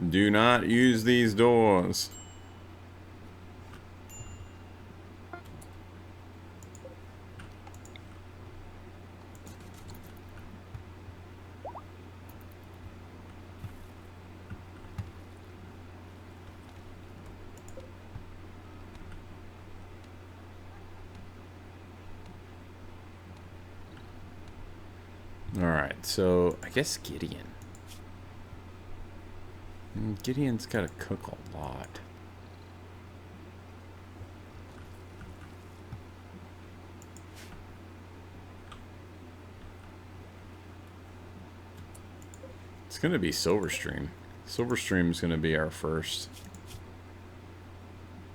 Do not use these doors. Alright, so I guess Gideon. Gideon's got to cook a lot. It's going to be Silverstream. Silverstream is going to be our first.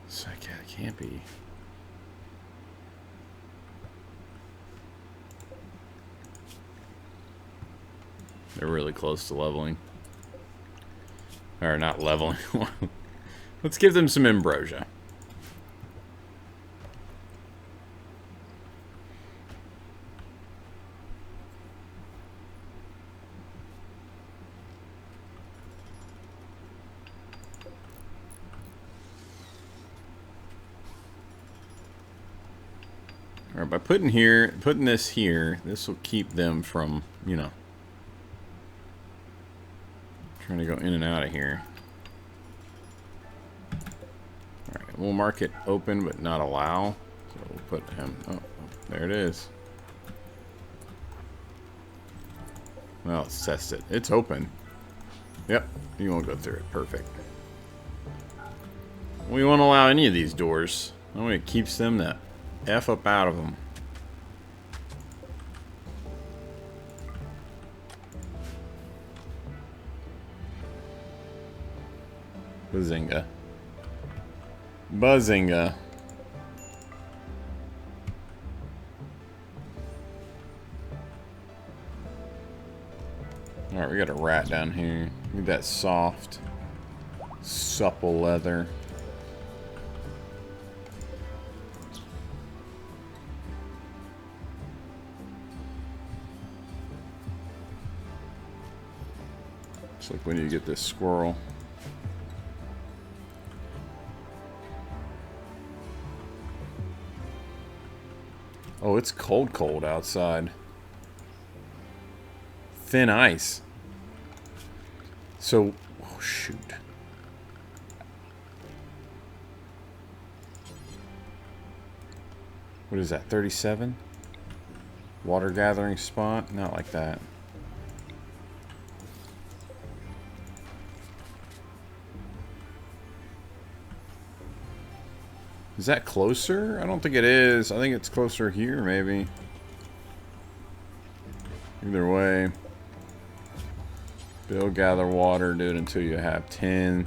So it can't be. They're really close to leveling. Or not leveling. Let's give them some ambrosia. Alright, by putting this here, this will keep them from, you know, trying to go in and out of here. Alright, we'll mark it open but not allow. So we'll put him. Oh, there it is. Well, let's test it. It's open. Yep, you won't go through it. Perfect. We won't allow any of these doors. Only it keeps them the F up out of them. Bazinga. Bazinga. Alright, we got a rat down here. Look at that soft, supple leather. Looks like we need to get this squirrel. Oh, it's cold outside. Thin ice. So, oh shoot. What is that, 37? Water gathering spot? Not like that. Is that closer? I don't think it is. I think it's closer here, maybe. Either way. Build, gather water, do it until you have 10.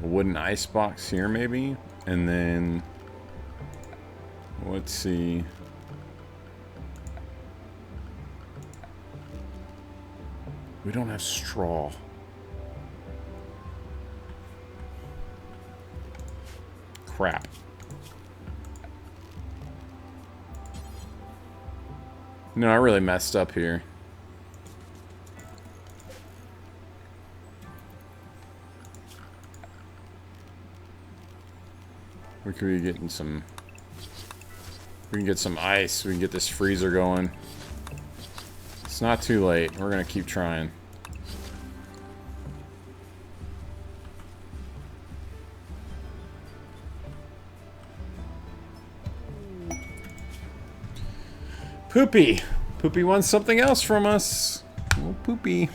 wooden ice box here, maybe. And then, let's see. We don't have straw. Crap. No, I really messed up here. We could be getting some... We can get some ice. We can get this freezer going. It's not too late. We're gonna keep trying. Poopy! Poopy wants something else from us. Oh, Poopy.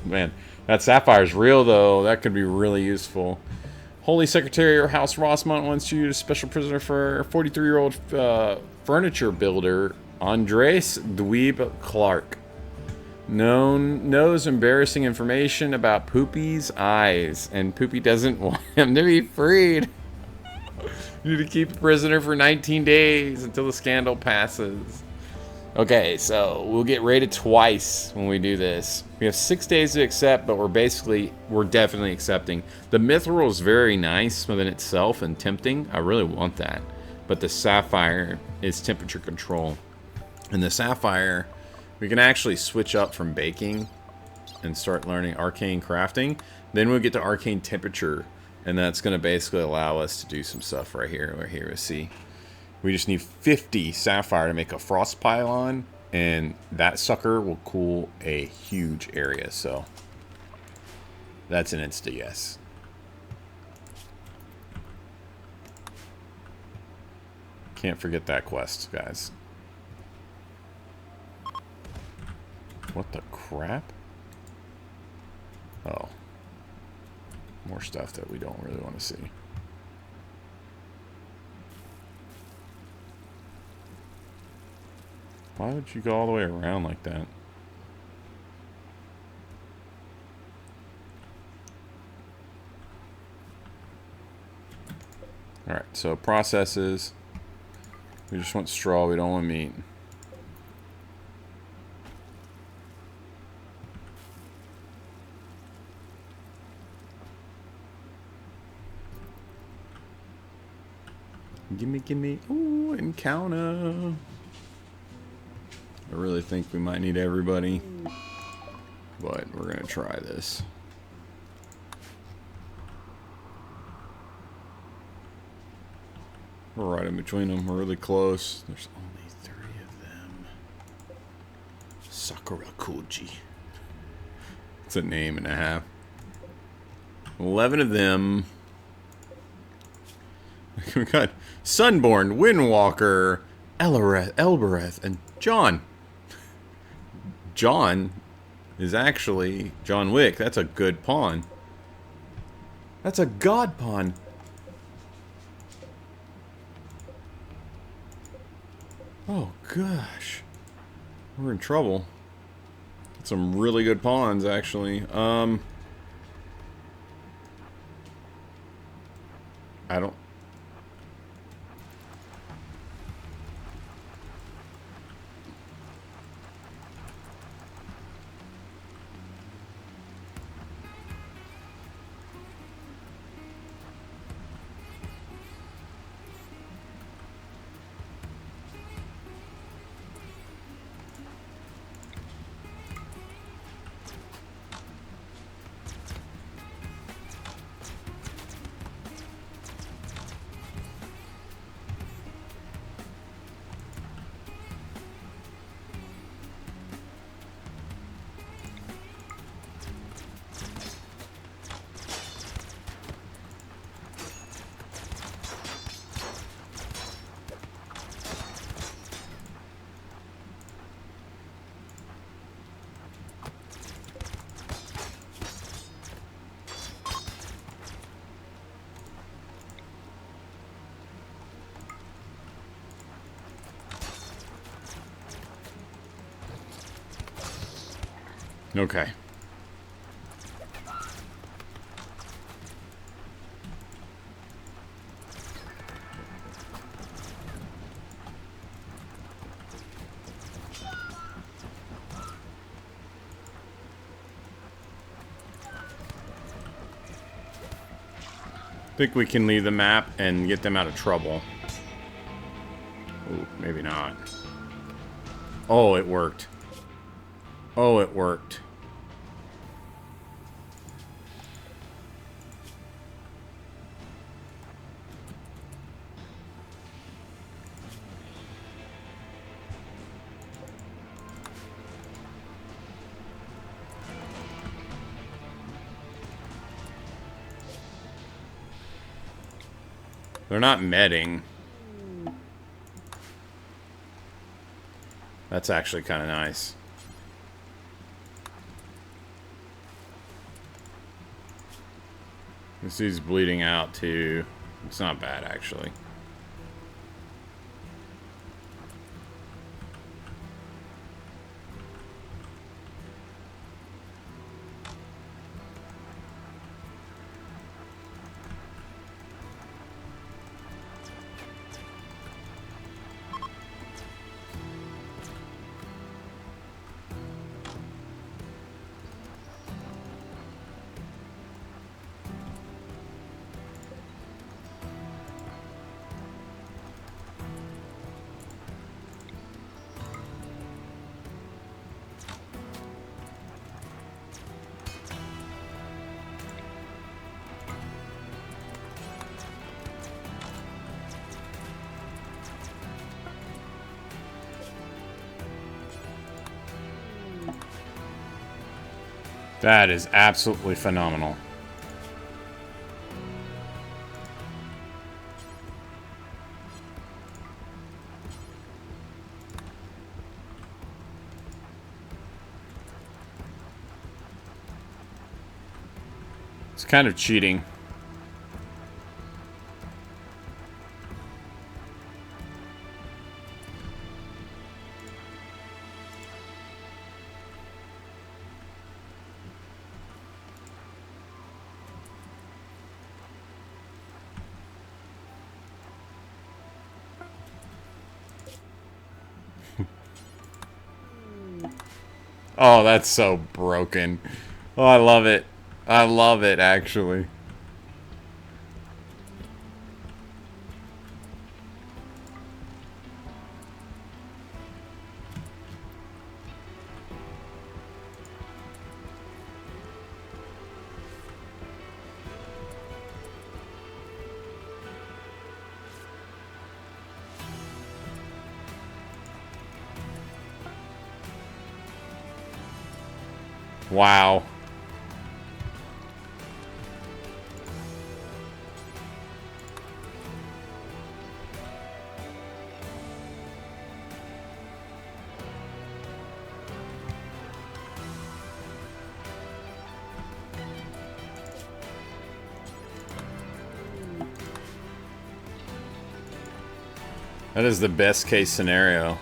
Man, that sapphire's real, though. That could be really useful. Holy Secretary or House Rossmont wants you as special prisoner for 43-year-old furniture builder Andres Dweeb Clark. Knows embarrassing information about Poopy's eyes, and Poopy doesn't want him to be freed. You need to keep a prisoner for 19 days until the scandal passes. Okay, so we'll get raided twice when we do this. We have 6 days to accept, but we're definitely accepting. The mithril is very nice within itself and tempting. I really want that. But the sapphire is temperature control. And the sapphire, we can actually switch up from baking and start learning arcane crafting. Then we'll get to arcane temperature, and that's going to basically allow us to do some stuff right here. Right here, see. We just need 50 sapphire to make a frost pylon, and that sucker will cool a huge area, so that's an insta yes. Can't forget that quest, guys. What the crap? Oh. More stuff that we don't really want to see. Why would you go all the way around like that? Alright, so processes. We just want straw, we don't want meat. Gimme. Ooh, encounter. I really think we might need everybody, but we're gonna try this. We're right in between them. We're really close. There's only 3 of them. Sakura Koji. It's a name and a half. 11 of them. We got Sunborn, Windwalker, Elbereth, and John. John is actually John Wick. That's a good pawn. That's a god pawn. Oh gosh, we're in trouble. Some really good pawns, actually. I don't. Okay. Think we can leave the map and get them out of trouble. Ooh, maybe not. Oh, it worked. Oh, it worked. They're not medding. That's actually kind of nice. This dude's bleeding out too. It's not bad actually. That is absolutely phenomenal. It's kind of cheating. Oh, that's so broken. Oh, I love it. I love it, actually. Wow. That is the best case scenario.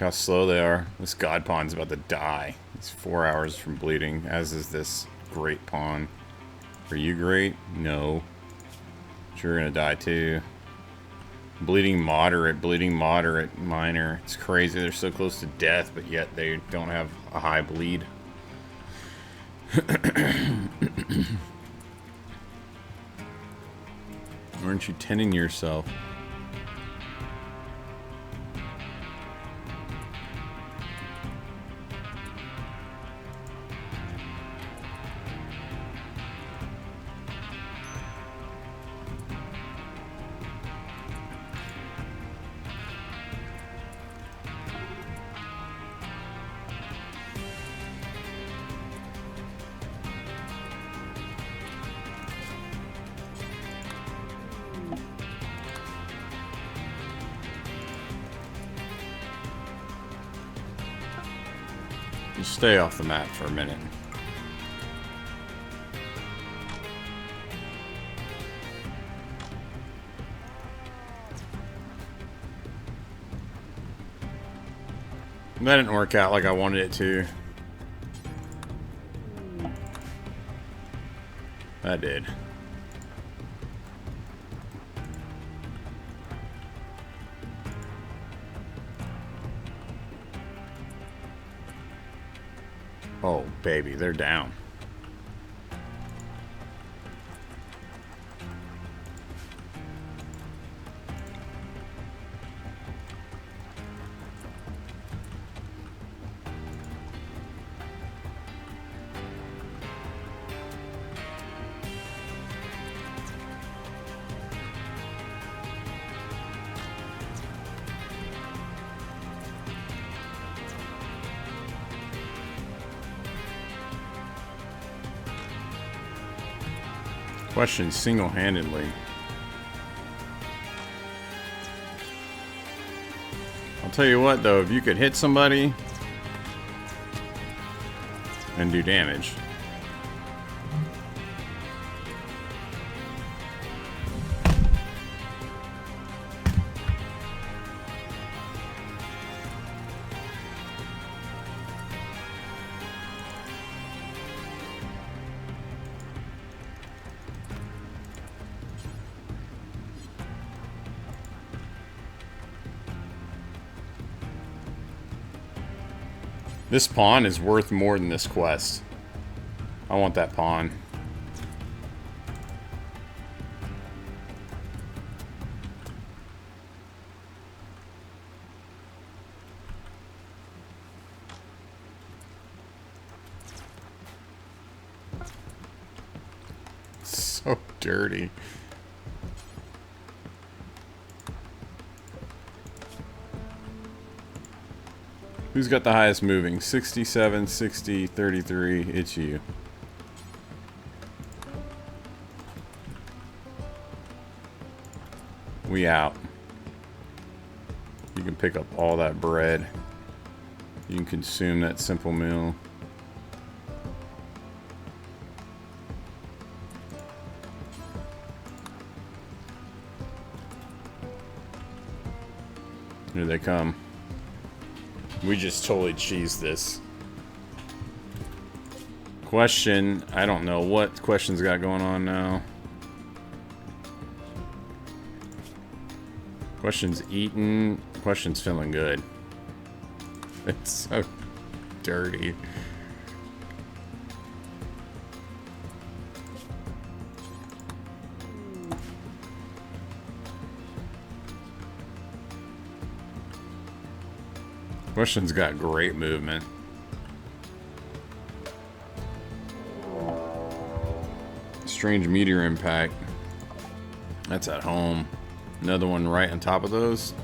Look how slow they are. This god pawn's about to die. He's 4 hours from bleeding, as is this great pawn. Are you great? No. But you're gonna die too. Bleeding moderate, minor. It's crazy. They're so close to death, but yet they don't have a high bleed. Aren't you tending yourself? Just stay off the map for a minute. That didn't work out like I wanted it to. That did. Oh, baby, they're down. Question single-handedly. I'll tell you what, though, if you could hit somebody and do damage. This pawn is worth more than this quest. I want that pawn. So dirty. Who's got the highest moving? 67, 60, 33. It's you. We out. You can pick up all that bread. You can consume that simple meal. Here they come. We just totally cheesed this. Question. I don't know what question's got going on now. Question's eaten. Question's feeling good. It's so dirty. Question's got great movement. Strange meteor impact. That's at home. Another one right on top of those.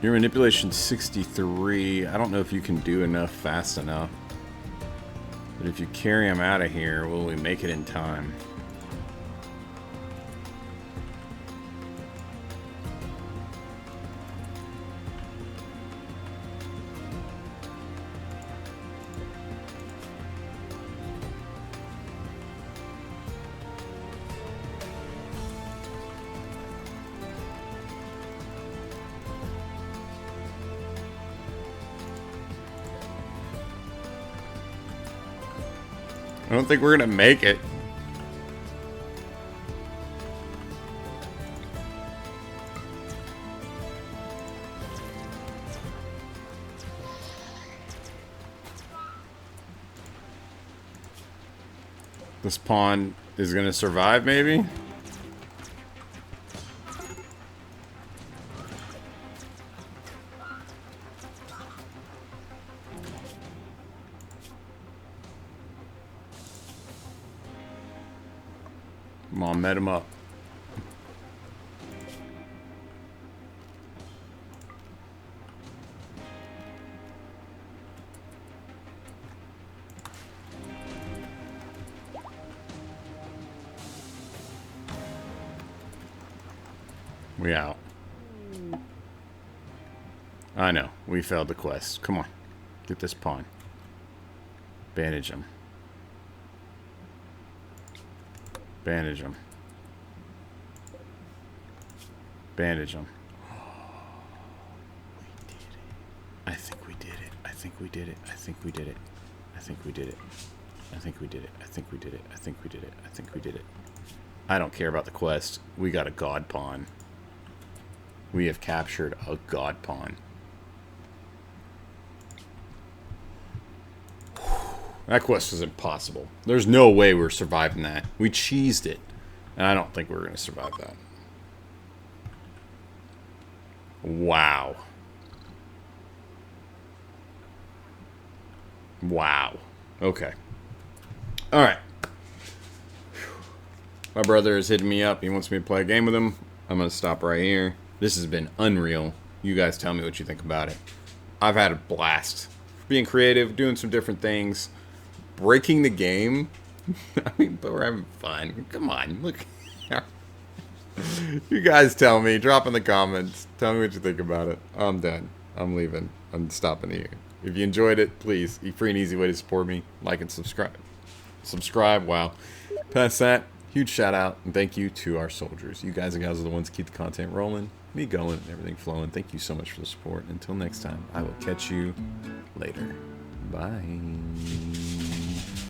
Your manipulation 63. I don't know if you can do enough fast enough. But if you carry him out of here, will we make it in time? I don't think we're gonna make it. This pawn is gonna survive, maybe? Come on, met him up. We out. I know. We failed the quest. Come on. Get this pawn. Bandage him. Bandage him. Bandage him. We did it. I think we did it. I think we did it. I think we did it. I think we did it. I think we did it. I think we did it. I think we did it. I think we did it. I don't care about the quest. We got a god pawn. We have captured a god pawn. That quest was impossible. There's no way we're surviving that. We cheesed it. And I don't think we're going to survive that. Wow. Wow. Okay. Alright. My brother is hitting me up. He wants me to play a game with him. I'm going to stop right here. This has been unreal. You guys tell me what you think about it. I've had a blast. Being creative, doing some different things. Breaking the game. I mean, but we're having fun. Come on, look. You guys tell me. Drop in the comments. Tell me what you think about it. I'm done. I'm leaving. I'm stopping here. If you enjoyed it, please, a free and easy way to support me. Like and subscribe. Subscribe. Wow. Past that, huge shout out and thank you to our soldiers. You guys and gals are the ones that keep the content rolling, me going, and everything flowing. Thank you so much for the support. Until next time, I will catch you later. Bye.